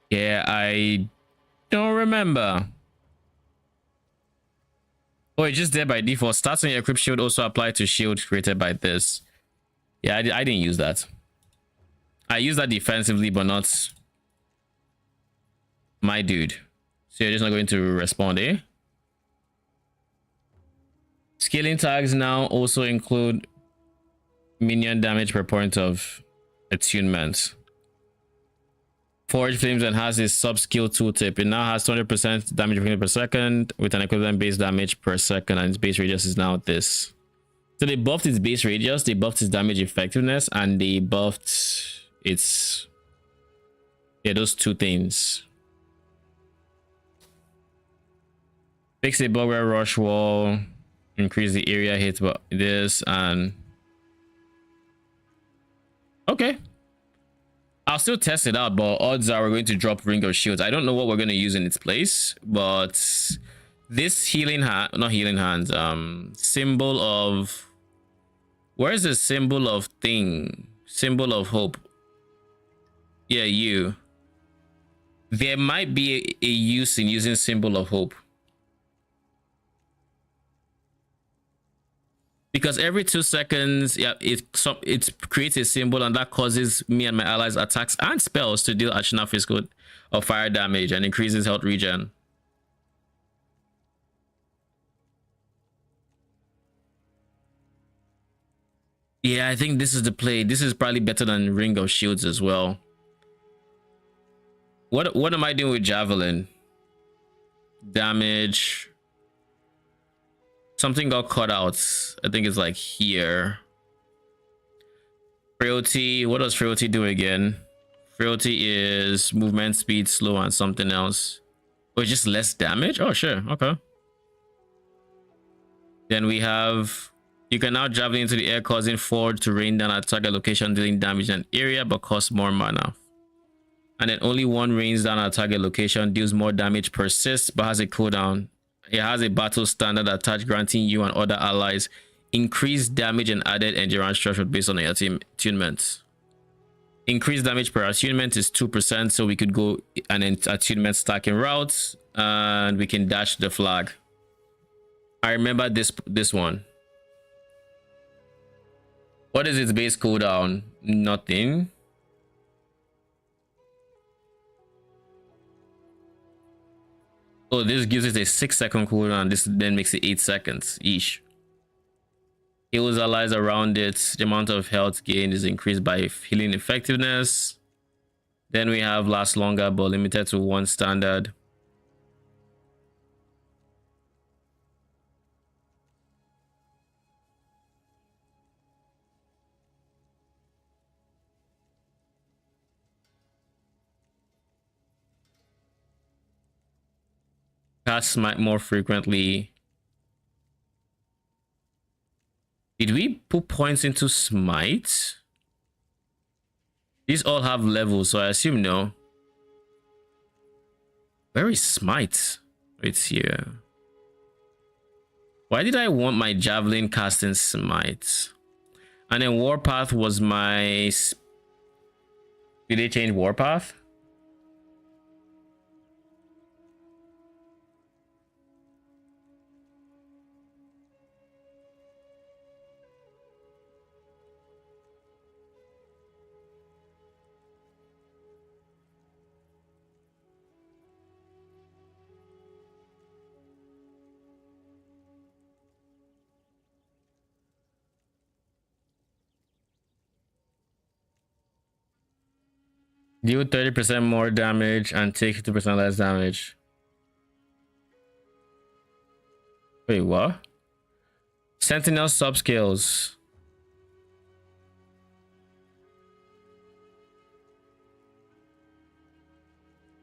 Yeah, I don't remember. Oh, it's just there by default. Stats on your equip shield also apply to shield created by this. Yeah, I didn't use that. I use that defensively, but not my dude. So you're just not going to respond, eh? Scaling tags now also include minion damage per point of attunement. Forge Flames and has a sub-skill tooltip. It now has 200% damage per second with an equivalent base damage per second, and its base radius is now this. So they buffed its base radius, they buffed its damage effectiveness, and they buffed its... yeah, those two things. Fix a bug where rush wall, increase the area hit by this, and... okay. I'll still test it out, but odds are we're going to drop Ring of Shields. I don't know what we're going to use in its place, but this healing hand, not healing hands, symbol of... where's the symbol of thing? Symbol of hope. Yeah, you. There might be a use in using symbol of hope. Because every 2 seconds, yeah, it creates a symbol, and that causes me and my allies attacks and spells to deal additional physical or fire damage and increases health regen. Yeah, I think this is the play. This is probably better than Ring of Shields as well. What am I doing with Javelin? Damage. Something got cut out. I think it's like here. Frailty. What does Frailty do again? Frailty is movement speed, slow, and something else. Oh, just less damage? Oh, sure. Okay. Then we have... you can now javelin into the air, causing Forge to rain down at target location, dealing damage in an area, but costs more mana. And then only one rains down at target location, deals more damage, persists, but has a cooldown. It has a battle standard attached, granting you and other allies increased damage and added endurance threshold based on your attunement. Increased damage per attunement is 2%, so we could go an attunement stacking route, and we can dash the flag. I remember this one. What is its base cooldown? Nothing. Oh, this gives it a 6-second cooldown. This then makes it 8 seconds each. Heals allies around it. The amount of health gain is increased by healing effectiveness. Then we have last longer, but limited to 1 standard. Cast smite more frequently. Did we put points into smite? These all have levels, so I assume no. Where is smite? It's here. Why did I want my javelin casting smite? And then warpath was my... did they change warpath? Deal 30% more damage and take 50% less damage. Wait, what? Sentinel subscales.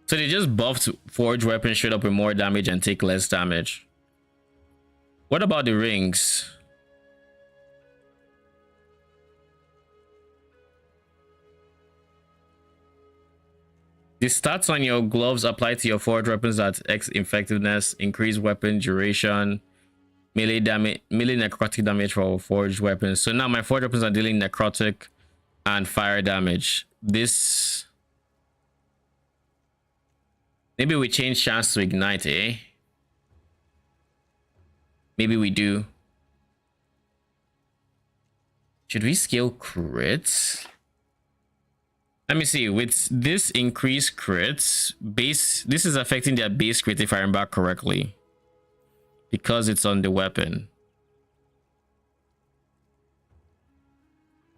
So they just buffed Forge weapon straight up with more damage and take less damage. What about the rings? The stats on your gloves apply to your forged weapons at X effectiveness, increased weapon duration, melee damage, melee necrotic damage for forged weapons. So now my forged weapons are dealing necrotic and fire damage. This... maybe we change chance to ignite, eh? Maybe we do. Should we scale crits? Let me see. With this increased crits, this is affecting their base crit if I remember correctly. Because it's on the weapon.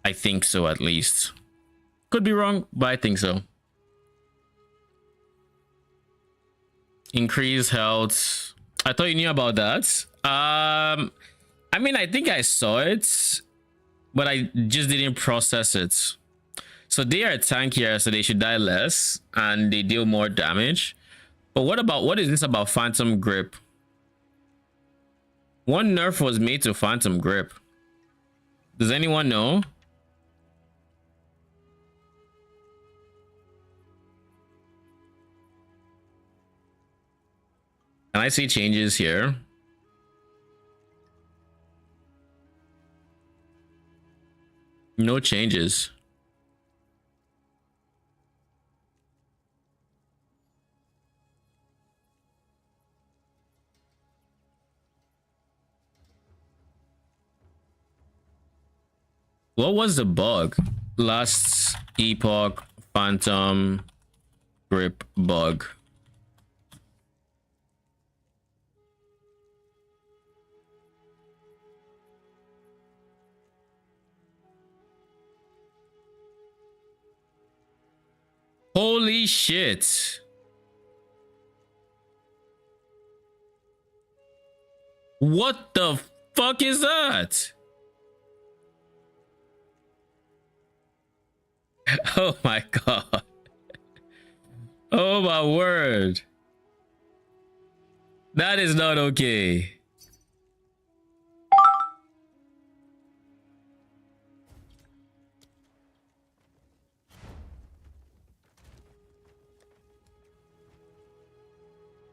I think so, at least. Could be wrong, but I think so. Increase health. I thought you knew about that. I mean, I think I saw it, but I just didn't process it. So they are tankier, so they should die less and they deal more damage. But what is this about Phantom Grip? One nerf was made to Phantom Grip. Does anyone know? Can I see changes here? No changes. What was the bug? Last Epoch Phantom Grip bug. Holy shit. What the fuck is that? Oh my god. Oh my word. That is not okay.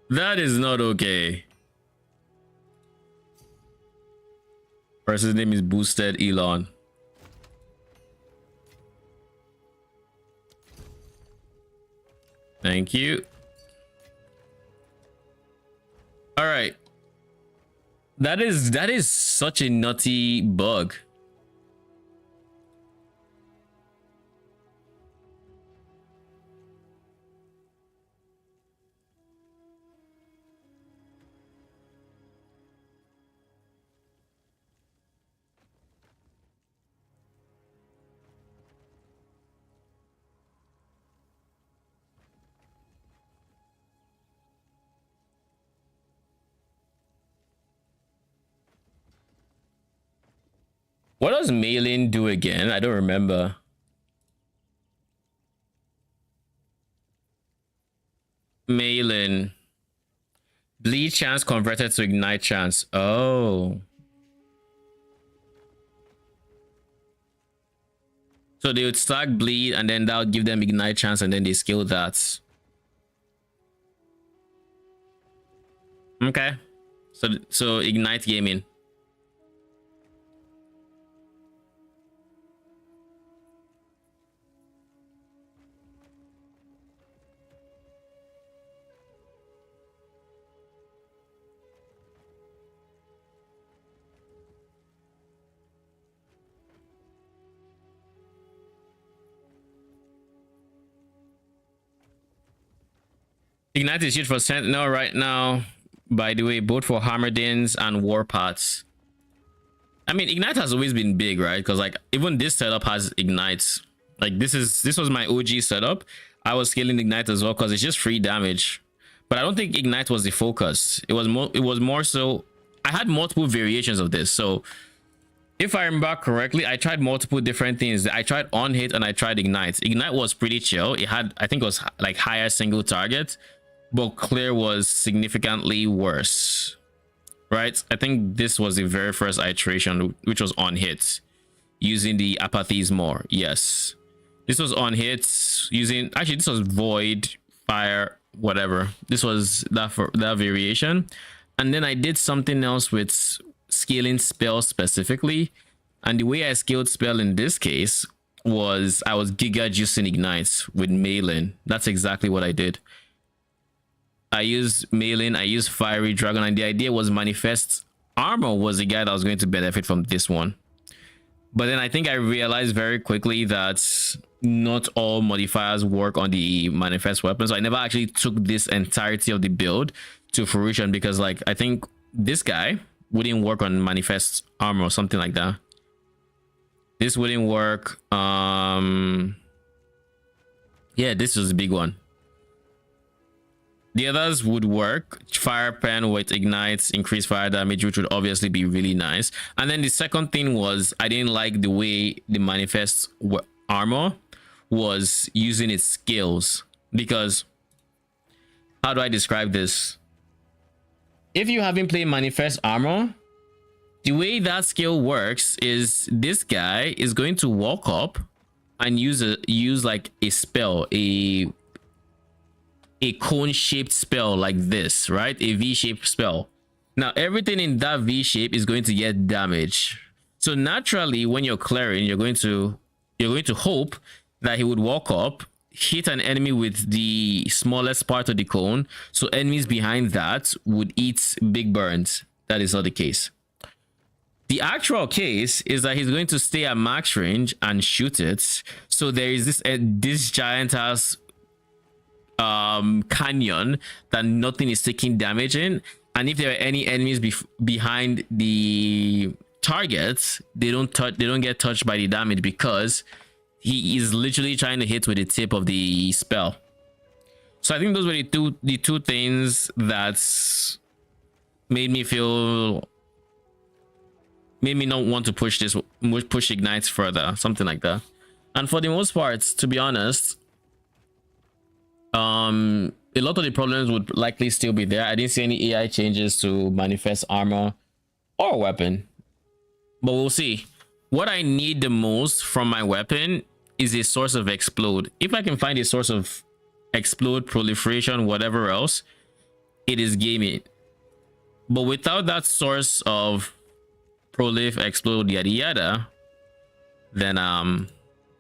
That is not okay. Person's name is Boosted Elon. Thank you. All right. That is such a nutty bug. What does Malin do again? I don't remember. Malin. Bleed chance converted to ignite chance. Oh. So they would stack bleed and then that'll give them ignite chance and then they skill that. Okay. So ignite gaming. Ignite is used for Sentinel right now, by the way, both for Hammerdins and Warpaths. I mean, Ignite has always been big, right? Because like even this setup has Ignites. Like this was my OG setup. I was scaling Ignite as well because it's just free damage. But I don't think Ignite was the focus. It was more so I had multiple variations of this. So if I remember correctly, I tried multiple different things. I tried on hit and I tried Ignite. Ignite was pretty chill. It had, I think it was like higher single target. But clear was significantly worse, right? I think this was the very first iteration, which was on hits using the apathies more. Yes, this was on hits using, actually this was void, fire, whatever. This was that for that variation. And then I did something else with scaling spell specifically, and the way I scaled spell in this case was I was giga juicing ignites with Malin. That's exactly what I did. I used Malin, I used Fiery Dragon, and the idea was manifest armor was the guy that was going to benefit from this one. But then I think I realized very quickly that not all modifiers work on the manifest weapon. So I never actually took this entirety of the build to fruition, because like I think this guy wouldn't work on manifest armor or something like that. This wouldn't work. Yeah, this was a big one. The others would work. Fire pen with ignites, increased fire damage, which would obviously be really nice. And then the second thing was I didn't like the way the manifest armor was using its skills, because how do I describe this? If you haven't played manifest armor, the way that skill works is this guy is going to walk up and use like a spell, a cone-shaped spell like this, right? A V-shaped spell. Now everything in that V shape is going to get damage. So naturally, when you're clearing, you're going to hope that he would walk up, hit an enemy with the smallest part of the cone, so enemies behind that would eat big burns. That is not the case. The actual case is that he's going to stay at max range and shoot it. So there is this giant ass canyon that nothing is taking damage in, and if there are any enemies behind the targets, they don't get touched by the damage, because he is literally trying to hit with the tip of the spell. So I think those were the two things that made me not want to push ignites further, something like that. And for the most part, to be honest, a lot of the problems would likely still be there. I didn't see any AI changes to manifest armor or weapon, but we'll see. What I need the most from my weapon is a source of explode. If I can find a source of explode, proliferation, whatever else, it is gaming. But without that source of prolif, explode, yada yada, then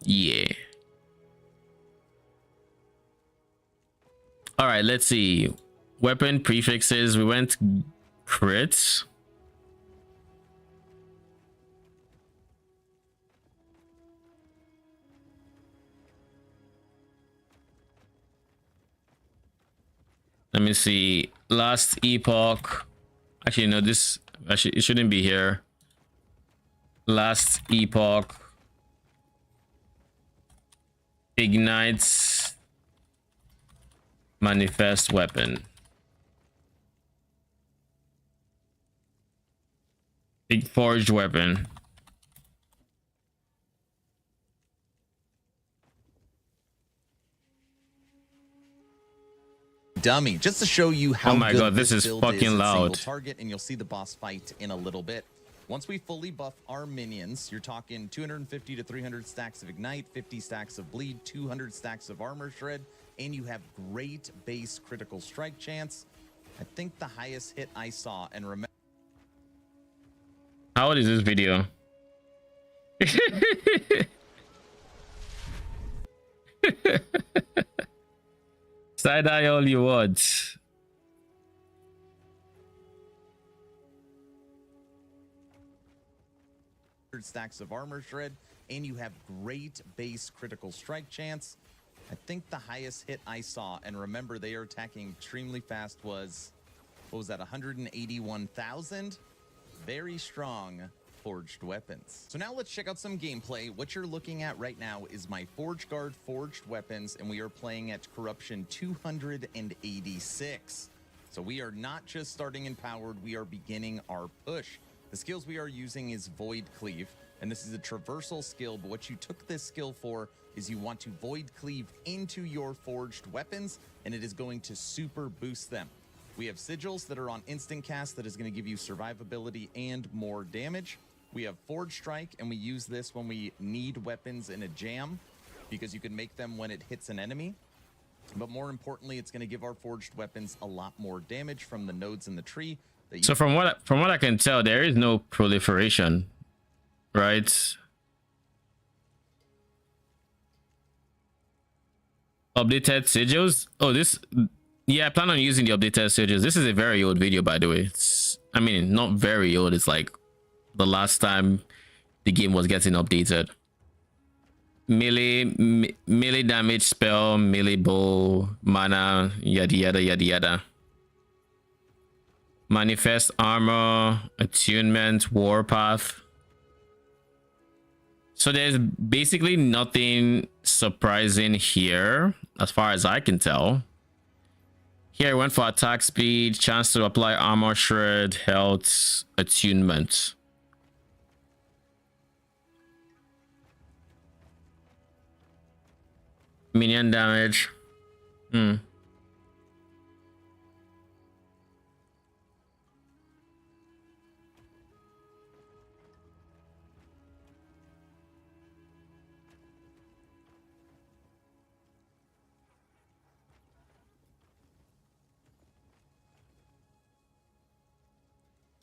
yeah. All right, let's see. Weapon prefixes, we went crits. Let me see. Last Epoch. Actually, no, this actually it shouldn't be here. Last Epoch ignites manifest weapon. Big forged weapon. Dummy, just to show you how oh my good god, this is build fucking loud. Target, and you'll see the boss fight in a little bit. Once we fully buff our minions, you're talking 250 to 300 stacks of ignite, 50 stacks of bleed, 200 stacks of armor shred, and you have great base critical strike chance. I think the highest hit I saw, and remember, how old is this video? Side eye all you want. stacks of armor shred, and you have great base critical strike chance. I think the highest hit I saw, and remember they are attacking extremely fast, was, what was that, 181,000? Very strong forged weapons. So now let's check out some gameplay. What you're looking at right now is my Forge Guard forged weapons, and we are playing at corruption 286. So we are not just starting empowered, we are beginning our push. The skills we are using is Void Cleave, and this is a traversal skill, but what you took this skill for is you want to Void Cleave into your forged weapons, and it is going to super boost them. We have sigils that are on instant cast that is going to give you survivability and more damage. We have Forge Strike, and we use this when we need weapons in a jam, because you can make them when it hits an enemy. But more importantly, it's going to give our forged weapons a lot more damage from the nodes in the tree. So from what I can tell, there is no proliferation, right? Updated sigils. Oh, this, yeah, I plan on using the updated sigils. This is a very old video, by the way. It's I mean, not very old. It's like the last time the game was getting updated. Melee damage spell, melee bow, mana, yada yada yada yada. Manifest armor, attunement, warpath. So there's basically nothing surprising here, as far as I can tell. Here I went for attack speed, chance to apply armor, shred, health, attunement. Minion damage.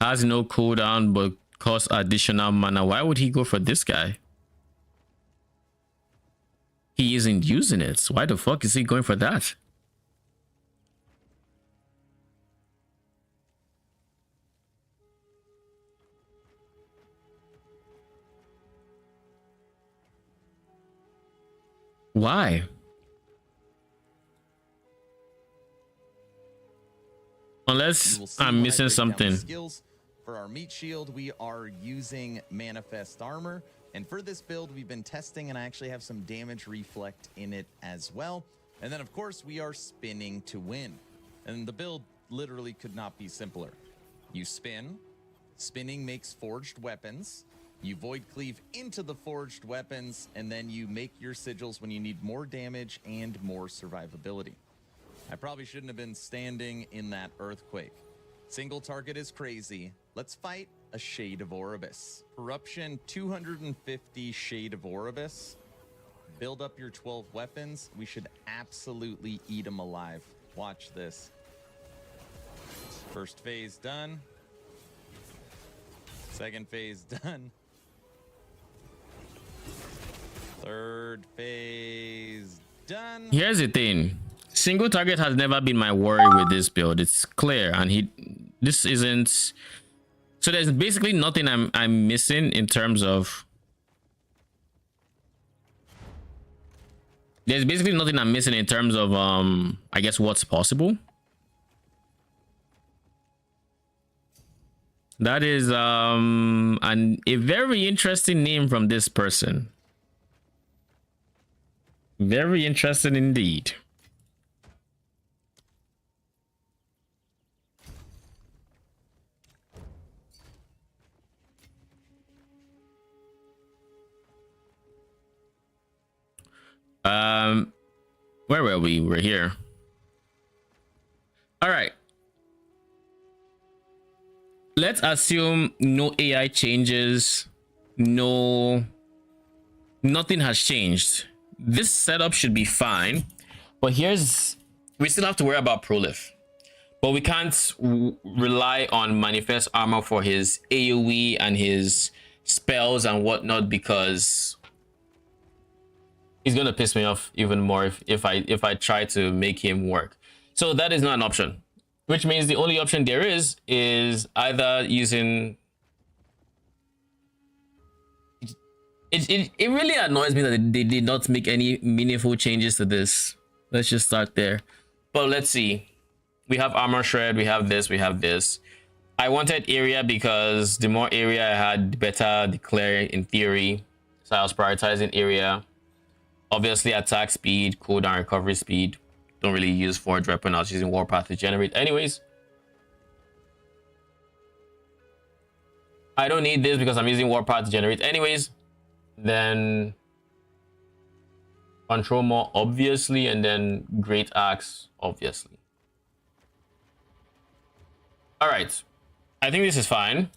Has no cooldown but costs additional mana. Why would he go for this guy? He isn't using it. So why the fuck is he going for that? Why? Unless I'm missing something. Skills. For our meat shield, we are using manifest armor. And for this build, we've been testing, and I actually have some damage reflect in it as well. And then, of course, we are spinning to win. And the build literally could not be simpler. You spin. Spinning makes forged weapons. You void cleave into the forged weapons, and then you make your sigils when you need more damage and more survivability. I probably shouldn't have been standing in that earthquake. Single target is crazy. Let's fight a Shade of Oribus. Corruption 250 Shade of Oribus. Build up your 12 weapons. We should absolutely eat them alive. Watch this. First phase done. Second phase done. Third phase done. Here's the thing. Single target has never been my worry with this build. It's clear, and this isn't. So there's basically nothing I'm missing in terms of. There's basically nothing I'm missing in terms of I guess what's possible. That is a very interesting name from this person. Very interesting indeed. Where were we? We're here. All right. Let's assume no AI changes. Nothing has changed. This setup should be fine. But we still have to worry about Prolif. But we can't rely on Manifest Armor for his AoE and his spells and whatnot, because he's gonna piss me off even more if I try to make him work. So that is not an option, which means the only option there is either using. It really annoys me that they did not make any meaningful changes to this. Let's just start there. But let's see. We have armor shred. We have this. We have this. I wanted area because the more area I had, the better declare in theory. So I was prioritizing area. Obviously, attack speed, cooldown, recovery speed. Don't really use forge weapon. I was using warpath to generate. Anyways, I don't need this because I'm using warpath to generate. Anyways, then control more obviously, and then great axe obviously. All right, I think this is fine,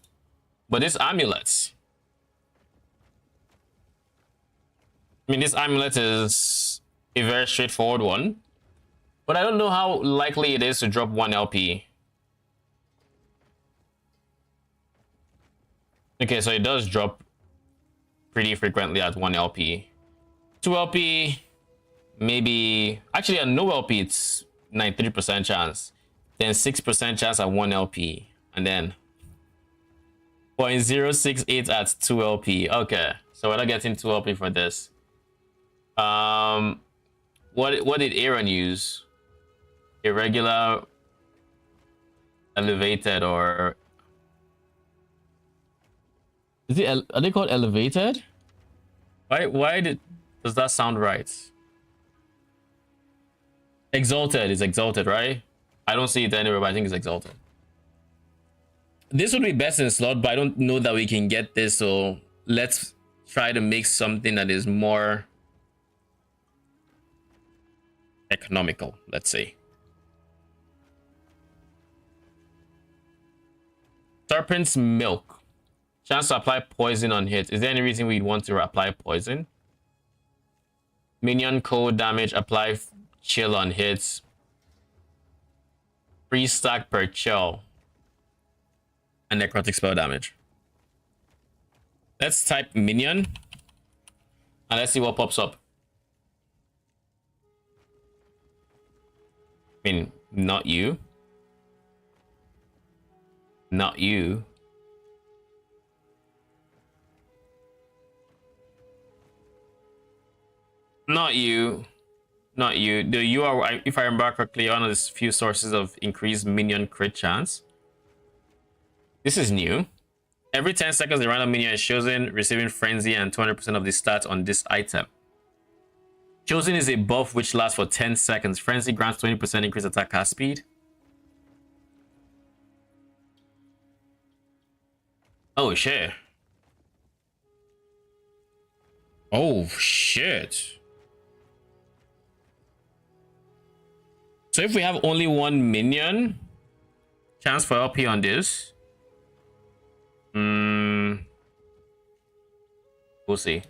but this amulets. I mean, this amulet is a very straightforward one, but I don't know how likely it is to drop 1 LP. Okay, so it does drop pretty frequently at 1 LP. 2 LP, maybe. Actually, at no LP, it's 93% chance. Then 6% chance at 1 LP. And then 0.068 at 2 LP. Okay, so we're not getting 2 LP for this. What did Aaron use? Irregular, elevated, or is it? Are they called elevated? Does that sound right? Exalted is exalted, right? I don't see it anywhere, but I think it's exalted. This would be best in slot, but I don't know that we can get this, so let's try to make something that is more economical, let's say. Serpent's Milk. Chance to apply poison on hit. Is there any reason we'd want to apply poison? Minion cold damage, apply chill on hits. Free stack per chill. And necrotic spell damage. Let's type Minion. And let's see what pops up. I mean, not you. Not you. Not you. Not you. You are, if I remember correctly, one of the few sources of increased minion crit chance. This is new. Every 10 seconds, the random minion is chosen, receiving frenzy and 200% of the stats on this item. Chosen is a buff which lasts for 10 seconds. Frenzy grants 20% increased attack cast speed. Oh shit. Oh shit. So if we have only one minion, chance for LP on this. We'll see.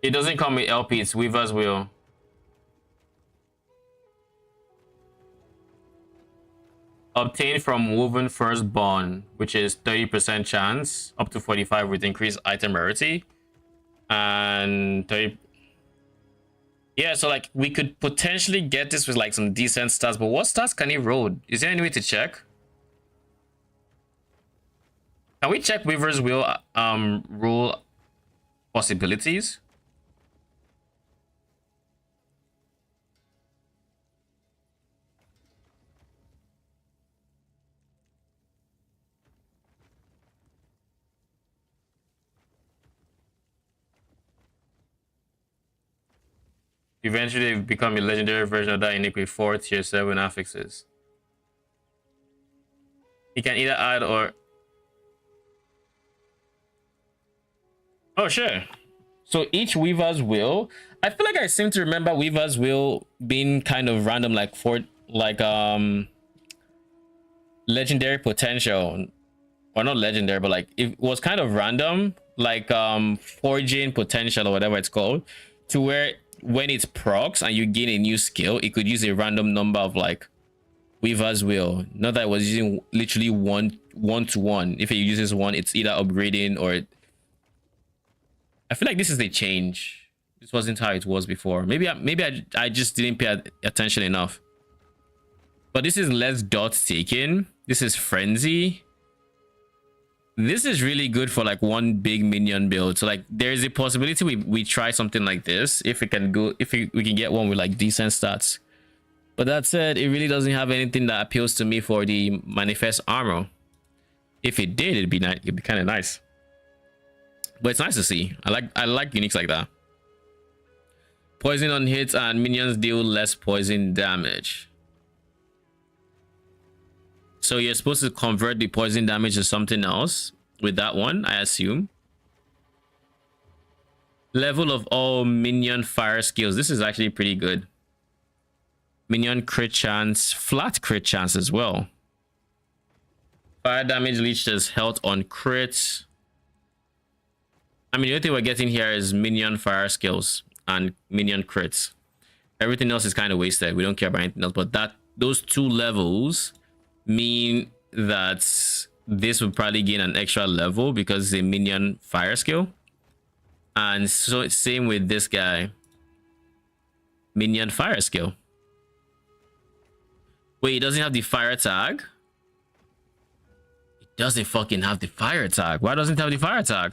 It doesn't come with LP, it's Weaver's Will. Obtained from Woven Firstborn, which is 30% chance, up to 45 with increased item rarity. And 30. Yeah, so like we could potentially get this with like some decent stats, but what stats can he roll? Is there any way to check? Can we check Weaver's Will rule possibilities? Eventually become a legendary version of that unique with 4 tier 7 affixes. He can either add or... Oh, sure. So each Weaver's Will... I feel like I seem to remember Weaver's Will being kind of random, like legendary potential. Or not legendary, but like it was kind of random, like forging potential or whatever it's called, to where when it procs and you gain a new skill, it could use a random number of like Weaver's Will. Not that it was using literally one to one. If it uses one, it's either upgrading or I feel like this is a change. This wasn't how it was before. Maybe I just didn't pay attention enough. But this is less dot taken. This is frenzy. This is really good for like one big minion build. So like there's a possibility we try something like this if we can get one with like decent stats. But that said, it really doesn't have anything that appeals to me for the manifest armor. If it did, it'd be kind of nice. But it's nice to see. I like uniques like that. Poison on hits and minions deal less poison damage. So you're supposed to convert the poison damage to something else with that one, I assume. Level of all minion fire skills. This is actually pretty good. Minion crit chance, flat crit chance as well. Fire damage leeches health on crits. I mean, the only thing we're getting here is minion fire skills and minion crits. Everything else is kind of wasted. We don't care about anything else, but those two levels mean that this would probably gain an extra level because it's a minion fire skill. And so same with this guy, minion fire skill. Wait, he doesn't have the fire tag? Does it fucking have the fire attack? Why doesn't it have the fire attack?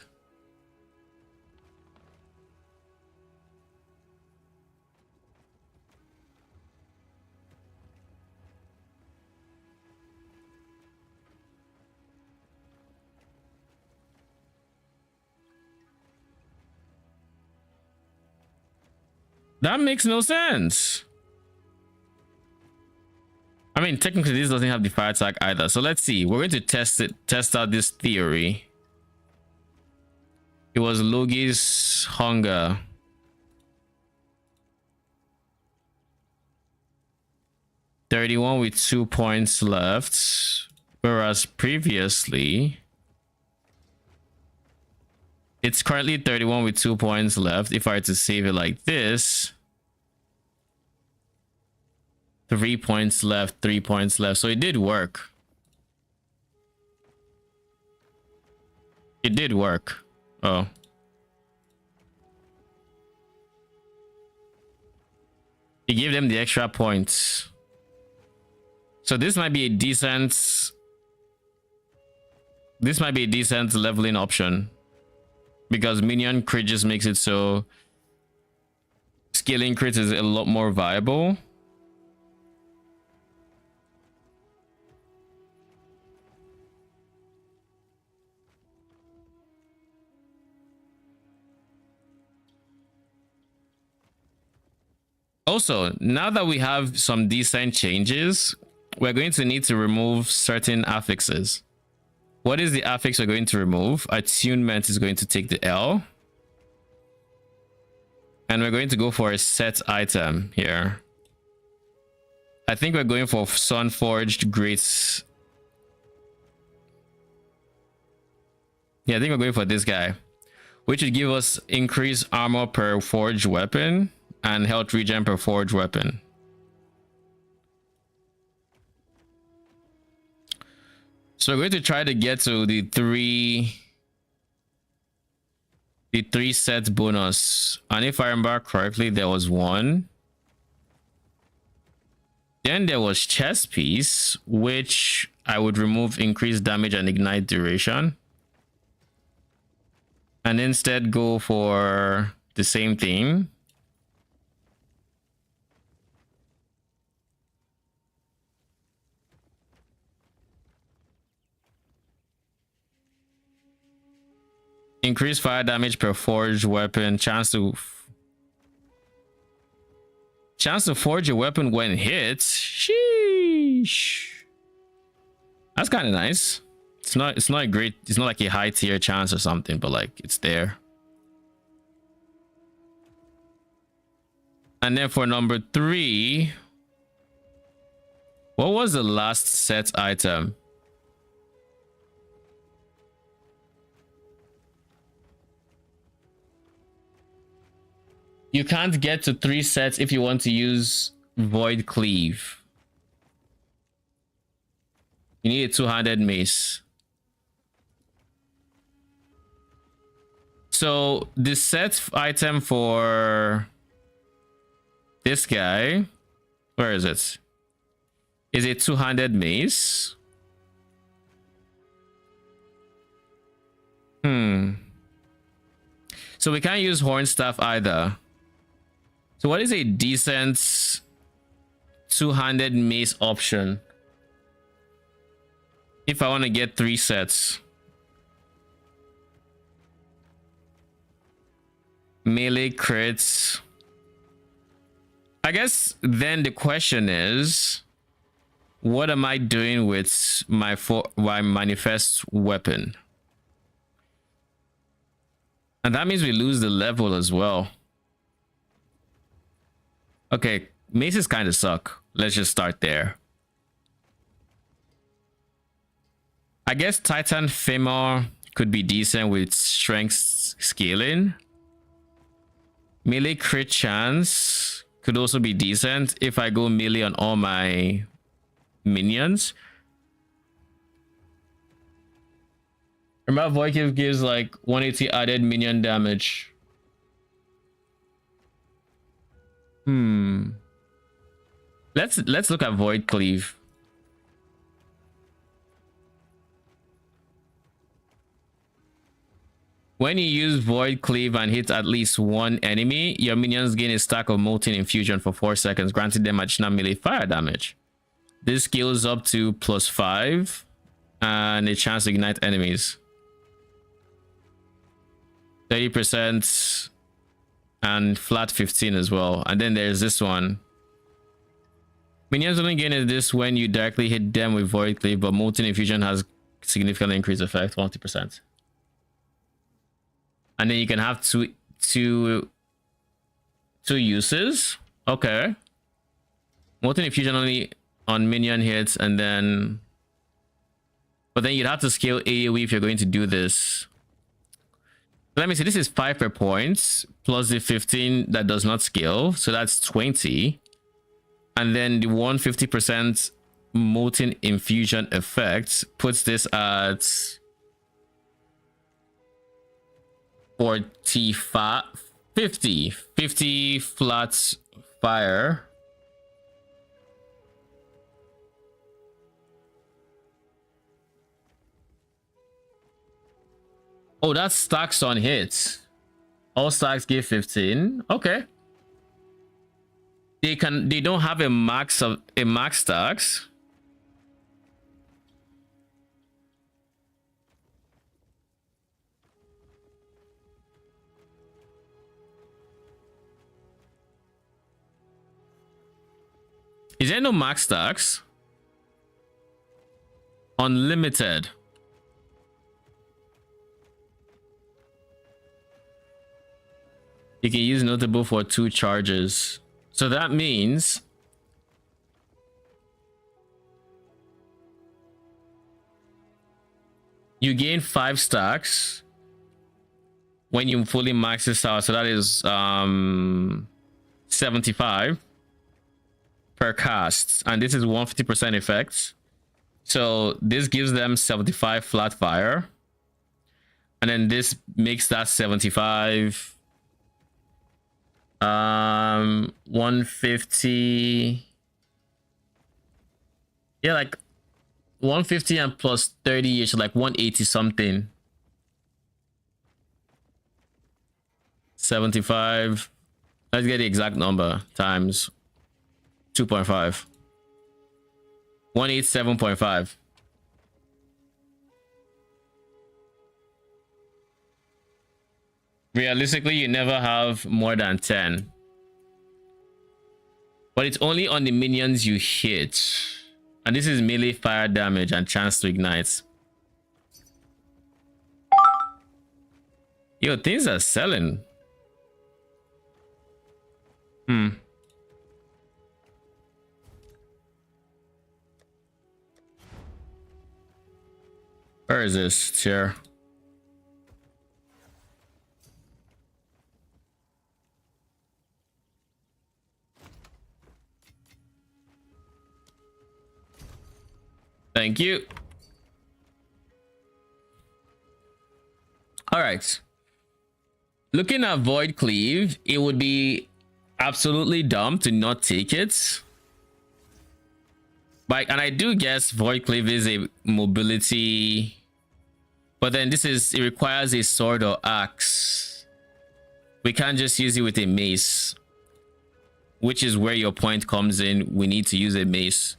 That makes no sense. I mean, technically this doesn't have the fire attack either. So let's see. We're going to test out this theory. It was Logi's hunger. $31 with 2 points left. Whereas previously it's currently 31 with 2 points left. If I were to save it like this, 3 points left, 3 points left. So it did work. It did work. Oh. It gave them the extra points. So this might be a decent... This might be a decent leveling option. Because Minion crit just makes it so... Scaling crit is a lot more viable. Also, now that we have some decent changes, we're going to need to remove certain affixes. What is the affix we're going to remove? Attunement is going to take the L. And we're going to go for a set item here. I think we're going for Sunforged Great. Yeah, I think we're going for this guy, which would give us increased armor per forged weapon and health regen per forged weapon. So we're going to try to get to the three sets bonus. And if I remember correctly, there was one. Then there was chest piece, which I would remove increased damage and ignite duration. And instead go for the same thing. Increase fire damage per forged weapon. Chance to forge a weapon when hit. Sheesh. That's kind of nice. It's not great. It's not like a high tier chance or something, but like it's there. And then for number 3, what was the last set item? You can't get to 3 sets if you want to use Void Cleave. You need a two-handed mace. So the set item for this guy, where is it? Is a two-handed mace. So we can't use horn staff either. So what is a decent two-handed mace option if I want to get 3 sets? Melee crits. I guess then the question is, what am I doing with my manifest weapon? And that means we lose the level as well. Okay, maces kind of suck. Let's just start there. I guess Titan Femur could be decent with strength scaling. Melee crit chance could also be decent if I go melee on all my minions. Remember, Void gives like 180 added minion damage. Let's look at Void Cleave. When you use Void Cleave and hit at least one enemy, your minions gain a stack of Molten Infusion for 4 seconds, granting them additional melee fire damage. This scales up to +5 and a chance to ignite enemies. 30% and flat 15 as well. And then there's this one. Minions only gain this when you directly hit them with Void Cleave, but Molten Infusion has significantly increased effect, 20%. And then you can have two uses. Okay. Molten Infusion only on minion hits, and then... But then you'd have to scale AoE if you're going to do this. Let me see, this is 5 per point, plus the 15 that does not scale, so that's 20. And then the 150% Molten Infusion effect puts this at 45, 50 flat fire. Oh, that's stacks on hits. All stacks give 15. Okay. They don't have a max stacks. Is there no max stacks? Unlimited. You can use notable for 2 charges. So that means you gain 5 stacks when you fully max this out. So that is 75 per cast, and this is 150% effects. So this gives them 75 flat fire, and then this makes that 75 150, yeah, like 150 and plus 30 ish, like 180 something. 75, let's get the exact number, times 2.5, 187.5. Realistically, you never have more than 10, but it's only on the minions you hit, and this is melee fire damage and chance to ignite. Yo, things are selling. Where is this chair? Thank you. All right. Looking at Void Cleave, it would be absolutely dumb to not take it. But, and I do guess Void Cleave is a mobility, but then it requires a sword or axe. We can't just use it with a mace, which is where your point comes in. We need to use a mace.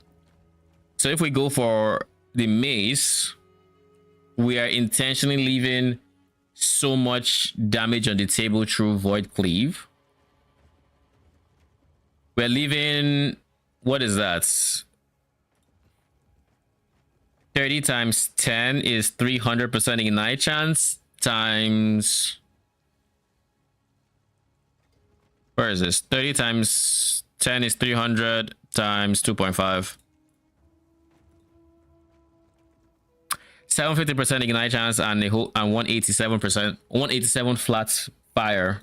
So if we go for the mace, we are intentionally leaving so much damage on the table through Void Cleave. We're leaving, what is that? 30 times 10 is 300% ignite chance times, where is this? 30 times 10 is 300 times 2.5. 750% ignite chance and 187 flat fire.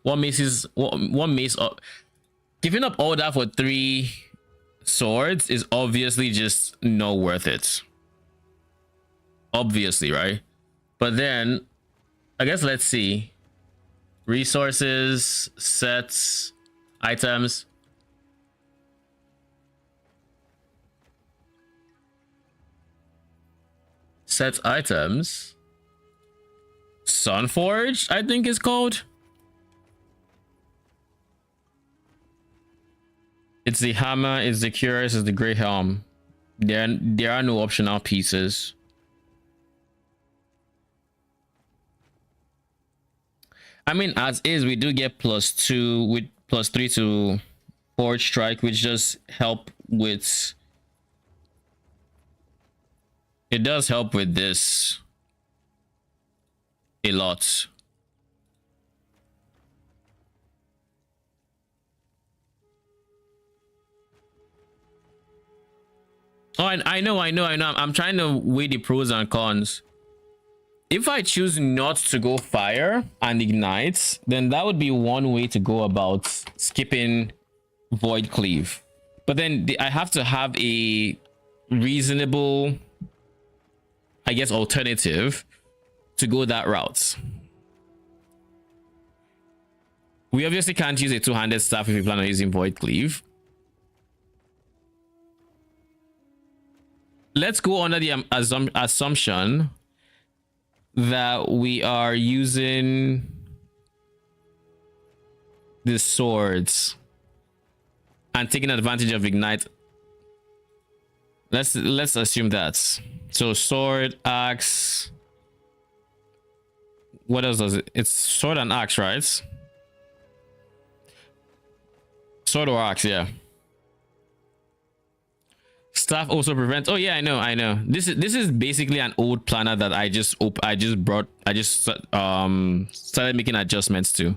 One mace up. Giving up all that for 3 swords is obviously just not worth it. Obviously, right? But then I guess let's see. Resources, sets, items. Set items. Sunforge, I think it's called. It's the hammer, it's the cuirass, it's the great helm. There are no optional pieces. I mean, as is, we do get +2 with +3 to forge strike, which just help with. It does help with this a lot. Oh, I know. I'm trying to weigh the pros and cons. If I choose not to go fire and ignite, then that would be one way to go about skipping void cleave. But then I have to have a reasonable, I guess, alternative to go that route. We obviously can't use a two-handed staff if we plan on using void cleave. Let's go under the assumption that we are using the swords and taking advantage of ignite. Let's assume that. So sword, axe. What else does it? It's sword and axe, right? Sword or axe, yeah. Staff also prevents. Oh yeah, I know. This is basically an old planner that I just started making adjustments to.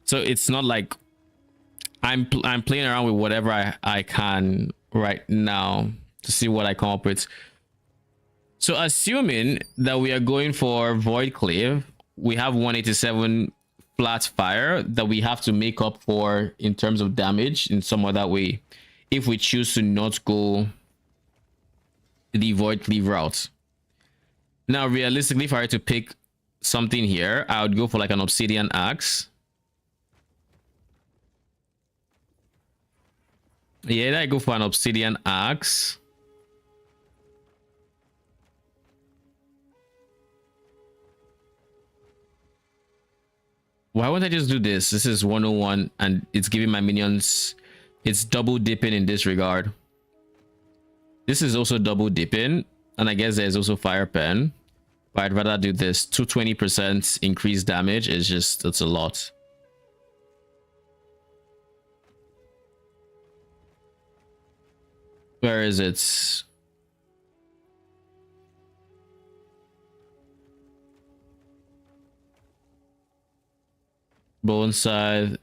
So it's not like I'm playing around with whatever I can right now to see what I come up with. So assuming that we are going for void cleave, we have 187 flat fire that we have to make up for in terms of damage in some other way, if we choose to not go the void cleave route. Now, realistically, if I were to pick something here, I would go for like an obsidian axe. Yeah, I go for an obsidian axe. Why won't I just do this? This is 101 and it's giving my minions, it's double dipping in this regard. This is also double dipping, and I guess there's also fire pen, but I'd rather do this. 220% increased damage is just, it's a lot. Where is it? Bone Scythe,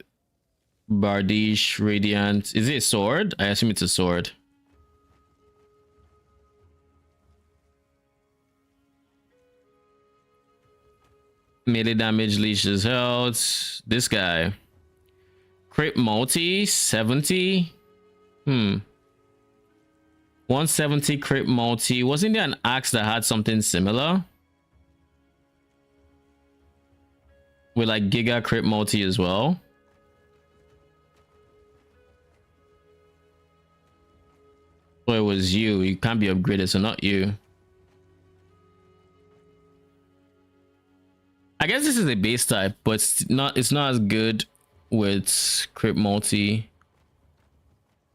Bardiche, Radiant. Is it a sword? I assume it's a sword. Melee damage, leashes health. This guy. Crit multi, 70. 170 crit multi. Wasn't there an axe that had something similar? With like giga crit multi as well. Oh, it was you. You can't be upgraded, so not you. I guess this is a base type, but it's not as good with crit multi.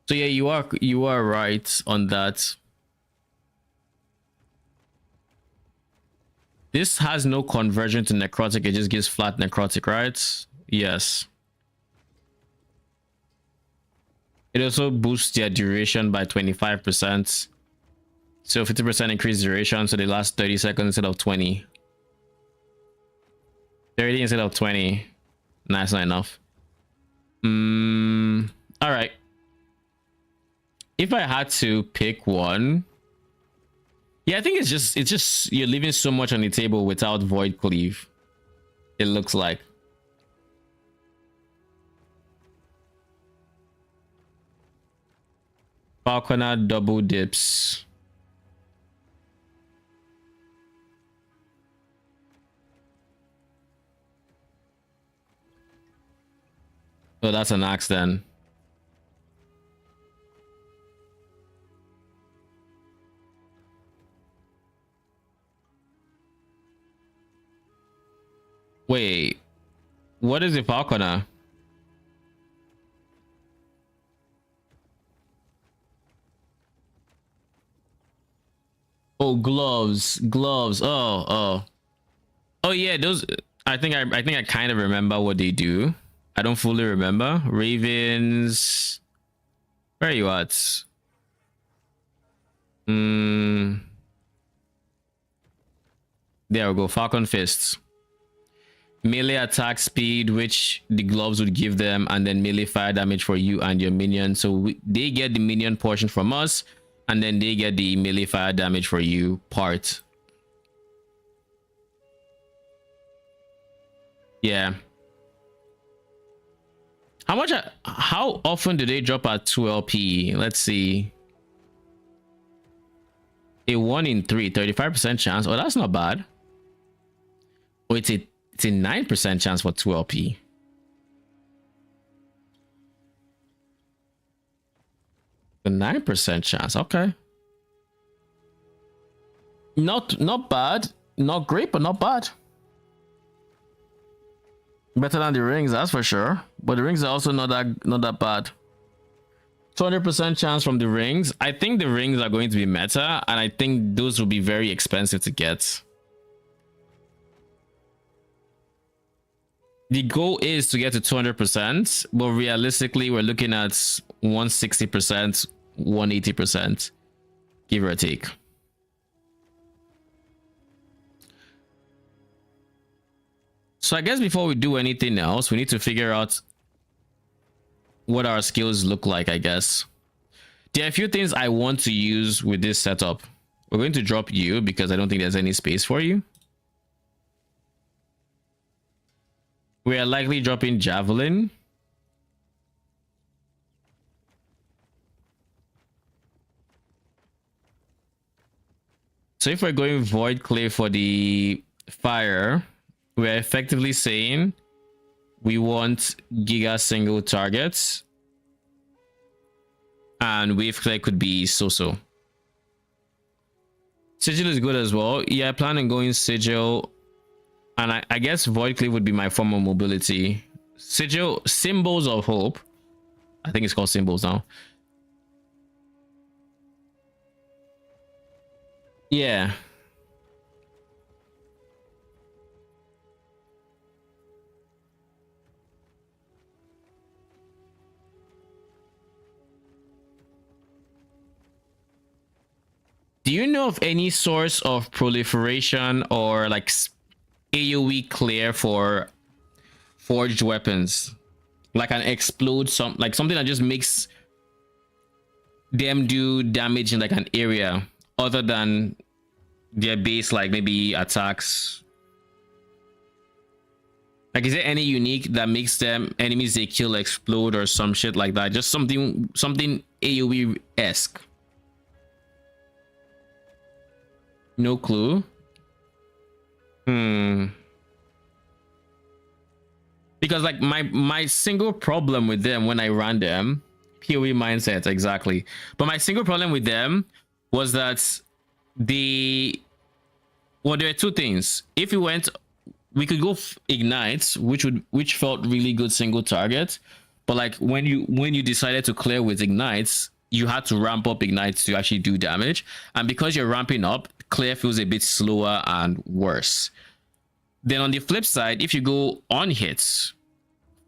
So yeah, you are right on that. This has no conversion to necrotic, it just gives flat necrotic, right? Yes. It also boosts their duration by 25%. So 50% increased duration, so they last 30 seconds instead of 20. 30 instead of 20. Nah, that's not enough. All right. If I had to pick one, yeah, I think it's just you're leaving so much on the table without void cleave. It looks like. Falconer double dips. Oh, that's an axe then. Wait, what is the falconer? Oh, gloves, gloves. Oh yeah, those. I think I kind of remember what they do. I don't fully remember. Ravens. Where are you at? There we go. Falcon fists. Melee attack speed, which the gloves would give them, and then melee fire damage for you and your minion. So they get the minion portion from us, and then they get the melee fire damage for you part. Yeah. How often do they drop at 2 LP? Let's see. A 1 in 3, 35% chance. Oh, that's not bad. Oh, it's a 9% chance for 2 LP. A 9% chance. Okay. Not bad. Not great, but not bad. Better than the rings, that's for sure. But the rings are also not that bad. 200% chance from the rings. I think the rings are going to be meta, and I think those will be very expensive to get. The goal is to get to 200%, but realistically, we're looking at 160%, 180%, give or take. So I guess before we do anything else, we need to figure out what our skills look like, I guess. There are a few things I want to use with this setup. We're going to drop you because I don't think there's any space for you. We are likely dropping Javelin. So if we're going Void Clay for the fire, we're effectively saying we want Giga single targets, and Wave Clay could be so-so. Sigil is good as well. Yeah, I plan on going Sigil, and I guess Void Clay would be my form of mobility. Sigil, Symbols of Hope. I think it's called Symbols now. Yeah. Do you know of any source of proliferation or like AoE clear for forged weapons? Like an explode, like something that just makes them do damage in like an area other than their base, like maybe attacks. Like, is there any unique that makes them enemies they kill explode or some shit like that? Just something AoE-esque. No clue. Because like my single problem with them when I ran them, PoE mindset, exactly. But my single problem with them was that there are two things. If we could go Ignite, which felt really good single target, but like when you decided to clear with Ignites, you had to ramp up Ignites to actually do damage, and because you're ramping up, clear feels a bit slower and worse. Then on the flip side, if you go on hits,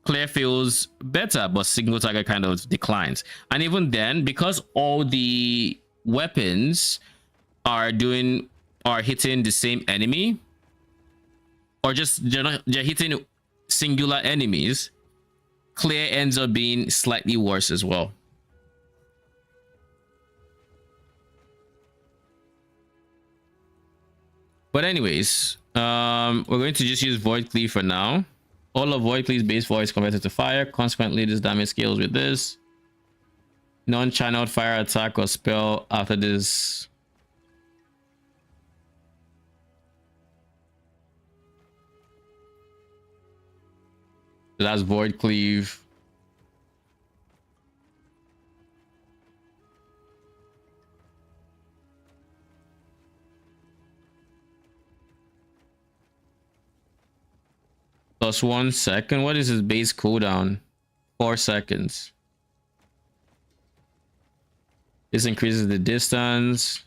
clear feels better, but single target kind of declines. And even then, because all the weapons are hitting the same enemy, or just they're hitting singular enemies, clear ends up being slightly worse as well. But anyways, we're going to just use Void Cleave for now. All of Void Cleave's base voice converted to fire. Consequently, this damage scales with this. Non-channeled fire attack or spell after this. So that's Void Cleave. Plus 1 second. What is his base cooldown? 4 seconds. This increases the distance.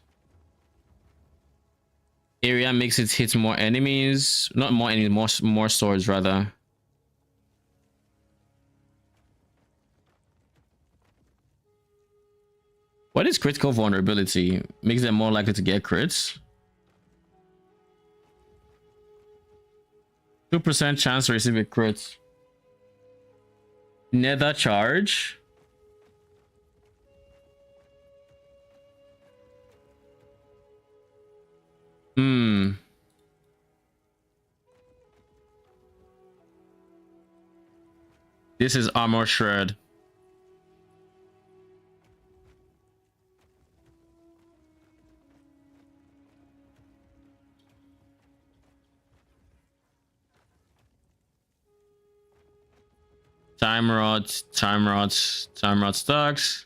Area makes it hit more enemies. Not more enemies, more swords rather. What is critical vulnerability? Makes them more likely to get crits. 2% chance to receive a crit. Nether charge. This is armor shred. Time rod stocks.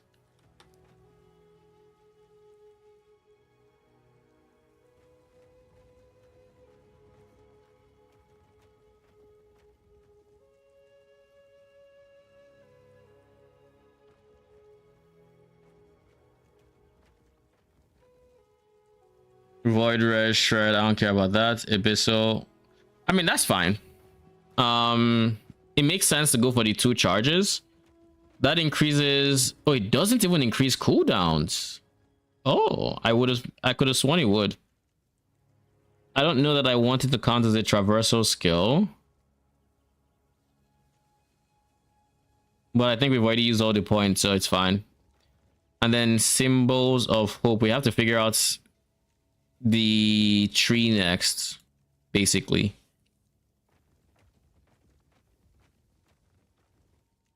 Void red shred. I don't care about that. Abyssal. I mean, that's fine. It makes sense to go for the 2 charges. That increases. Oh, it doesn't even increase cooldowns. Oh, I could have sworn it would. I don't know that I wanted to count as a traversal skill, but I think we've already used all the points, so it's fine. And then symbols of hope. We have to figure out the tree next, basically.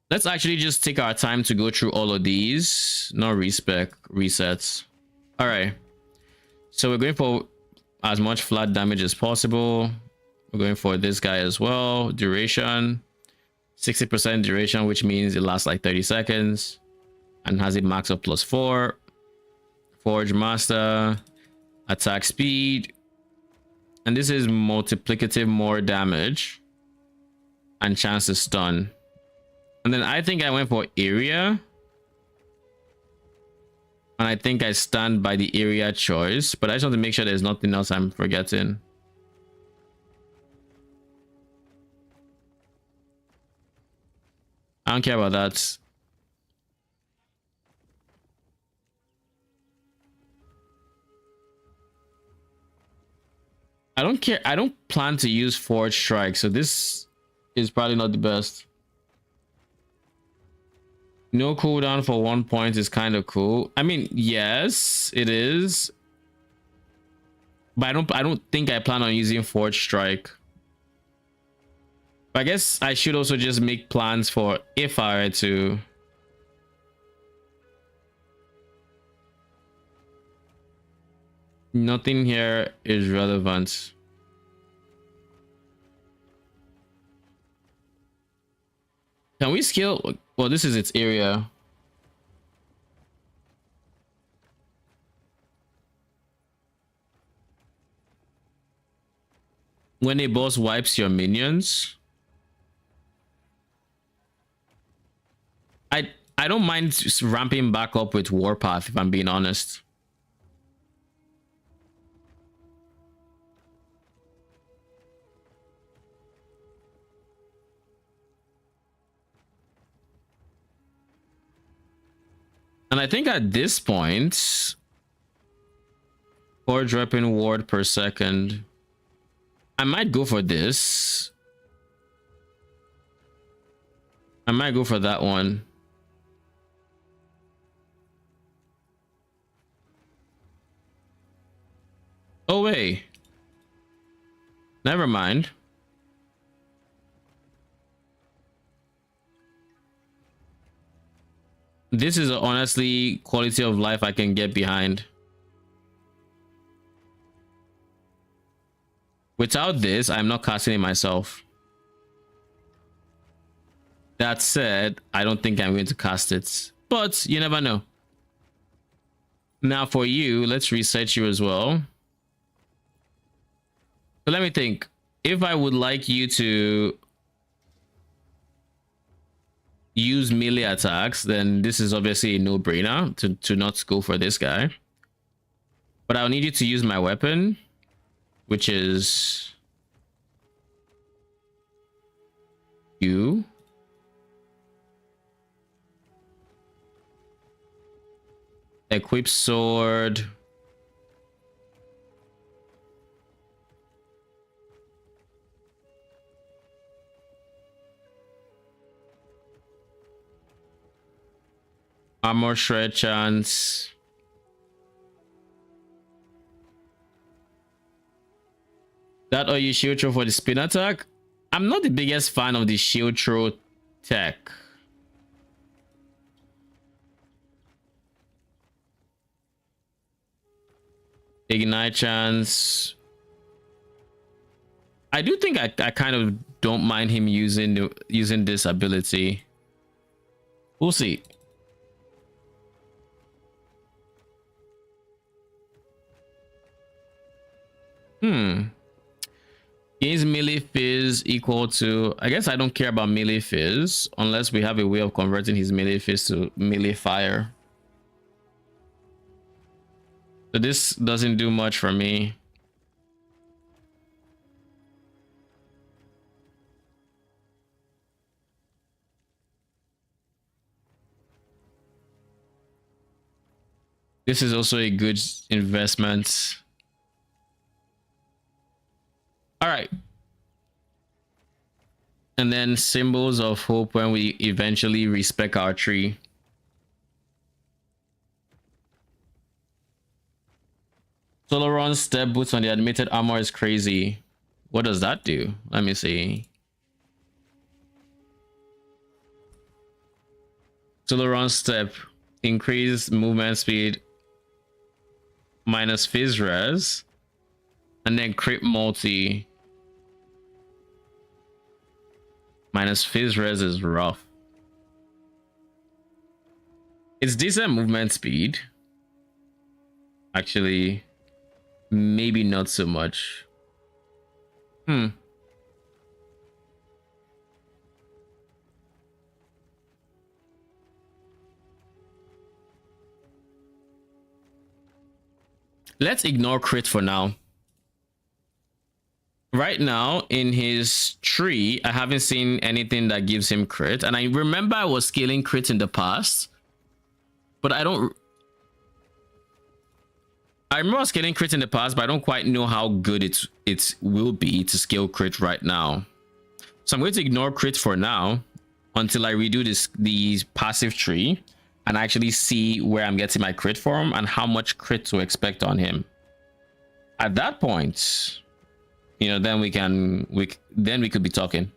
Let's actually just take our time to go through all of these. No respec resets. All right, so we're going for as much flat damage as possible. We're going for this guy as well. Duration 60% duration, which means it lasts like 30 seconds and has a max of +4. Forge master, attack speed, and this is multiplicative more damage and chance to stun. And then I think I went for area, and I think I stand by the area choice, but I just want to make sure there's nothing else I'm forgetting. I don't care about that. I don't care. I don't plan to use Forge Strike, so this is probably not the best. No cooldown for 1 point is kind of cool. I mean, yes, it is. But I don't think I plan on using Forge Strike. But I guess I should also just make plans for if I were to. Nothing here is relevant. Can we scale? Well, this is its area. When a boss wipes your minions, I don't mind just ramping back up with Warpath, if I'm being honest. And I think at this point, 4 dropping ward per second, I might go for this. I might go for that one. Oh wait, never mind. This is honestly quality of life I can get behind. Without this, I'm not casting it myself. That said, I don't think I'm going to cast it, but you never know. Now for you, let's reset you as well. But let me think. If I would like you to use melee attacks, then this is obviously a no-brainer to not go for this guy. But I'll need you to use my weapon, which is you. Equip sword. Armor shred chance. That or you shield throw for the spin attack. I'm not the biggest fan of the shield throw tech. Ignite chance. I do think I kind of don't mind him using this ability. We'll see. Is melee fizz equal to... I guess I don't care about melee fizz unless we have a way of converting his melee fizz to melee fire. So this doesn't do much for me. This is also a good investment. All right. And then symbols of hope when we eventually respec our tree. Solaron's step boots on the admitted armor is crazy. What does that do? Let me see. Solaron's step. Increase movement speed. Minus fizz res. And then crit multi. Minus fizz res is rough. It's decent movement speed. Actually, maybe not so much. Let's ignore crit for now. Right now in his tree, I haven't seen anything that gives him crit, and I remember I was scaling crit in the past, but I remember scaling crit in the past, but I don't quite know how good it will be to scale crit right now. So I'm going to ignore crit for now until I redo the passive tree and actually see where I'm getting my crit from and how much crit to expect on him. At that point, you know, then we could be talking.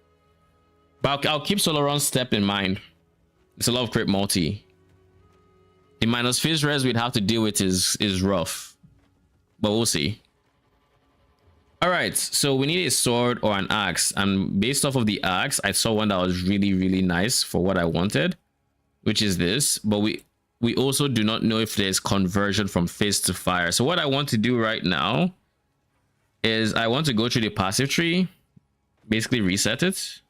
But I'll keep Solaron's step in mind. It's a lot of crit multi. The minus fizz res we'd have to deal with is rough, but we'll see. All right, so we need a sword or an axe, and based off of the axe, I saw one that was really nice for what I wanted, which is this. But we also do not know if there's conversion from fizz to fire. So what I want to do right now is I want to go through the passive tree, basically reset it,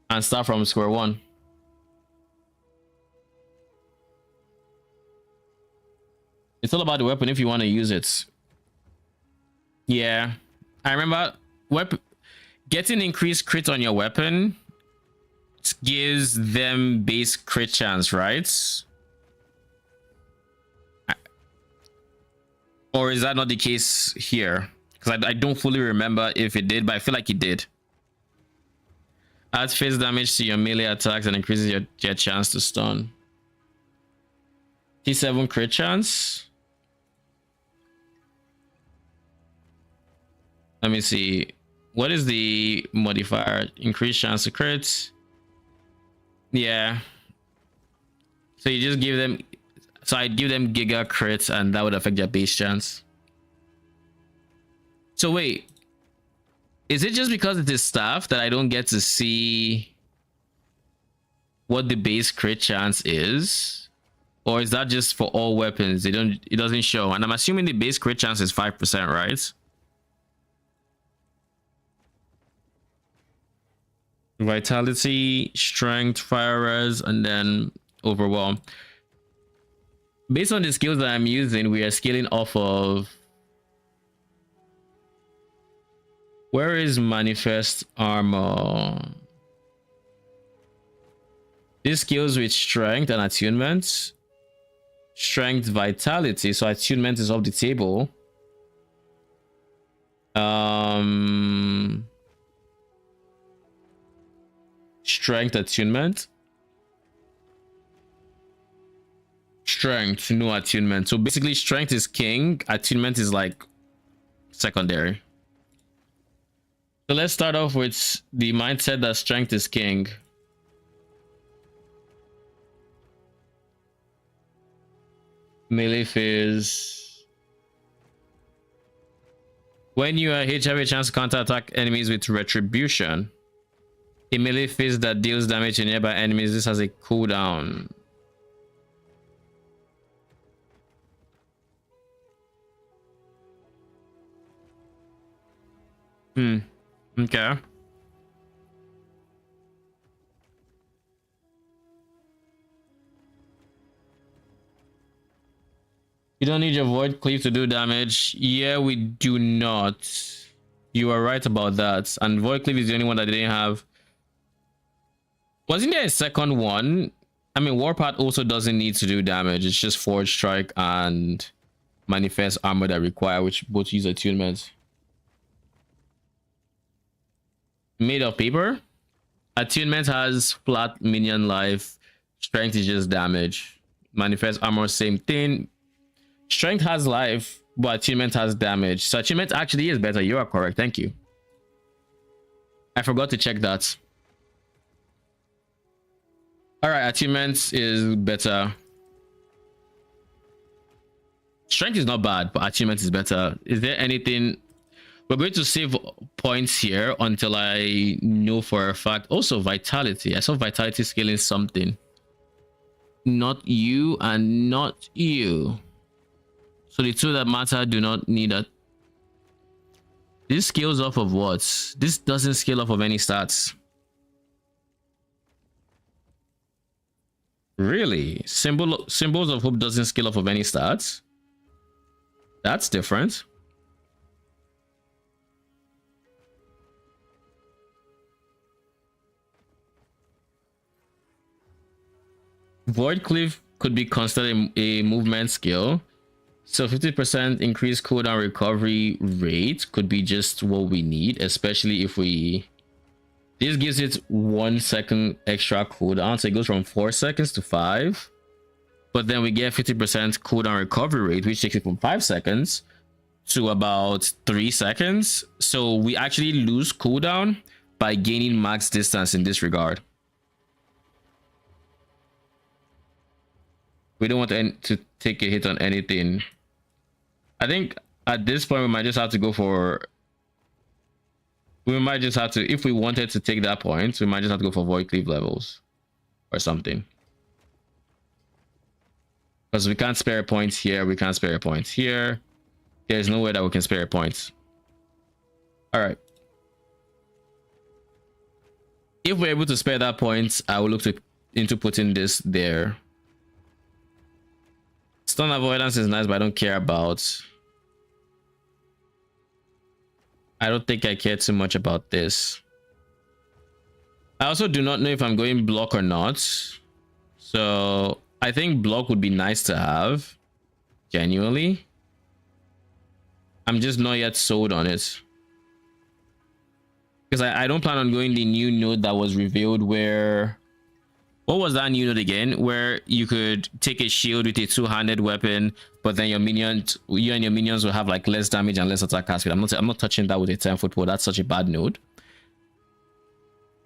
and start from square one. It's all about the weapon if you want to use it. Yeah, I remember getting increased crit on your weapon gives them base crit chance, right? Or is that not the case here? Because I don't fully remember if it did, but I feel like it did. Adds phase damage to your melee attacks and increases your chance to stun. T7 crit chance. Let me see. What is the modifier? Increased chance to crit. Yeah. So you just give them... So I'd give them giga crits and that would affect their base chance. So wait. Is it just because it is staff that I don't get to see what the base crit chance is? Or is that just for all weapons? It doesn't show. And I'm assuming the base crit chance is 5%, right? Vitality, strength, fire res, and then overwhelm. Based on the skills that I'm using, we are scaling off of. Where is manifest armor? These skills with strength and attunement. Strength, vitality. So attunement is off the table. Strength, attunement. Strength, no attunement. So basically strength is king, attunement is like secondary. So let's start off with the mindset that strength is king. Melee phase. When you are hit, you have a chance to counter-attack enemies with retribution. A melee phase that deals damage to nearby enemies. This has a cooldown. Okay. You don't need your void cleave to do damage. Yeah, we do not. You are right about that. And void cleave is the only one that they didn't have. Wasn't there a second one? I mean, warpath also doesn't need to do damage. It's just forge strike and manifest armor that require, which both use attunement. Made of paper. Attunement has flat minion life. Strength is just damage. Manifest armor, same thing. Strength has life, but attunement has damage. So attunement actually is better. You are correct. Thank you. I forgot to check that. All right, attunement is better. Strength is not bad, but attunement is better. Is there anything? We're going to save points here until I know for a fact. Also, vitality. I saw vitality scaling something. Not you and not you. So the two that matter do not need that. This scales off of what? This doesn't scale off of any stats. Really? Symbols of hope doesn't scale off of any stats? That's different. Void Cleave could be considered a movement skill. So 50% increased cooldown recovery rate could be just what we need, especially if we... This gives it 1 second extra cooldown, so it goes from 4 seconds to 5. But then we get 50% cooldown recovery rate, which takes it from 5 seconds to about 3 seconds. So we actually lose cooldown by gaining max distance in this regard. We don't want to take a hit on anything. I think at this point we might just have to go for... We might just have to, if we wanted to take that point, we might just have to go for void cleave levels or something. Because we can't spare points here, we can't spare points here. There's no way that we can spare points. All right. If we're able to spare that point, I will look into putting this there. Stun avoidance is nice, but I don't care about... I don't think I care too much about this. I also do not know if I'm going block or not. So I think block would be nice to have. Genuinely. I'm just not yet sold on it. Because I don't plan on going the new node that was revealed where... What was that new node again? Where you could take a shield with a two-handed weapon, but then you and your minions will have like less damage and less attack speed. I'm not touching that with a 10-foot pole. That's such a bad node.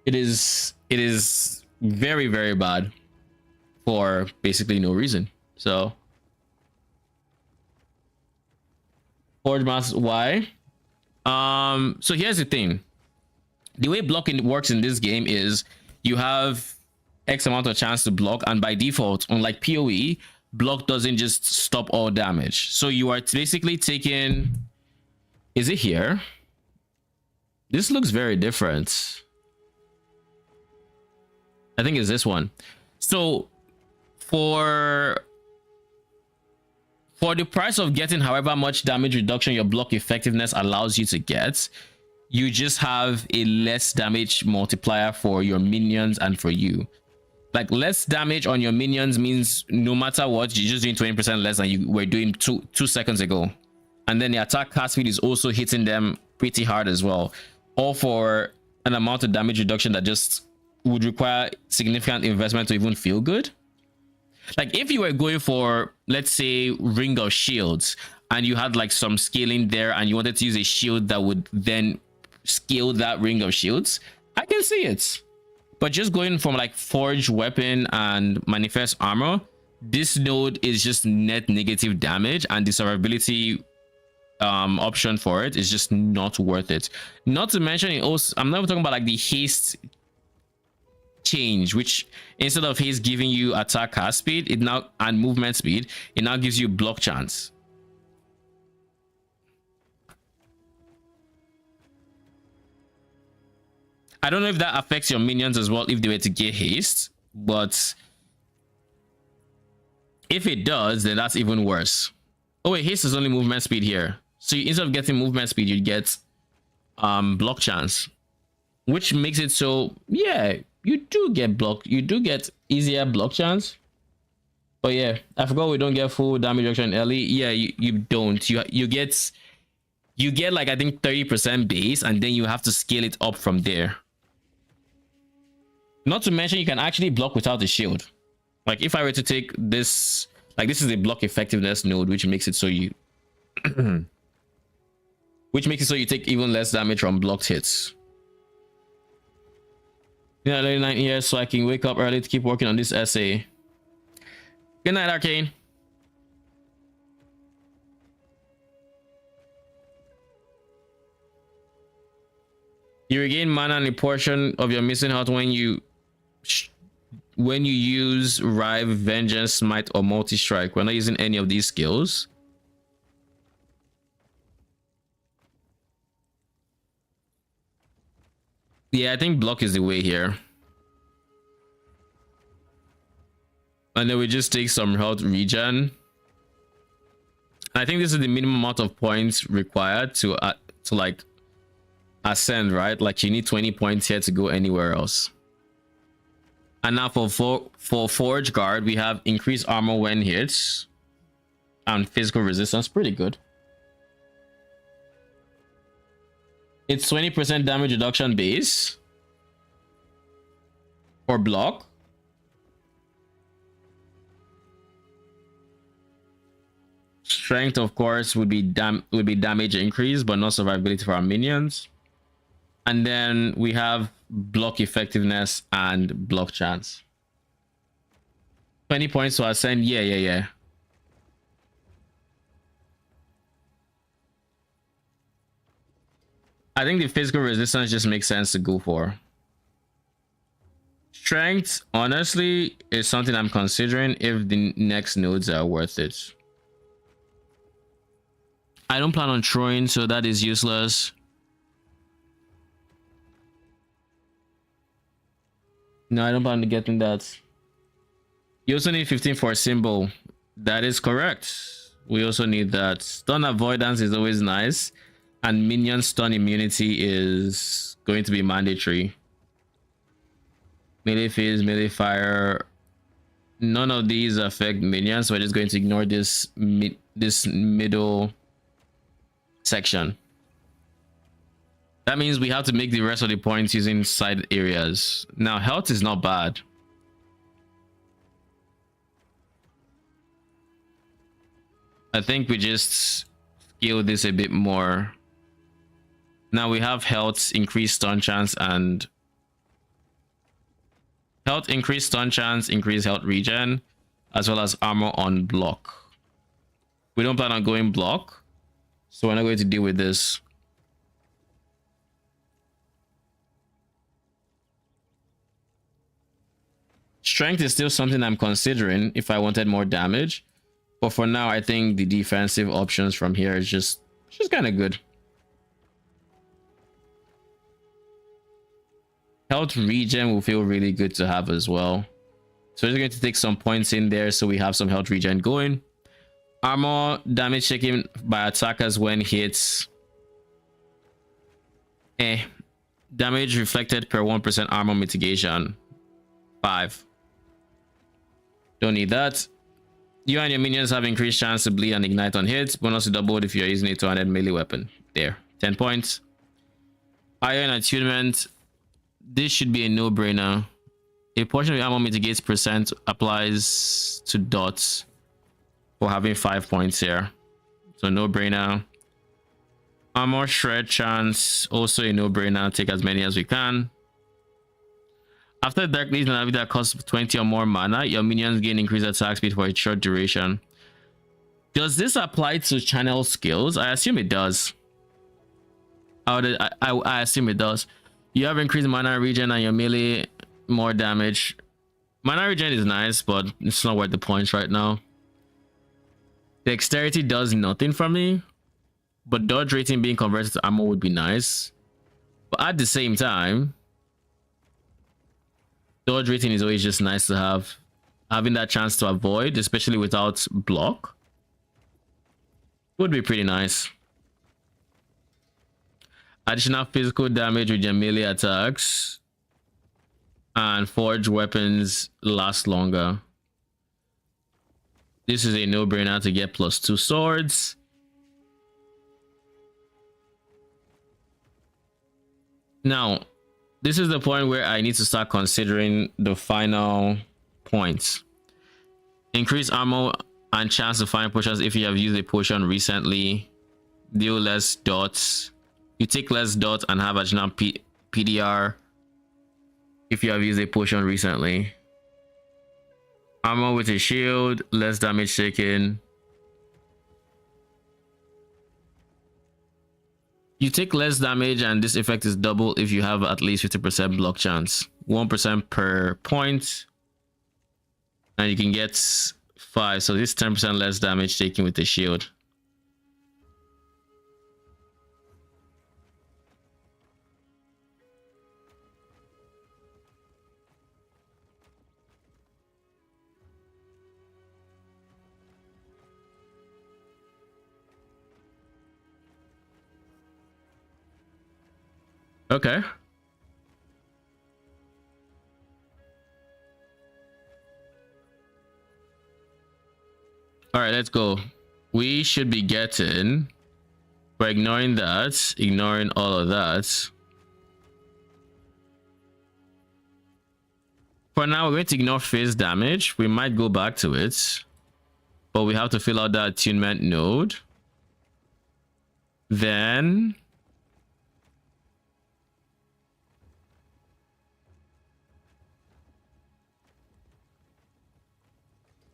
It is very, very bad for basically no reason. So Forge Mass, why? So here's the thing. The way blocking works in this game is you have X amount of chance to block, and by default, unlike PoE, block doesn't just stop all damage. So you are basically taking... Is it here? This looks very different. I think it's this one. So for the price of getting however much damage reduction your block effectiveness allows you to get, you just have a less damage multiplier for your minions and for you. Like, less damage on your minions means no matter what, you're just doing 20% less than you were doing two seconds ago. And then the attack cast speed is also hitting them pretty hard as well, all for an amount of damage reduction that just would require significant investment to even feel good. Like, if you were going for, let's say, Ring of Shields, and you had like some scaling there and you wanted to use a shield that would then scale that Ring of Shields, I can see it. But just going from like Forge Weapon and Manifest Armor, this node is just net negative damage, and the survivability option for it is just not worth it. Not to mention, it also, I'm not talking about like the haste change, which instead of haste giving you attack cast speed, it now, and movement speed, it now gives you block chance. I don't know if that affects your minions as well if they were to get haste, but if it does, then that's even worse. Oh wait, haste is only movement speed here, so instead of getting movement speed, you get block chance, which makes it so, yeah, you do get block, you do get easier block chance. But yeah, I forgot we don't get full damage reduction early. Yeah, you don't. You get like, I think 30% base, and then you have to scale it up from there. Not to mention, you can actually block without the shield. Like, if I were to take this, like, this is a block effectiveness node, which makes it so you which makes it so you take even less damage from blocked hits. Yeah, late night here, so I can wake up early to keep working on this essay. Good night, Arcane. You regain mana and a portion of your missing health when you use Rive, Vengeance, Smite, or Multi-Strike. We're not using any of these skills. Yeah, I think block is the way here. And then we just take some health regen. I think this is the minimum amount of points required to like ascend, right? Like, you need 20 points here to go anywhere else. And now for Forge Guard, we have increased armor when hits and physical resistance. Pretty good. It's 20% damage reduction base for block. Strength, of course, would be damage increase, but not survivability for our minions. And then we have block effectiveness and block chance. 20 points to ascend. Yeah. I think the physical resistance just makes sense to go for. Strength, honestly, is something I'm considering if the next nodes are worth it. I don't plan on throwing, so that is useless. No, I don't plan on getting that. You also need 15 for a symbol. That is correct. We also need that. Stun avoidance is always nice. And minion stun immunity is going to be mandatory. Melee phase, melee fire. None of these affect minions, so we're just going to ignore this middle section. That means we have to make the rest of the points using side areas. Now, health is not bad. I think we just scale this a bit more. Now we have health, increased stun chance, and health, increased stun chance, increased health regen, as well as armor on block. We don't plan on going block, so we're not going to deal with this. Strength is still something I'm considering if I wanted more damage, but for now I think the defensive options from here is just kind of good. Health regen will feel really good to have as well. So we're just going to take some points in there so we have some health regen going. Armor damage taken by attackers when hits. Damage reflected per 1% armor mitigation. 5. Don't need that. You and your minions have increased chance to bleed and ignite on hits. Bonus to double if you're using a 200 melee weapon. There. 10 points. Iron attunement. This should be a no-brainer. A portion of your armor mitigates percent applies to dots for having 5 points here. So no-brainer. Armor shred chance, also a no-brainer. Take as many as we can. After Dark Leads, an ability that costs 20 or more mana, your minions gain increased attack speed for a short duration. Does this apply to channel skills? I assume it does. I assume it does. You have increased mana regen and your melee more damage. Mana regen is nice, but it's not worth the points right now. Dexterity does nothing for me, but dodge rating being converted to armor would be nice. But at the same time, dodge rating is always just nice to have. Having that chance to avoid, especially without block, would be pretty nice. Additional physical damage with your melee attacks. And forged weapons last longer. This is a no-brainer to get +2 swords. Now, this is the point where I need to start considering the final points. Increase armor and chance to find potions if you have used a potion recently. Deal less dots. You take less dots and have additional PDR if you have used a potion recently. Armor with a shield, less damage taken. You take less damage and this effect is double if you have at least 50% block chance. 1% per point. And you can get 5. So this 10% less damage taken with the shield. Okay. All right, let's go. We should be getting, we're ignoring that, ignoring all of that. For now, we're going to ignore phase damage. We might go back to it, but we have to fill out that attunement node. Then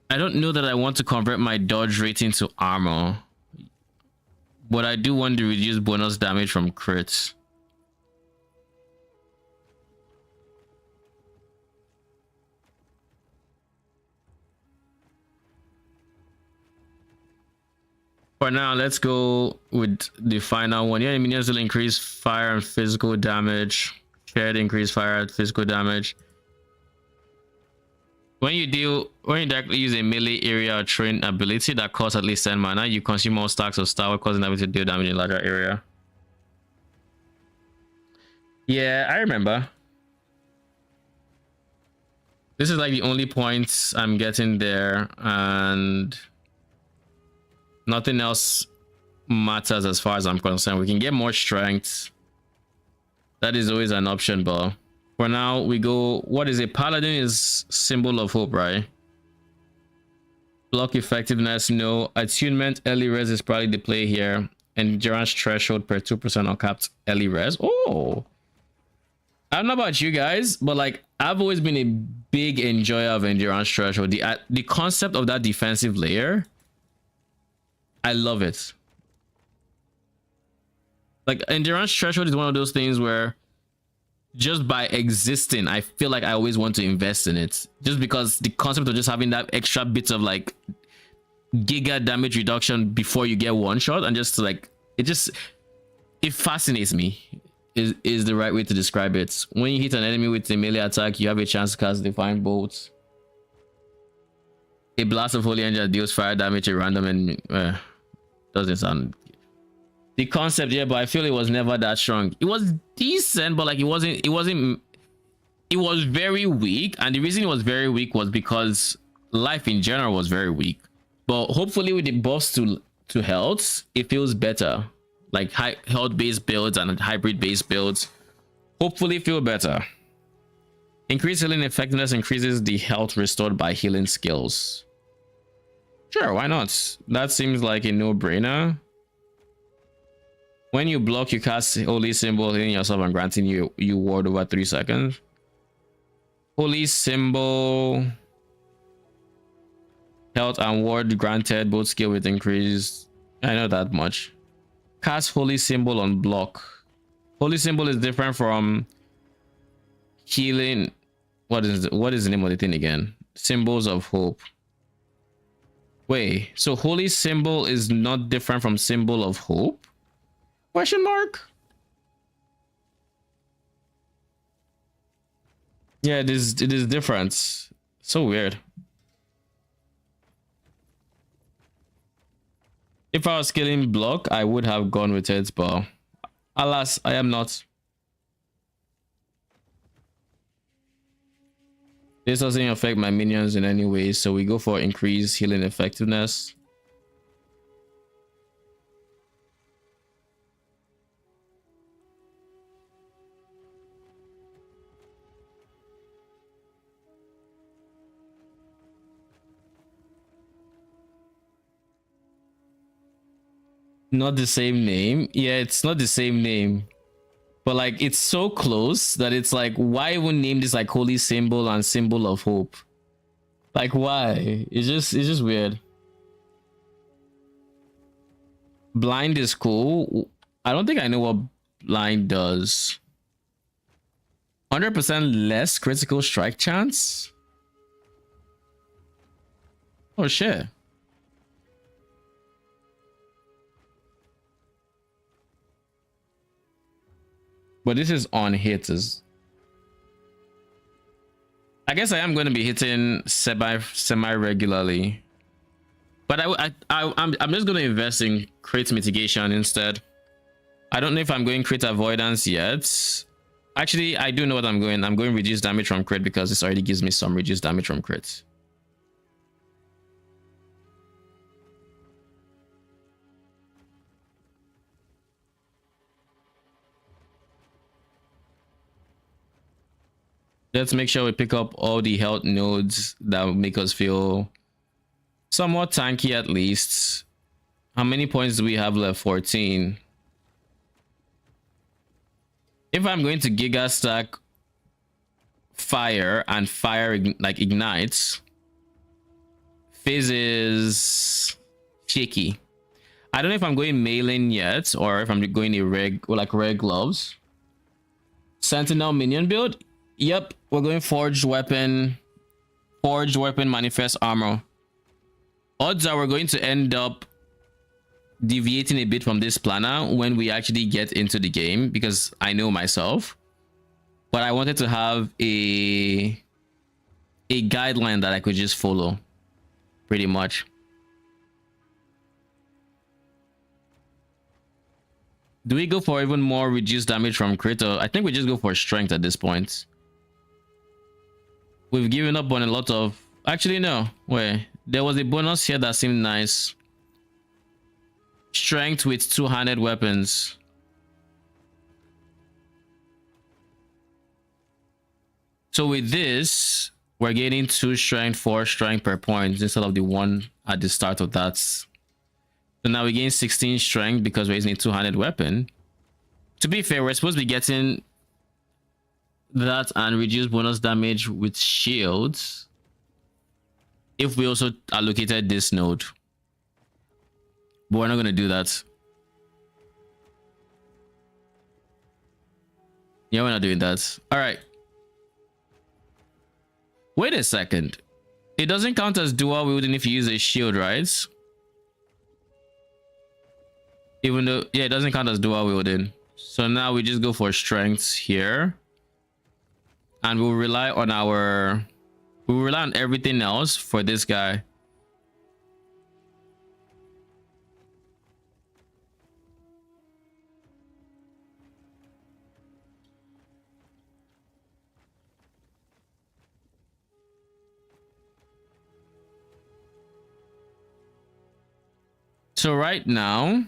I don't know that I want to convert my dodge rating to armor, but I do want to reduce bonus damage from crits. For now, let's go with the final one. Yeah, minions will increase fire and physical damage. Shared increase fire and physical damage. When you directly use a melee area or train ability that costs at least 10 mana, you consume more stacks of star, causing them to deal damage in a larger area. Yeah, I remember. This is like the only points I'm getting there, and nothing else matters as far as I'm concerned. We can get more strength. That is always an option, but for now, we go. What is a paladin? Is symbol of hope, right? Block effectiveness, no. Attunement, early res is probably the play here. Endurance threshold per 2% uncapped early res. Oh, I don't know about you guys, but like I've always been a big enjoyer of endurance threshold. The concept of that defensive layer, I love it. Like endurance threshold is one of those things where just by existing, I feel like I always want to invest in it, just because the concept of just having that extra bit of like giga damage reduction before you get one shot, and just like it fascinates me. is the right way to describe it. When you hit an enemy with a melee attack, you have a chance to cast Divine Bolt. A blast of Holy Angel deals fire damage at random and doesn't sound the concept, yeah, but I feel it was never that strong. It was decent, but like it was very weak, and the reason it was very weak was because life in general was very weak. But hopefully with the buffs to health, it feels better. Like high health based builds and hybrid based builds hopefully feel better. Increased healing effectiveness increases the health restored by healing skills. Sure, why not? That seems like a no-brainer. When you block, you cast Holy Symbol, hitting yourself and granting you ward over 3 seconds. Holy Symbol, health and ward granted, both skill with increased. I know that much. Cast Holy Symbol on block. Holy Symbol is different from healing. What is the name of the thing again? Symbols of Hope. Wait, so Holy Symbol is not different from Symbol of Hope? Question mark? Yeah, it is different. So weird. If I was scaling block, I would have gone with it, but alas, I am not. This doesn't affect my minions in any way, so we go for increased healing effectiveness. Not the same name. Yeah, it's not the same name. But like it's so close that it's like, why even name this like Holy Symbol and Symbol of Hope? Like why? It's just weird. Blind is cool. I don't think I know what blind does. 100% less critical strike chance? Oh shit. But this is on hits. I guess I am going to be hitting semi regularly. But I'm just going to invest in crit mitigation instead. I don't know if I'm going crit avoidance yet. Actually, I do know what I'm going. I'm going reduce damage from crit because this already gives me some reduced damage from crit. Let's make sure we pick up all the health nodes that will make us feel somewhat tanky at least. How many points do we have left? 14. If I'm going to Giga Stack fire and fire like ignites, Fizz is shaky. I don't know if I'm going mailing yet or if I'm going a reg gloves. Sentinel minion build. Yep, we're going forged weapon manifest armor. Odds are we're going to end up deviating a bit from this planner when we actually get into the game because I know myself. But I wanted to have a guideline that I could just follow pretty much. Do we go for even more reduced damage from crit? I think we just go for strength at this point. We've given up on a lot of... Actually, no. Wait. There was a bonus here that seemed nice. Strength with two-handed weapons. So with this, we're getting 2 strength, 4 strength per point instead of the 1 at the start of that. So now we gain 16 strength because we're using a two-handed weapon. To be fair, we're supposed to be getting that and reduce bonus damage with shields if we also allocated this node, but we're not going to do that. Yeah, we're not doing that. All right, wait a second, it doesn't count as dual wielding if you use a shield, right? Even though, yeah, it doesn't count as dual wielding. So now we just go for strengths here. And we'll rely on everything else for this guy. So right now,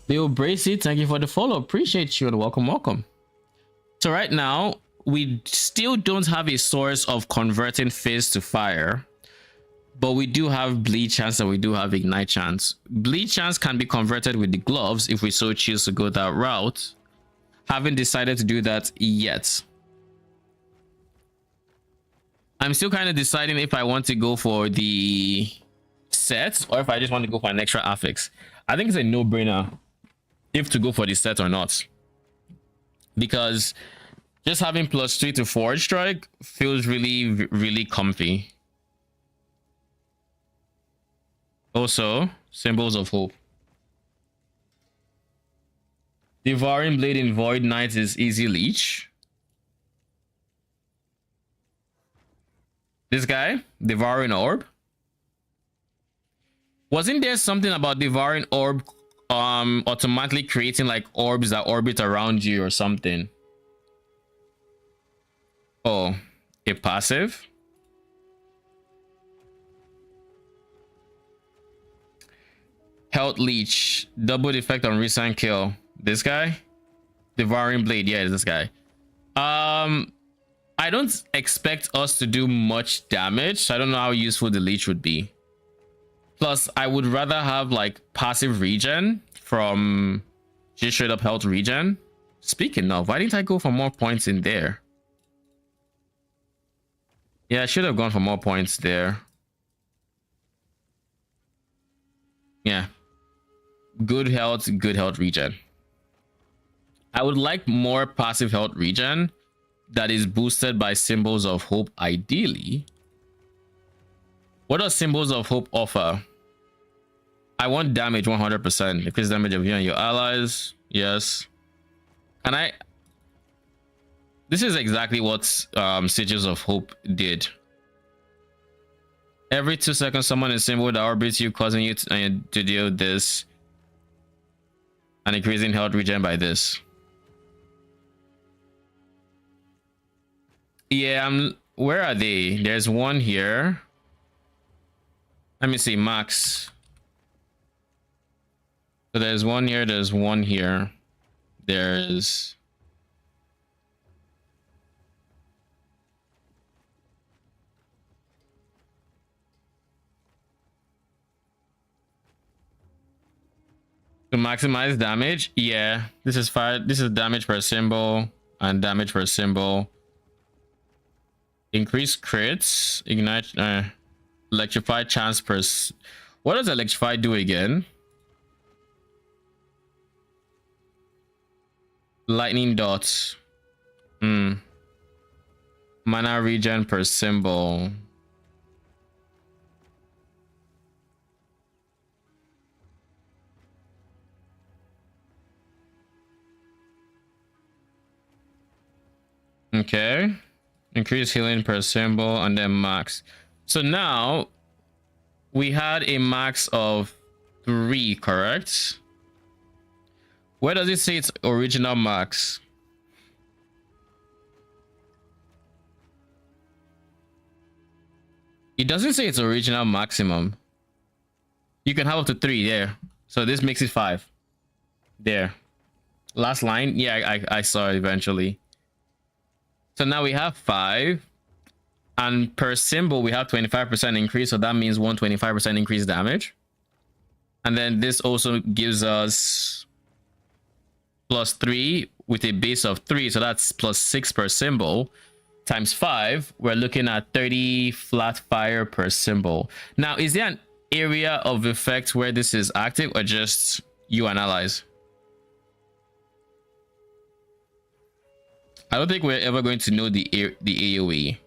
Leo Bracy, thank you for the follow. Appreciate you and welcome. So right now, we still don't have a source of converting phase to fire, but we do have bleed chance and we do have ignite chance. Bleed chance can be converted with the gloves if we so choose to go that route. Haven't decided to do that yet. I'm still kind of deciding if I want to go for the set or if I just want to go for an extra affix. I think it's a no-brainer if to go for the set or not, because just having +3 to forward strike feels really comfy. Also, symbols of hope. Devouring Blade in Void Knight is easy leech. This guy, Devouring Orb. Wasn't there something about Devouring Orb automatically creating like orbs that orbit around you or something? Oh, a passive. Health Leech, double effect on recent kill. This guy, Devouring Blade. Yeah, this guy. I don't expect us to do much damage, so I don't know how useful the leech would be. Plus, I would rather have like passive regen from just straight up health regen. Speaking of, why didn't I go for more points in there? Yeah, I should have gone for more points there. Yeah. Good health regen. I would like more passive health regen that is boosted by Symbols of Hope, ideally. What does Symbols of Hope offer? I want damage 100%. Increase damage of you and your allies. Yes. Can I? This is exactly what Sigils of Hope did. Every 2 seconds, someone is symbol that orbits you, causing you to deal this. And increasing health regen by this. Yeah, where are they? There's one here. Let me see, max. So there's one here, there's one here. There's... To maximize damage, yeah. This is fire. This is damage per symbol and damage per symbol. Increase crits, ignite, electrify chance per. What does electrify do again? Lightning dots. Mana regen per symbol. Okay. Increase healing per symbol and then max. So now we had a max of 3, correct? Where does it say its original max? It doesn't say its original maximum. You can have up to 3 there. So this makes it 5. There. Last line. Yeah, I saw it eventually. So now we have 5, and per symbol we have 25% increase, so that means 125% increased damage. And then this also gives us +3 with a base of 3, so that's +6 per symbol times 5. We're looking at 30 flat fire per symbol. Now, is there an area of effect where this is active, or just you and allies? I don't think we're ever going to know the AoE.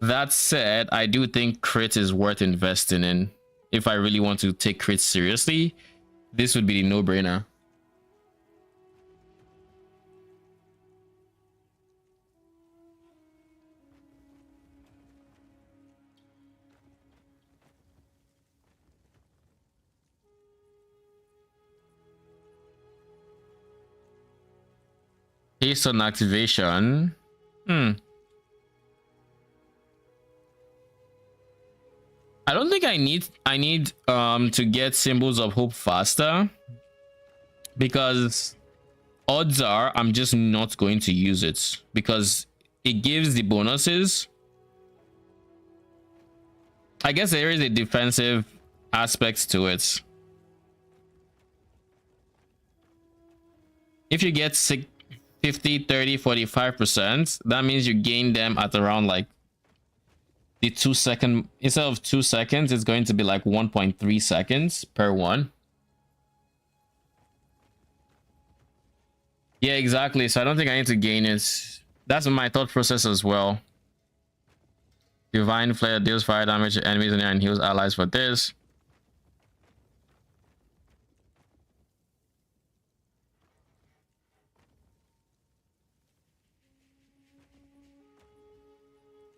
That said, I do think crit is worth investing in. If I really want to take crit seriously, this would be the no-brainer. Based on activation. I don't think I need to get Symbols of Hope faster, because odds are I'm just not going to use it because it gives the bonuses. I guess there is a defensive aspect to it. If you get 50, 30, 45%, that means you gain them at around like the 2 second, instead of 2 seconds, it's going to be like 1.3 seconds per one. Yeah, exactly. So I don't think I need to gain it. That's my thought process as well. Divine Flare deals fire damage to enemies in there and heals allies for this.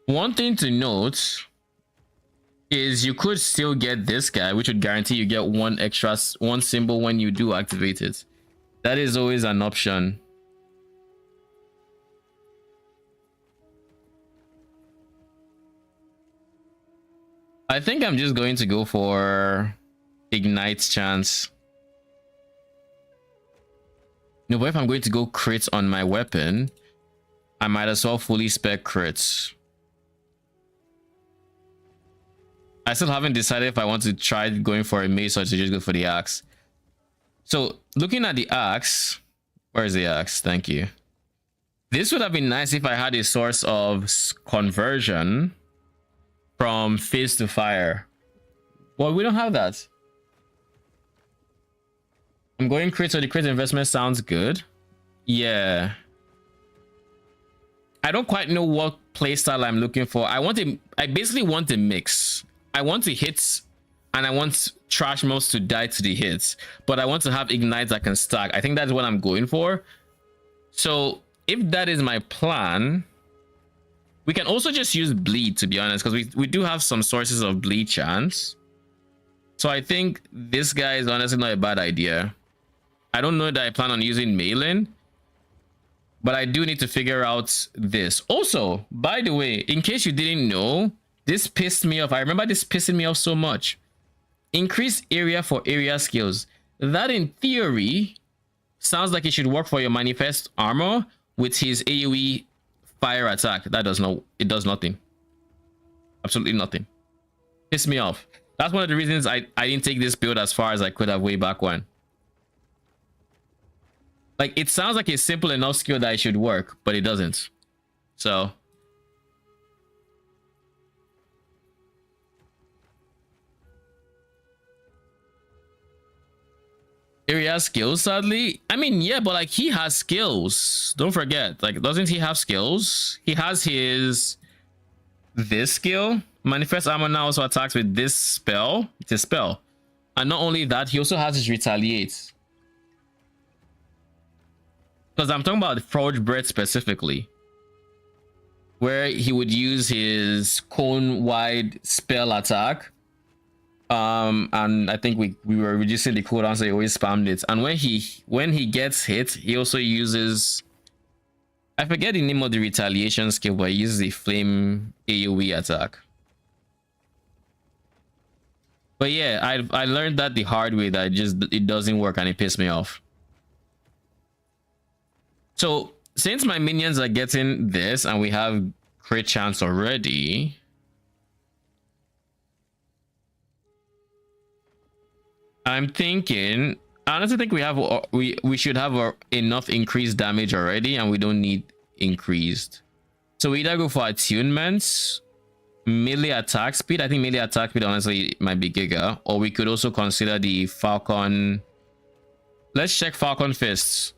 One thing to note is you could still get this guy, which would guarantee you get one symbol when you do activate it. That is always an option. I think I'm just going to go for Ignite's chance. No, but if I'm going to go crit on my weapon, I might as well fully spec crits. I still haven't decided if I want to try going for a mace or to just go for the axe. So looking at the axe, where's the axe? Thank you. This would have been nice if I had a source of conversion from fizz to fire. Well, we don't have that. I'm going crit, so the crit investment sounds good. Yeah. I don't quite know what playstyle I'm looking for. I basically want a mix. I want to hit and I want trash mobs to die to the hits, but I want to have ignites that can stack. I think that's what I'm going for. So if that is my plan, we can also just use bleed, to be honest, because we do have some sources of bleed chance. So I think this guy is honestly not a bad idea. I don't know that I plan on using Malin, but I do need to figure out this. Also, by the way, in case you didn't know, this pissed me off. I remember this pissing me off so much. Increase area for area skills. That in theory sounds like it should work for your manifest armor with his AoE fire attack. That does no, it does nothing. Absolutely nothing. Pissed me off. That's one of the reasons I didn't take this build as far as I could have way back when. Like, it sounds like a simple enough skill that it should work, but it doesn't. So area skills, sadly. I mean, yeah, but like he has skills. Don't forget, like, doesn't he have skills? He has this skill. Manifest armor now also attacks with this spell. It's a spell. And not only that, he also has his retaliate. Because I'm talking about Forge Breath specifically, where he would use his cone wide spell attack. And I think we were reducing the cooldown, so he always spammed it. And when he gets hit, he also uses, I forget the name of the retaliation skill, but he uses the flame AoE attack. But yeah, I learned that the hard way, that it doesn't work, and it pissed me off. So since my minions are getting this and we have crit chance already, I'm thinking, I honestly think we should have enough increased damage already, and we don't need increased. So we either go for attunements, melee attack speed. I think melee attack speed honestly might be giga, or we could also consider the Falcon. Let's check Falcon Fists.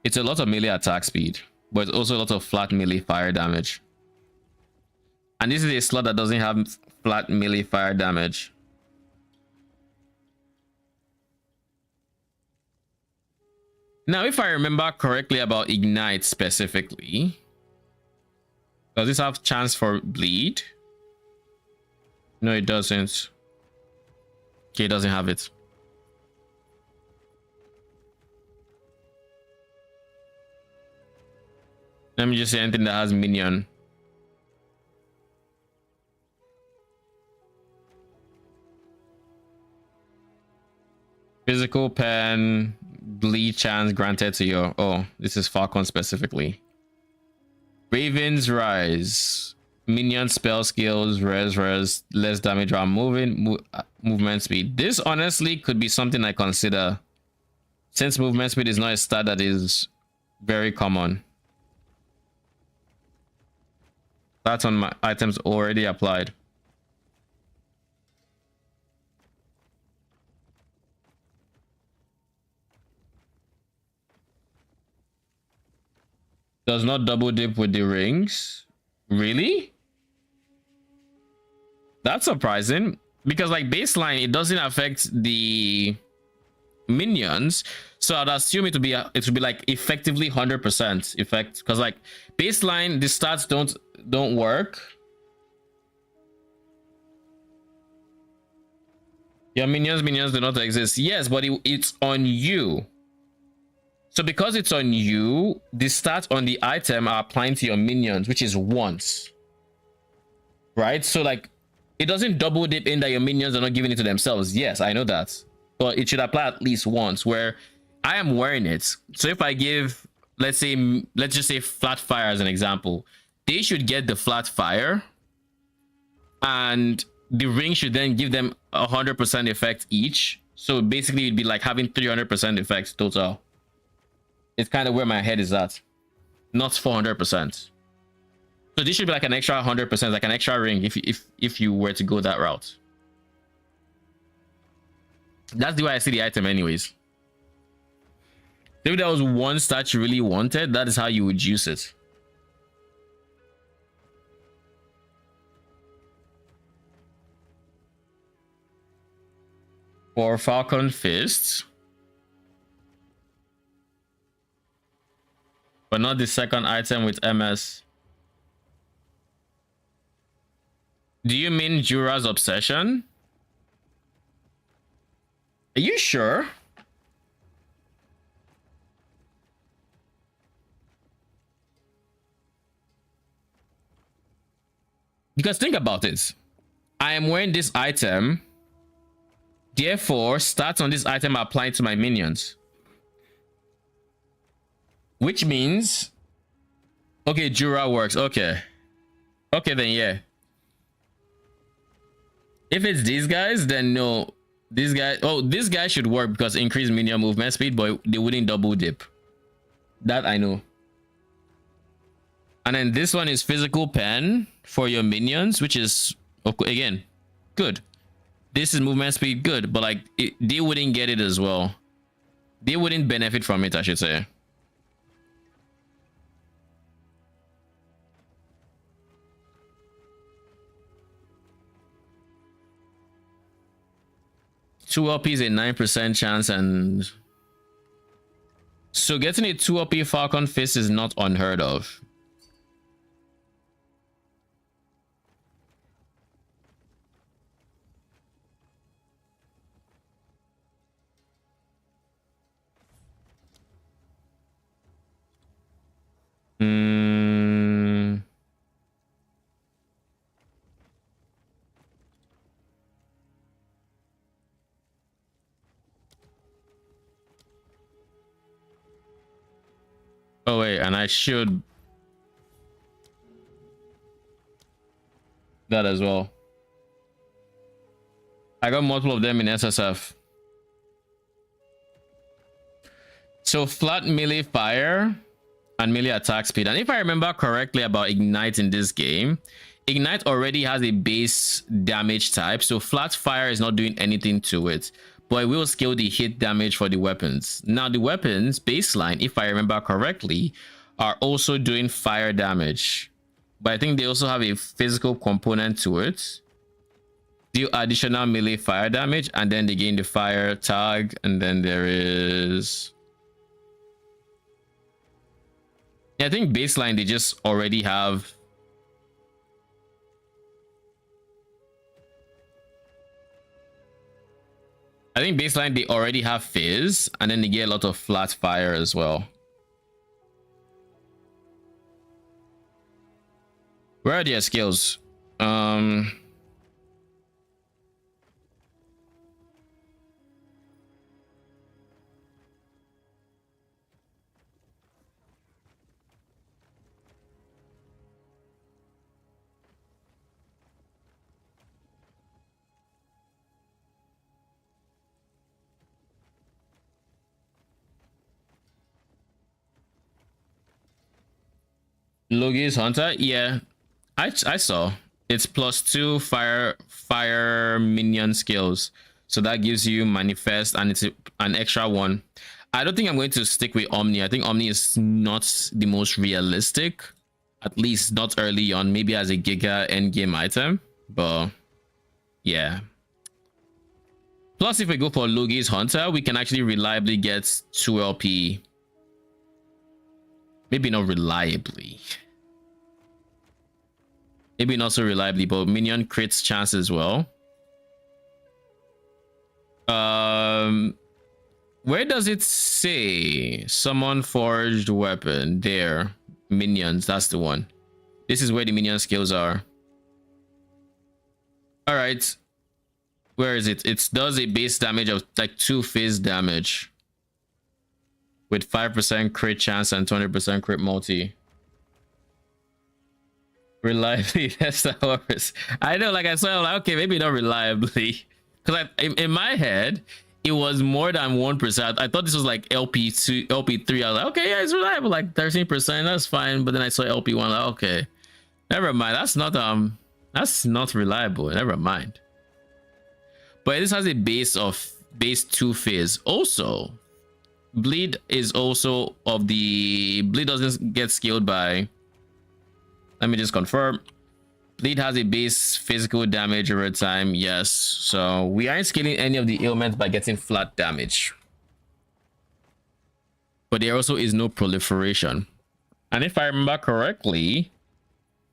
It's a lot of melee attack speed, but it's also a lot of flat melee fire damage. And this is a slot that doesn't have flat melee fire damage. Now, if I remember correctly about Ignite specifically, does this have chance for bleed? No, it doesn't. Okay, it doesn't have it. Let me just say anything that has minion. Physical pen, bleed chance granted to you. Oh, this is Falcon specifically. Raven's Rise. Minion spell skills, res, less damage while moving, movement speed. This honestly could be something I consider, since movement speed is not a stat that is very common. That's on my items already applied. Does not double dip with the rings. Really? That's surprising, because like baseline, it doesn't affect the minions, so I'd assume it would be like effectively 100% effect, because like baseline the stats don't work. Your minions do not exist. Yes, but it's on you. So because it's on you, the stats on the item are applying to your minions, which is once, right? So like it doesn't double dip in that your minions are not giving it to themselves. Yes, I know that, but it should apply at least once, where I am wearing it. So if I give, let's just say flat fire as an example, they should get the flat fire, and the ring should then give them 100% effect each. So basically it'd be like having 300% effects total. It's kind of where my head is at, not 400%. So this should be like an extra 100%, like an extra ring if you were to go that route. That's the way I see the item anyways. If there was one stat you really wanted, that is how you would use it. For Falcon Fist, but not the second item with MS. Do you mean Jura's Obsession? Are you sure? Because think about it. I am wearing this item. Therefore, stats on this item are applied to my minions. Which means... Okay, Jura works. Okay. Okay, then yeah. If it's these guys, then no. These guys... Oh, this guy should work because increase minion movement speed, but they wouldn't double dip. That I know. And then this one is physical pen for your minions, which is, again, good. This is movement speed, good, but like they wouldn't get it as well. They wouldn't benefit from it, I should say. Two OP is a 9% chance, and so getting a 2 OP Falcon Fist is not unheard of. Oh wait, and I should that as well. I got multiple of them in SSF. So flat melee fire and melee attack speed. And if I remember correctly about Ignite in this game, Ignite already has a base damage type, so flat fire is not doing anything to it, but it will scale the hit damage for the weapons. Now the weapons baseline, if I remember correctly, are also doing fire damage, but I think they also have a physical component to it. Deal additional melee fire damage, and then they gain the fire tag, and then there is... Yeah, I think baseline they just already have... I think baseline they already have fizz, and then they get a lot of flat fire as well. Where are their skills? Logi's Hunter, yeah, I saw it's +2 fire minion skills, so that gives you manifest, and it's an extra one. I don't think I'm going to stick with Omni. I think Omni is not the most realistic, at least not early on, maybe as a Giga end game item, but yeah. Plus, if we go for Logi's Hunter, we can actually reliably get 2 LP. Maybe not reliably. Maybe not so reliably, but minion crits chance as well. Where does it say summon forged weapon? There, minions, that's the one. This is where the minion skills are. All right, where is it? It does a base damage of like 2 phase damage with 5% crit chance and 20% crit multi. Reliably, that's the horse. I know, like I said, like, okay, maybe not reliably, because in my head it was more than 1%. I thought this was like LP2, LP3. I was like, okay, yeah, it's reliable, like 13%, that's fine. But then I saw LP1, like, okay, never mind. That's not reliable. Never mind. But this has a base 2 phase. Also, bleed is also of the bleed doesn't get scaled by. Let me just confirm. Bleed has a base physical damage over time. Yes. So we aren't scaling any of the ailments by getting flat damage. But there also is no proliferation. And if I remember correctly,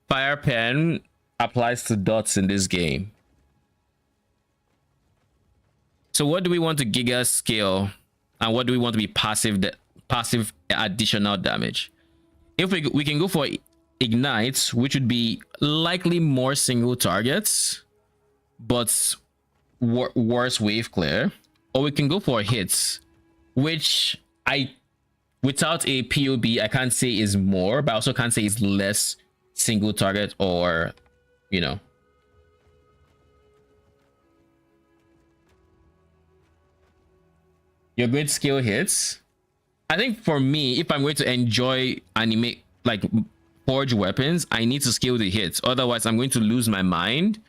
Fire Pen applies to dots in this game. So what do we want to Giga scale? And what do we want to be passive additional damage? If we can go for Ignite, which would be likely more single targets but worse wave clear, or we can go for hits, which without a POB I can't say is more, but I also can't say is less single target, or you know. You're going to scale hits. I think for me, if I'm going to enjoy anime like forge weapons, I need to scale the hits. Otherwise, I'm going to lose my mind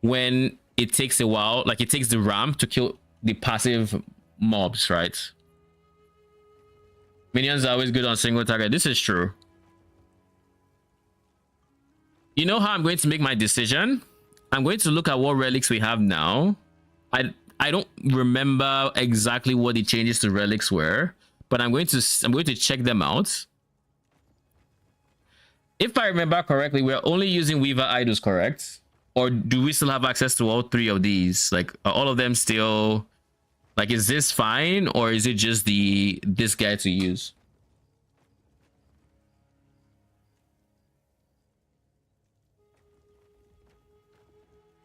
when it takes a while, like it takes the ramp to kill the passive mobs, right? Minions are always good on single target. This is true. You know how I'm going to make my decision? I'm going to look at what relics we have now. I don't remember exactly what the changes to relics were, but I'm going to check them out. If I remember correctly, we're only using Weaver Idols, correct? Or do we still have access to all 3 of these? Like, are all of them still... Like, is this fine? Or is it just this guy to use?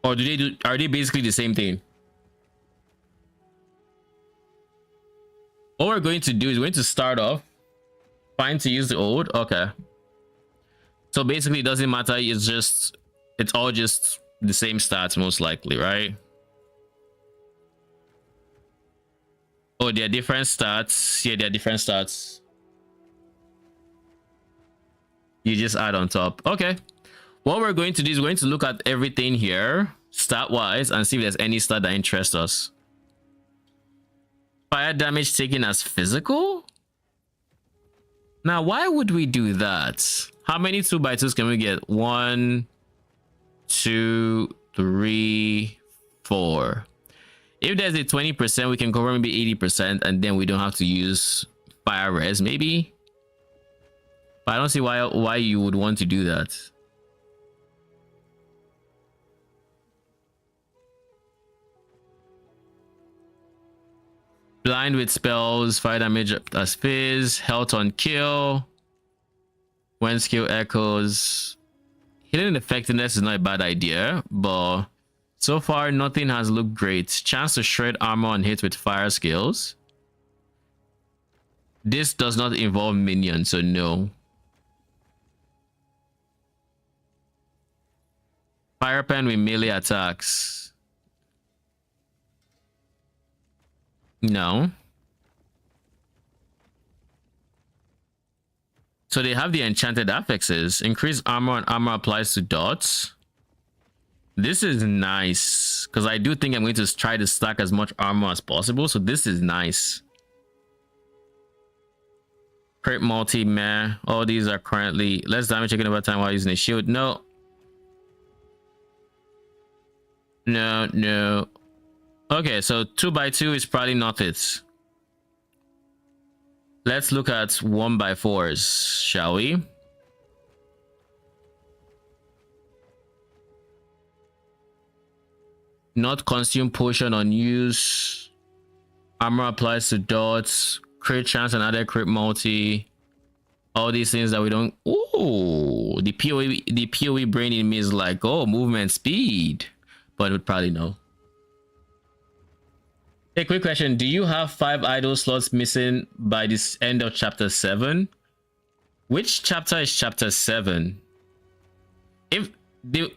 Or are they basically the same thing? What we're going to do is we're going to start off. Fine to use the old. Okay. So basically, it doesn't matter. It's all just the same stats, most likely, right? Oh, they're different stats. Yeah, they're different stats. You just add on top. Okay. What we're going to do is we're going to look at everything here, stat-wise, and see if there's any stat that interests us. Fire damage taken as physical? Now, why would we do that? How many 2x2s can we get? 1, 2, 3, 4. If there's a 20%, we can cover maybe 80%, and then we don't have to use fire res, maybe. But I don't see why you would want to do that. Blind with spells, fire damage as fizz, health on kill. When skill echoes. Healing effectiveness is not a bad idea, but so far nothing has looked great. Chance to shred armor on hit with fire skills. This does not involve minions, so no. Fire pen with melee attacks. No. So they have the enchanted affixes. Increase armor and armor applies to dots. This is nice because I do think I'm going to try to stack as much armor as possible. So this is nice. Crit multi meh. All these are currently less damage taken over time while using a shield. No. No. Okay, so 2x2 is probably not it. Let's look at 1x4s, shall we? Not consume potion on use. Armor applies to dots. Crit chance and other crit multi. All these things that we don't. Ooh, the PoE brain in me is like, oh, movement speed, but it would probably know. Hey, quick question. Do you have 5 idle slots missing by this end of chapter 7? Which chapter is chapter 7? If the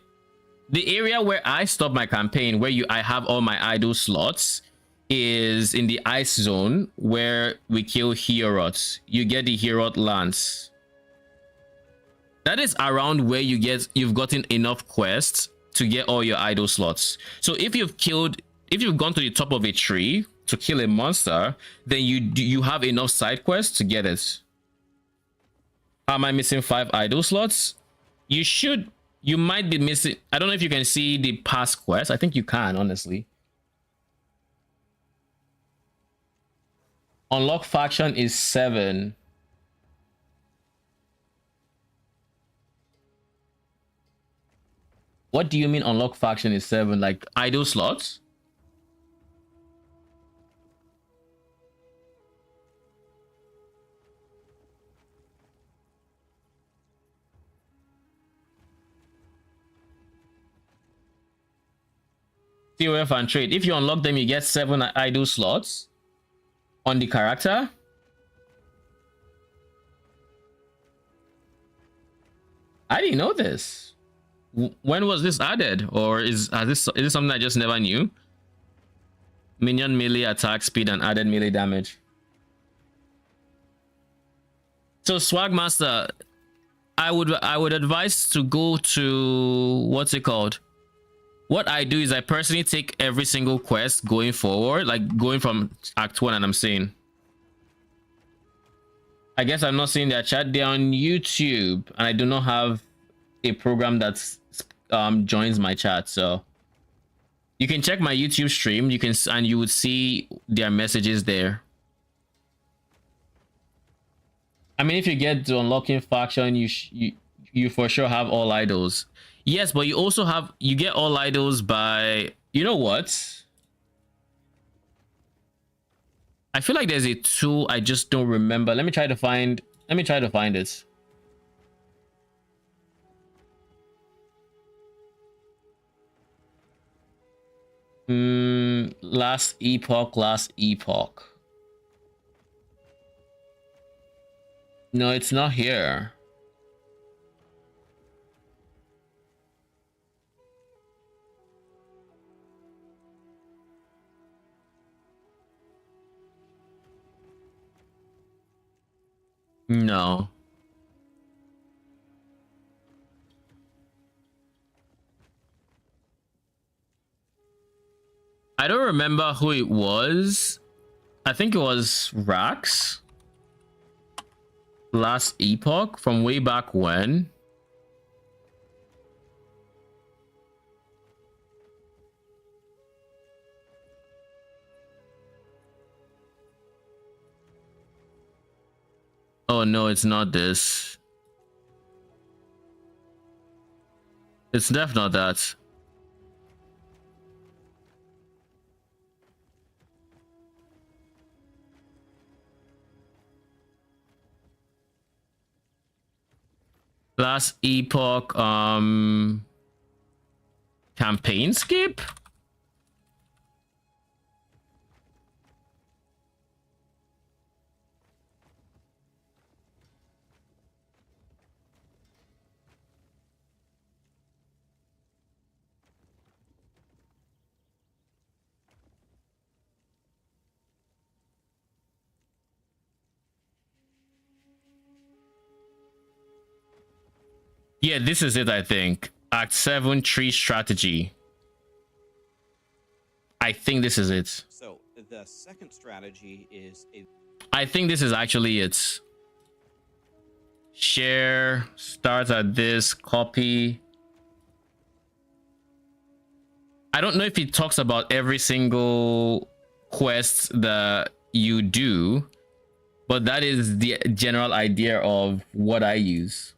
area where I stop my campaign, where I have all my idle slots, is in the ice zone where we kill Heorot. You get the Heorot lance. That is around where you've gotten enough quests to get all your idle slots. So if you've gone to the top of a tree to kill a monster, then you have enough side quests to get it. How am I missing 5 idle slots? You might be missing. I don't know if you can see the past quest. I think you can, honestly. Unlock faction is 7. What do you mean unlock faction is 7? Like idle slots? COF and trade. If you unlock them, you get 7 idle slots on the character. I didn't know this. When was this added? Or is this something I just never knew? Minion melee attack speed and added melee damage. So Swagmaster, I would advise to go to, what's it called? What I do is I personally take every single quest going forward, like going from Act 1, and I'm saying, I guess I'm not seeing their chat. They're on YouTube, and I do not have a program that joins my chat. So you can check my YouTube stream. And you would see their messages there. I mean, if you get to unlocking faction, you for sure have all idols. Yes, but you get all idols by, you know what? I feel like there's a tool, I just don't remember. Let me try to find it. Last epoch. No, it's not here. No. I don't remember who it was. I think it was Rax. Last Epoch from way back when. Oh no, it's not this. It's definitely not that. Last Epoch campaign skip? Yeah, this is it, I think. Act 7 tree strategy. I think this is it. So the second strategy is I think this is actually it. Share, start at this, copy. I don't know if it talks about every single quest that you do, but that is the general idea of what I use.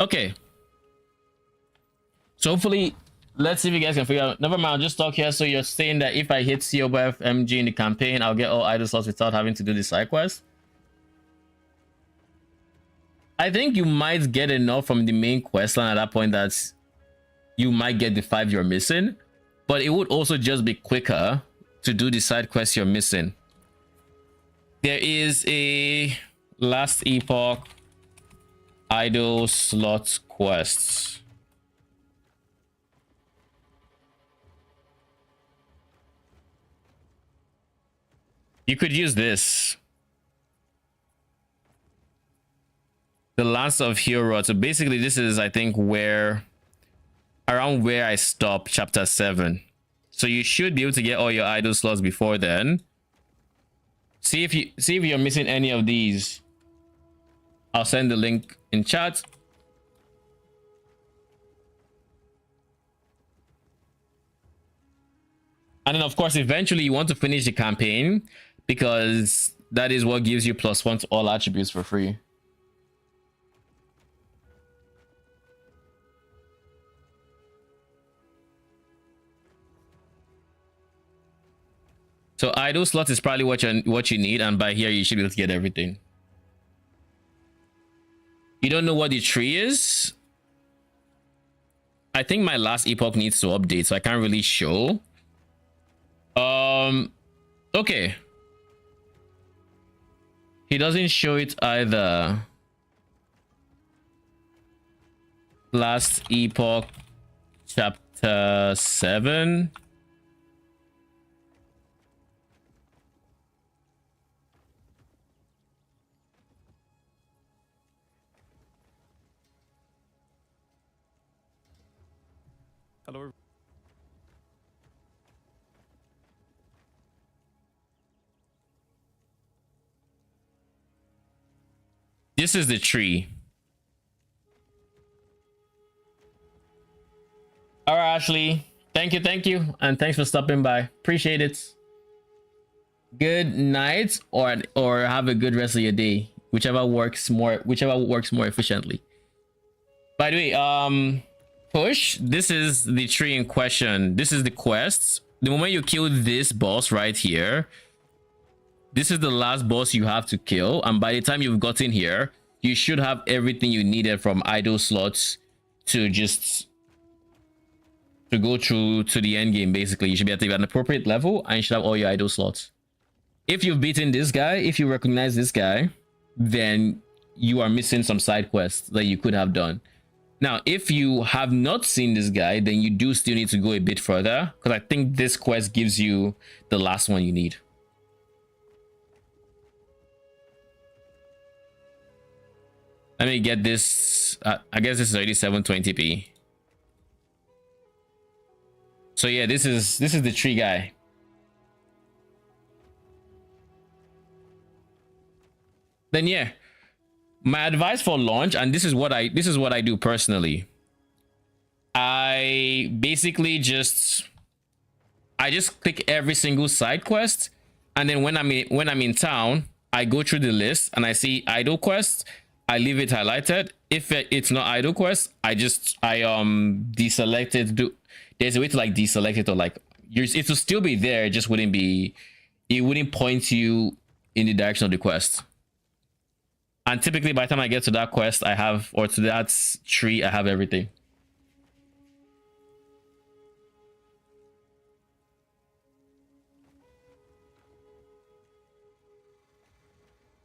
Okay. So hopefully, let's see if you guys can figure out. Never mind, I'll just talk here. So you're saying that if I hit COBF MG in the campaign, I'll get all idle slots without having to do the side quest? I think you might get enough from the main quest line at that point that you might get the 5 you're missing, but it would also just be quicker to do the side quest you're missing. There is a Last Epoch idle slot quests. You could use this. The Lance of Hero. So basically this is, I think, around where I stopped chapter 7. So you should be able to get all your idle slots before then. See if you're missing any of these. I'll send the link in chat. And then of course eventually you want to finish the campaign, because that is what gives you +1 to all attributes for free. So idle slot is probably what you need, and by here you should be able to get everything. You don't know what the tree is? I think my Last Epoch needs to update, so I can't really show. Okay. He doesn't show it either. Last Epoch chapter 7. Hello. This is the tree. All right, Ashley. Thank you, and thanks for stopping by. Appreciate it. Good night, or have a good rest of your day, whichever works more efficiently. By the way, Push, this is the tree in question. This is the quest. The moment you kill this boss right here, this is the last boss you have to kill, and by the time you've gotten here, you should have everything you needed from idle slots to go through to the end game. Basically, you should be at an appropriate level and you should have all your idle slots. If you've beaten this guy, if you recognize this guy, then you are missing some side quests that you could have done. Now, if you have not seen this guy, then you do still need to go a bit further, because I think this quest gives you the last one you need. Let me get this. I guess this is already 720p. So yeah, this is the tree guy. Then yeah, my advice for launch, and this is what I do personally. I basically just click every single side quest, and then when I'm in town, I go through the list and I see idle quests. I leave it highlighted. If it's not idle quest, I deselect it. There's a way to like deselect it, or like it will still be there. It just wouldn't be. It wouldn't point you in the direction of the quest. And typically, by the time I get to that quest, I have, or to that tree, I have everything.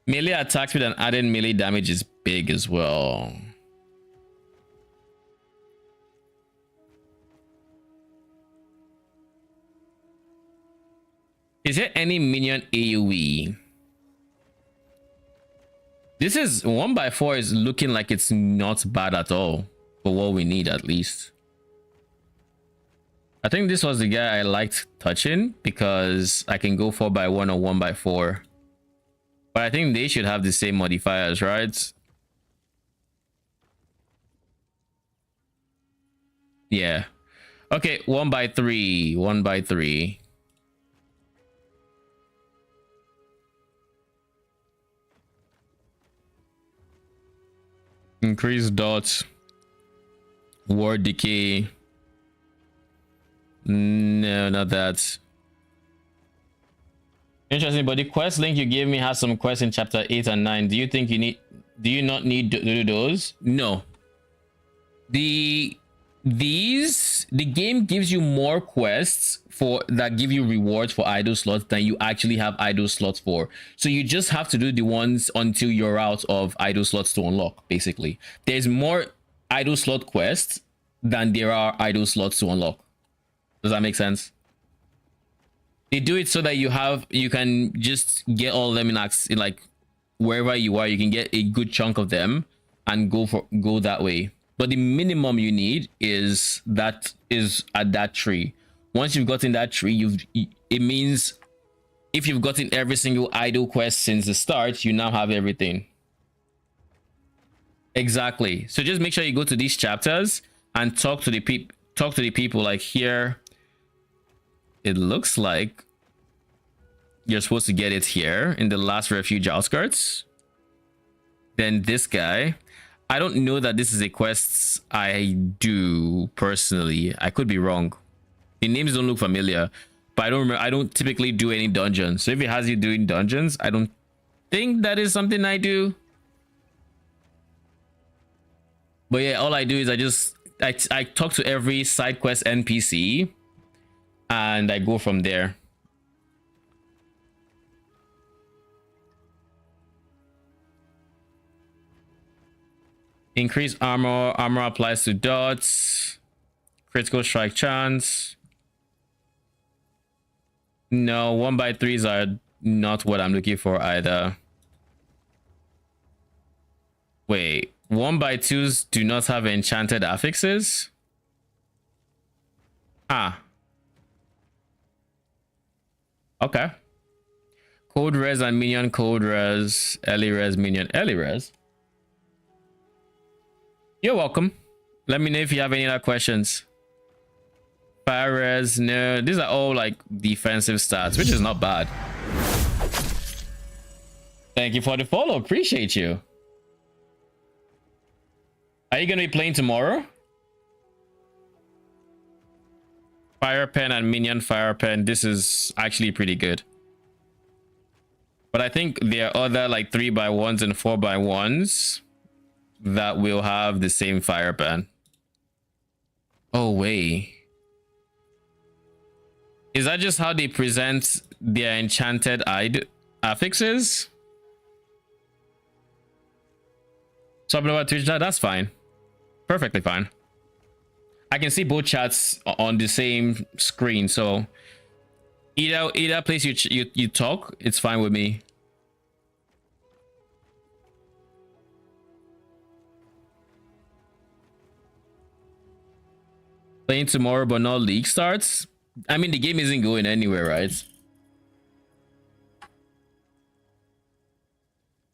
Melee attack speed and added melee damage is big as well. Is there any minion AoE? This is 1x4 is looking like it's not bad at all for what we need, at least. I think this was the guy I liked touching because I can go 4x1 or 1x4. But I think they should have the same modifiers, right? Yeah. Okay, 1x3, 1x3. Increase dots. Ward decay. No, not that. Interesting, but the quest link you gave me has some quests in chapter 8 and 9. Do you not need to do those? No. The game gives you more quests that give you rewards for idle slots than you actually have idle slots for. So you just have to do the ones until you're out of idle slots to unlock, basically. There's more idle slot quests than there are idle slots to unlock. Does that make sense? They do it so that you can just get all of them in like wherever you are, you can get a good chunk of them and go that way. But the minimum you need is at that tree. Once you've gotten that tree, it means if you've gotten every single idle quest since the start, you now have everything. Exactly. So just make sure you go to these chapters and talk to the people. Like here, it looks like you're supposed to get it here in the last refuge outskirts. Then this guy, I don't know that this is a quest I do personally. I could be wrong. The names don't look familiar, but I don't remember. I don't typically do any dungeons. So if it has you doing dungeons, I don't think that is something I do. But yeah, all I do is I talk to every side quest NPC and I go from there. Increase armor. Armor applies to dots. Critical strike chance. No, 1x3s are not what I'm looking for either. Wait, 1x2s do not have enchanted affixes? Ah. Okay. Code res and minion code res. Ellie res, minion Ellie res. You're welcome. Let me know if you have any other questions. Fire res, no. These are all like defensive stats, which is not bad. Thank you for the follow. Appreciate you. Are you going to be playing tomorrow? Fire pen and minion fire pen. This is actually pretty good. But I think there are other like 3x1s and 4x1s that will have the same fire pen. Oh, wait. Is that just how they present their enchanted affixes? Something about Twitch chat? That's fine. Perfectly fine. I can see both chats on the same screen, so either place you talk, it's fine with me. Playing tomorrow, but not league starts. I mean, the game isn't going anywhere, right?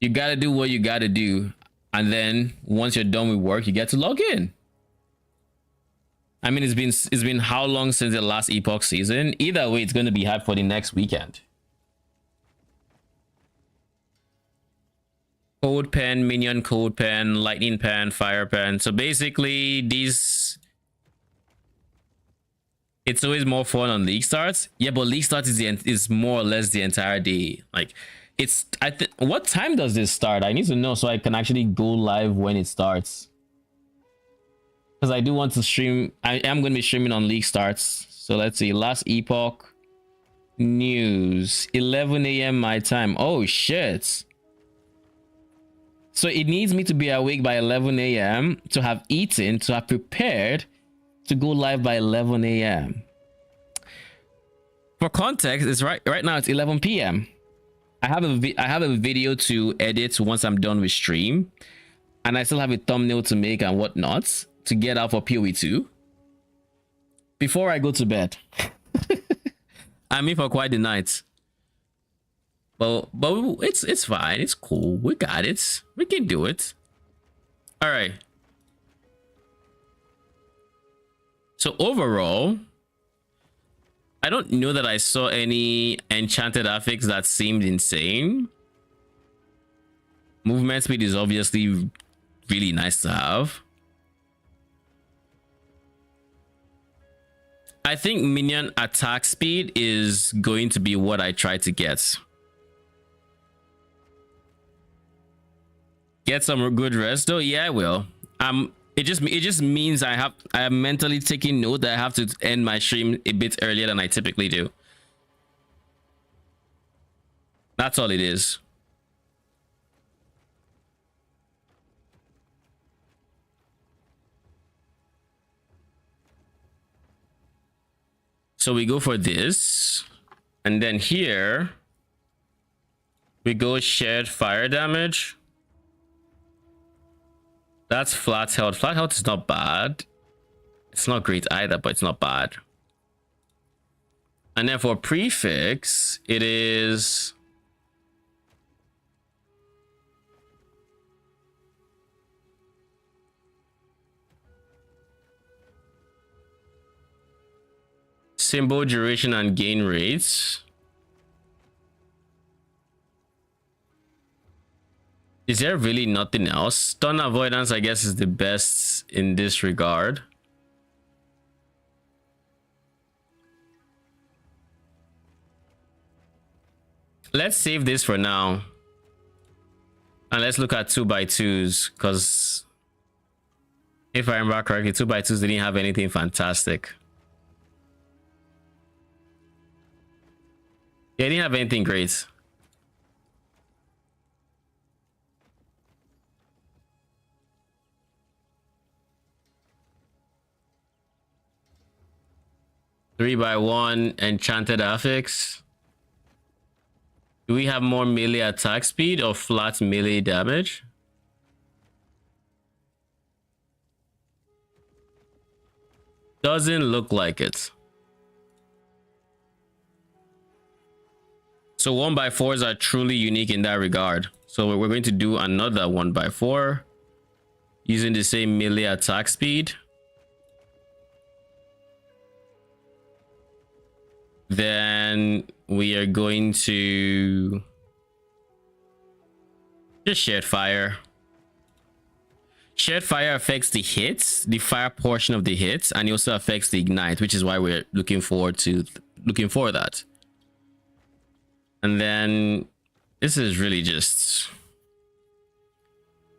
You gotta do what you gotta do, and then once you're done with work, you get to log in. I mean, it's been how long since the last Epoch season? Either way, it's gonna be hype for the next weekend. Code pen, minion code pen, lightning pen, fire pen. So basically, these. It's always more fun on league starts. Yeah, but league starts is more or less the entire day. Like, it's what time does this start? I need to know so I can actually go live when it starts. Because I do want to stream. I am going to be streaming on league starts. So let's see. Last Epoch news, 11 a.m. my time. Oh shit. So it needs me to be awake by 11 a.m. to have eaten, to have prepared to go live by 11 a.m. For context, it's right now it's 11 p.m. I have a video to edit once I'm done with stream, and I still have a thumbnail to make and whatnot to get out for PoE2 before I go to bed. I'm in for quite the night. But it's fine. It's cool. We got it. We can do it. All right. So overall, I don't know that I saw any enchanted affix that seemed insane. Movement speed is obviously really nice to have. I think minion attack speed is going to be what I try to get. Get some good rest though. Yeah, I will. It just means I am mentally taking note that I have to end my stream a bit earlier than I typically do. That's all it is. So we go for this, and then here we go shared fire damage. That's flat health. Flat health is not bad. It's not great either, but it's not bad. And then for prefix, it is symbol duration and gain rates. Is there really nothing else? Stun avoidance, I guess, is the best in this regard. Let's save this for now. And let's look at 2x2s, because if I remember correctly, 2x2s didn't have anything fantastic. They didn't have anything great. Three by one enchanted affix. Do we have more melee attack speed or flat melee damage? Doesn't look like it. So 1x4s are truly unique in that regard. So we're going to do another 1x4 using the same melee attack speed. Then we are going to just shared fire. Shared fire affects the hits, the fire portion of the hits, and it also affects the ignite, which is why we're looking for that. And then this is really just,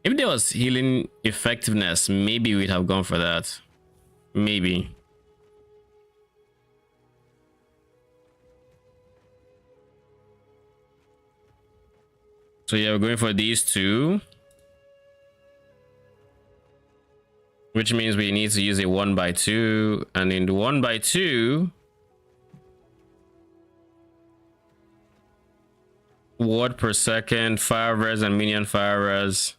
if there was healing effectiveness, maybe we'd have gone for that. Maybe. So yeah, we're going for these two, which means we need to use a 1x2, and in the 1x2, ward per second, fire res and minion fire res.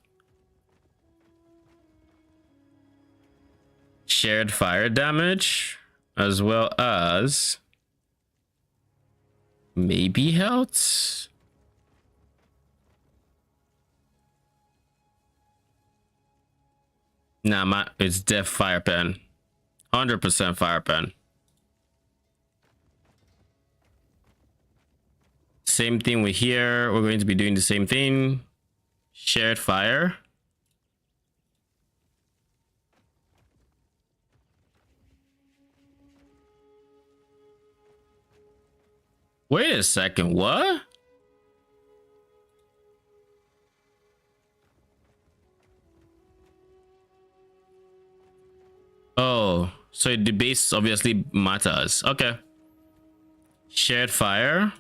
shared fire damage, as well as maybe health. Nah, it's def fire pen. 100% fire pen. Same thing with here. We're going to be doing the same thing. Shared fire. Wait a second, what? Oh, so the base obviously matters. Okay. Shared fire.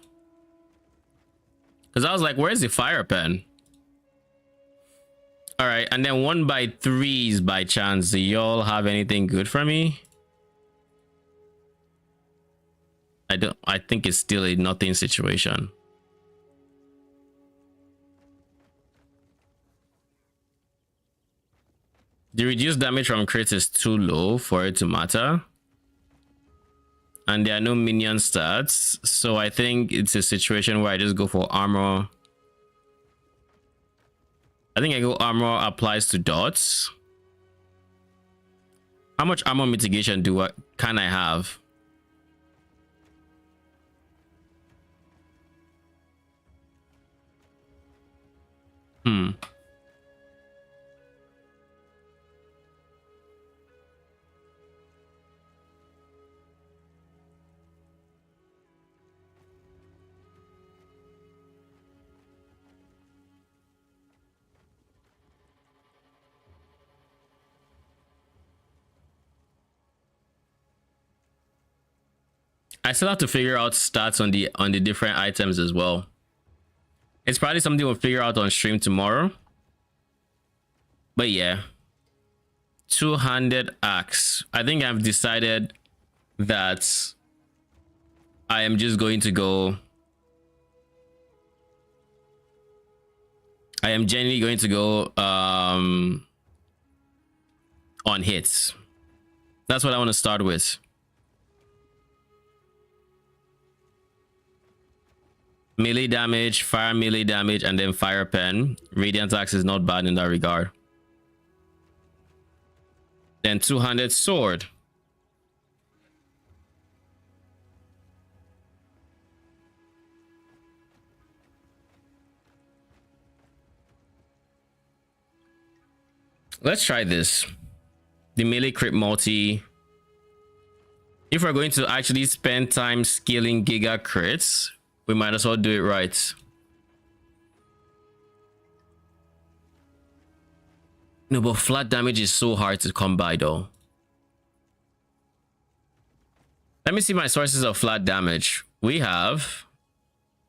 Because I was like, where's the fire pen? All right, and then 1x3s by chance. Do y'all have anything good for me? I think it's still a nothing situation. The reduced damage from crits is too low for it to matter. And there are no minion stats. So I think it's a situation where I just go for armor. I think I go armor applies to dots. How much armor mitigation can I have? I still have to figure out stats on the different items as well. It's probably something we'll figure out on stream tomorrow. But yeah. Two-handed axe. I think I've decided that I am just going to go. I am genuinely going to go on hits. That's what I want to start with. Melee damage, fire melee damage, and then fire pen. Radiant axe is not bad in that regard. Then two-handed sword. Let's try this. The melee crit multi. If we're going to actually spend time scaling giga crits, we might as well do it right. No, but flat damage is so hard to come by though. Let me see my sources of flat damage. We have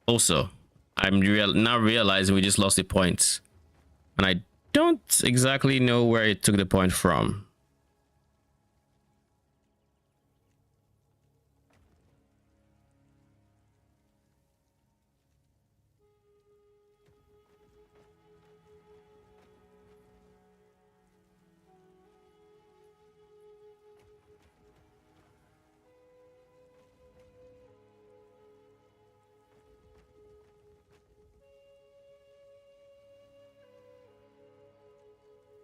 also, I'm now realizing we just lost the points, and I don't exactly know where it took the point from.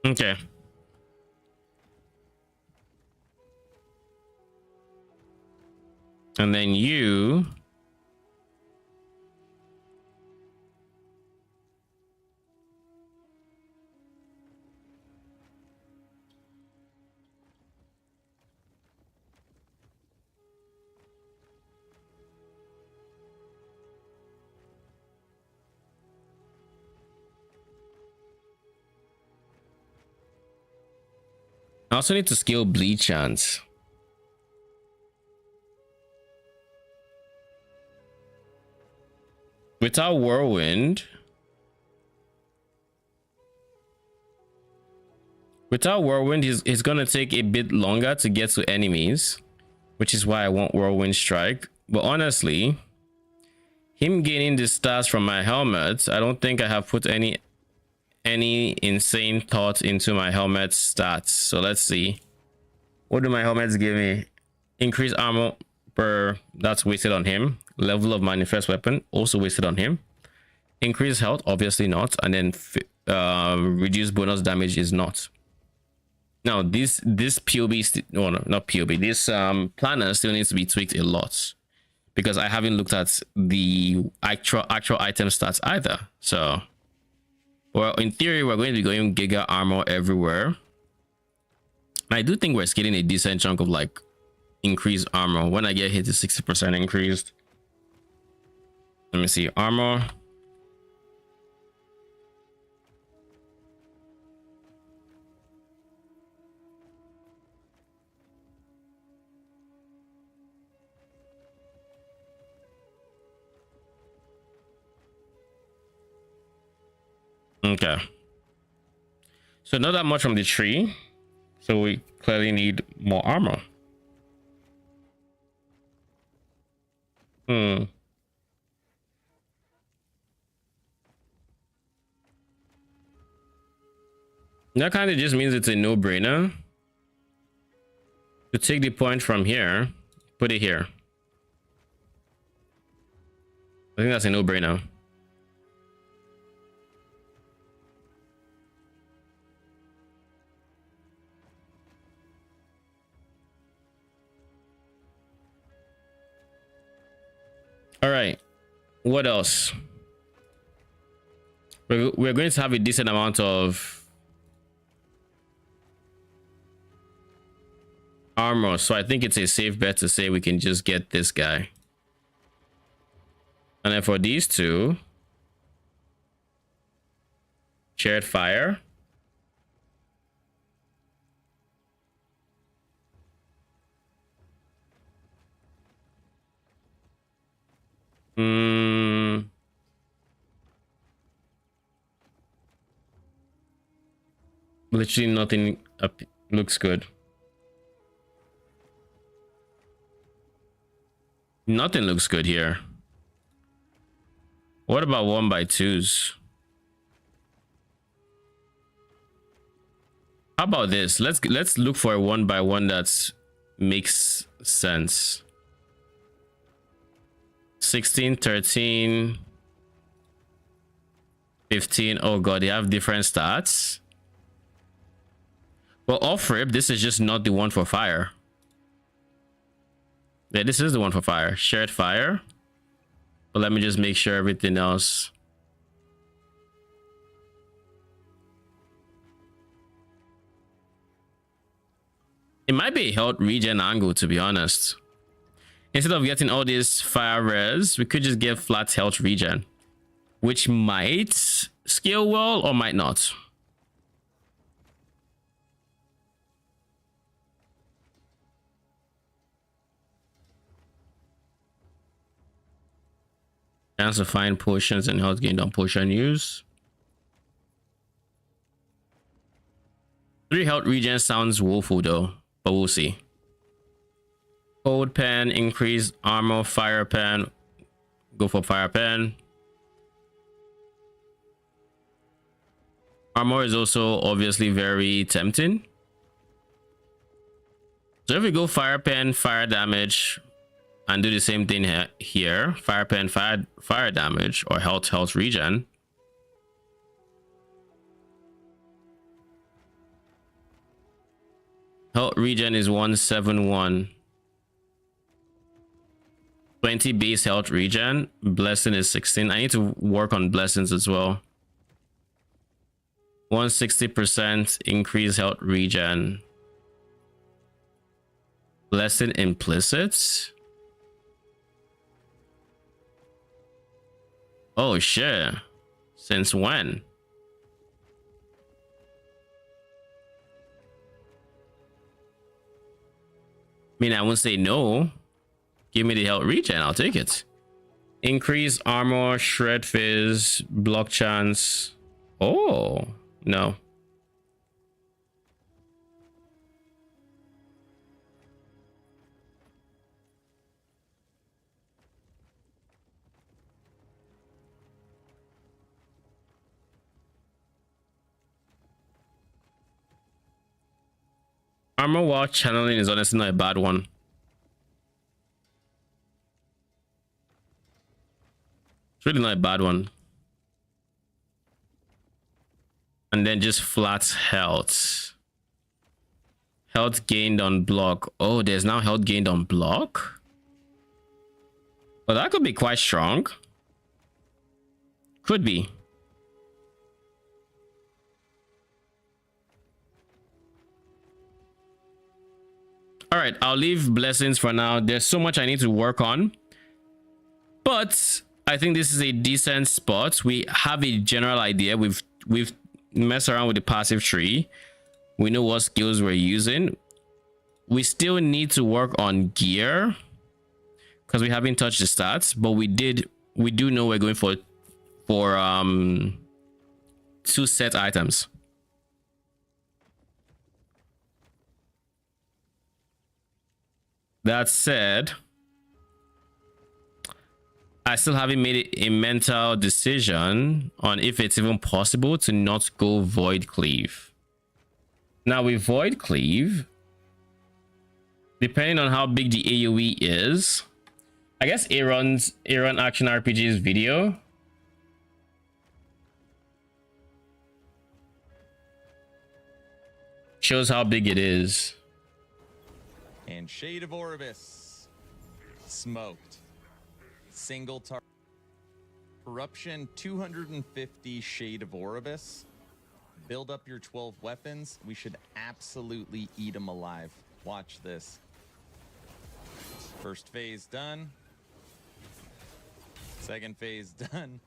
Okay. And then you. I also need to scale bleed chance. Without whirlwind, he's gonna take a bit longer to get to enemies, which is why I want whirlwind strike. But honestly, him gaining the stats from my helmet, I don't think I have put any insane thought into my helmet stats. So let's see. What do my helmets give me? Increased armor per, that's wasted on him. Level of manifest weapon, also wasted on him. Increased health, obviously not. And then reduced bonus damage is not. Now this POB, no, not POB, this planner still needs to be tweaked a lot, because I haven't looked at the actual item stats either. So, well, in theory, we're going to be going Giga armor everywhere. I do think we're getting a decent chunk of like increased armor when I get hit to 60% increased. Let me see, armor. Okay, so not that much from the tree, so we clearly need more armor. That kind of just means it's a no-brainer to take the point from here, put it here. I think that's a no-brainer. All right, what else? We're going to have a decent amount of armor, so I think it's a safe bet to say we can just get this guy. And then for these two, shared fire. Literally nothing up looks good. Nothing looks good here. What about 1x2s? How about this? Let's look for a 1x1 that makes sense. 16, 13, 15. Oh god, they have different stats. Well, off rip, this is just not the one for fire. Yeah, this is the one for fire. Shared fire. But let me just make sure everything else. It might be a health regen angle, to be honest. Instead of getting all these fire res, we could just get flat health regen, which might scale well or might not. Chance to find potions and health gained on potion use. 3 health regen sounds woeful though, but we'll see. Cold pen, increase armor, fire pen. Go for fire pen. Armor is also obviously very tempting. So if we go fire pen, fire damage, and do the same thing here, fire pen, fire damage, or health regen. Health regen is 171. 20 base health regen. Blessing is 16. I need to work on blessings as well. 160% increase health regen. Blessing implicit. Oh shit. Since when? I mean, I won't say no. Give me the health regen, I'll take it. Increase armor, shred fizz, block chance. Oh, no. Armor while channeling is honestly not a bad one. It's really not a bad one. And then just flat health. Health gained on block. Oh, there's now health gained on block? Well, that could be quite strong. Could be. All right, I'll leave blessings for now. There's so much I need to work on. But I think this is a decent spot. We have a general idea. We've messed around with the passive tree. We know what skills we're using. We still need to work on gear because we haven't touched the stats, but we do know we're going for 2 set items. That said, I still haven't made a mental decision on if it's even possible to not go Void Cleave. Now with Void Cleave, depending on how big the AoE is, I guess Aaron Action RPG's video shows how big it is. And Shade of Orbis. Smoked. Single target. Corruption 250 Shade of Orbis. Build up your 12 weapons. We should absolutely eat them alive. Watch this. First phase done. Second phase done.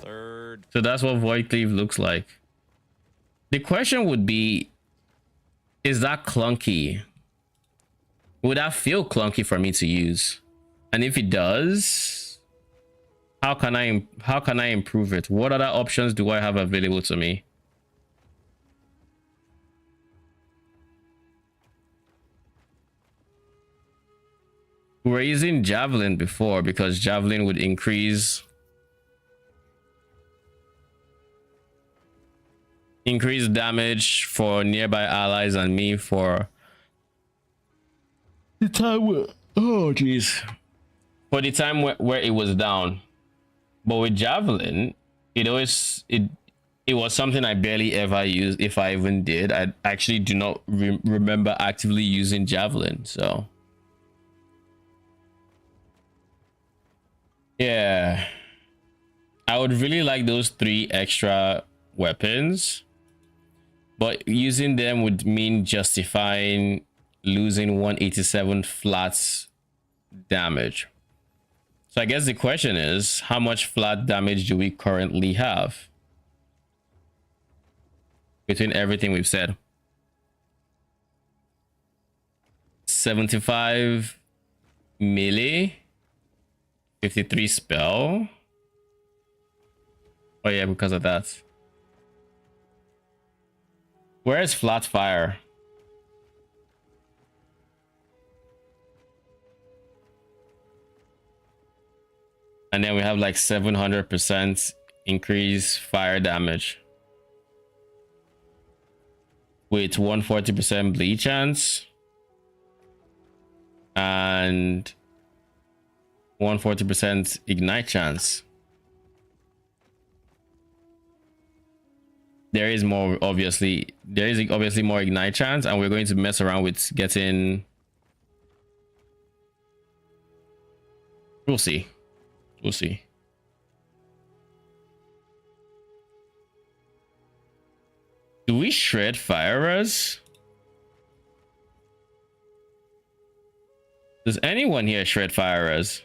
Third. So that's what Void Cleave looks like. The question would be, is that clunky? Would that feel clunky for me to use? And if it does, how can I improve it? What other options do I have available to me? We were using Javelin before because Javelin would increase damage for nearby allies and me for the time where, oh jeez, for the time where it was down. But with Javelin, it was something I barely ever used. If I even did, I actually do not remember actively using Javelin. So yeah, I would really like those 3 extra weapons, but using them would mean justifying losing 187 flat damage. So I guess the question is, how much flat damage do we currently have between everything we've said? 75 melee, 53 spell. Oh yeah, because of that. Where is flat fire? And then we have like 700% increase fire damage with 140% bleed chance and 140% ignite chance. There is obviously more ignite chance, and we're going to mess around with getting. We'll see. We'll see. Do we shred firers? Does anyone here shred firers?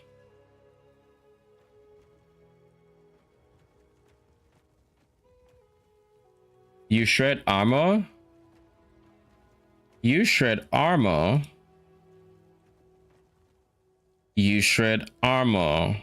You shred armor? You shred armor? You shred armor?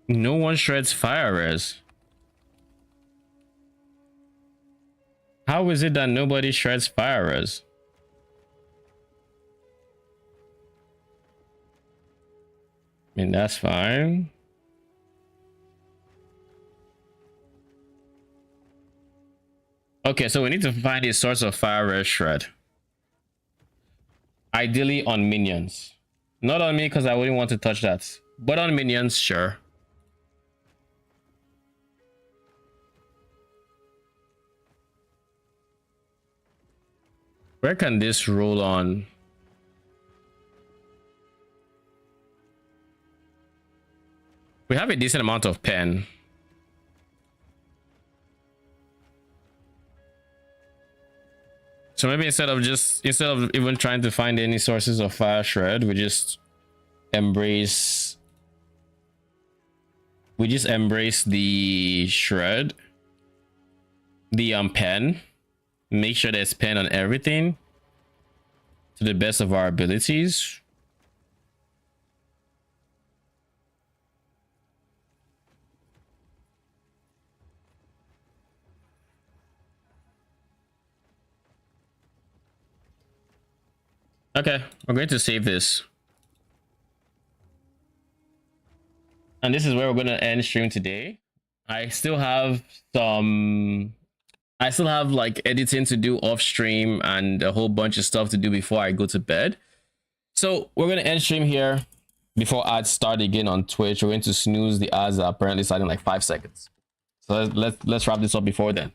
No one shreds fire res. How is it that nobody shreds fire res? I mean, that's fine. Okay, so we need to find a source of fire res shred. Ideally on minions. Not on me because I wouldn't want to touch that. But on minions, sure. Where can this roll on? We have a decent amount of pen. So maybe instead of even trying to find any sources of fire shred, we just embrace the shred, the pen. Make sure there's pen on everything to the best of our abilities. Okay, we're going to save this. And this is where we're going to end stream today. I still have like editing to do off stream and a whole bunch of stuff to do before I go to bed. So we're going to end stream here before ads start again on Twitch. We're going to snooze the ads that are apparently starting like 5 seconds. So let's wrap this up before then,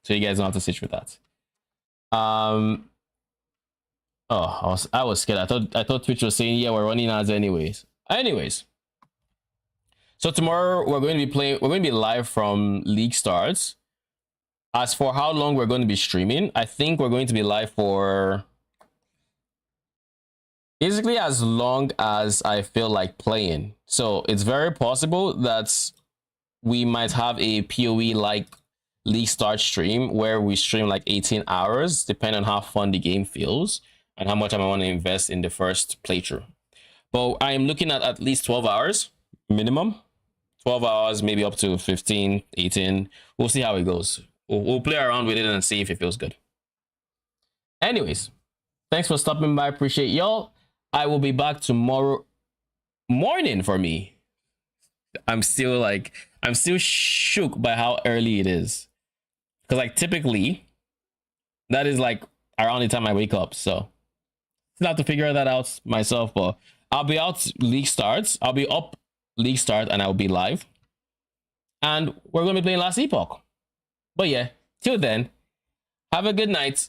so you guys don't have to sit with that. Oh, I was scared. I thought Twitch was saying, yeah, we're running ads anyways. So tomorrow we're going to be live from Leaguestart. As for how long we're going to be streaming, I think we're going to be live for basically as long as I feel like playing. So it's very possible that we might have a PoE like Leaguestart stream where we stream like 18 hours, depending on how fun the game feels and how much I want to invest in the first playthrough. But I am looking at least 12 hours minimum. 12 hours, maybe up to 15, 18. We'll see how it goes. We'll play around with it and see if it feels good. Anyways, thanks for stopping by. Appreciate y'all. I will be back tomorrow morning for me. I'm still shook by how early it is. Because like typically, that is like around the time I wake up. So still have to figure that out myself. But I'll be out Leaguestart. I'll be up Leaguestart and I'll be live. And we're going to be playing last Epoch. But yeah, till then, have a good night.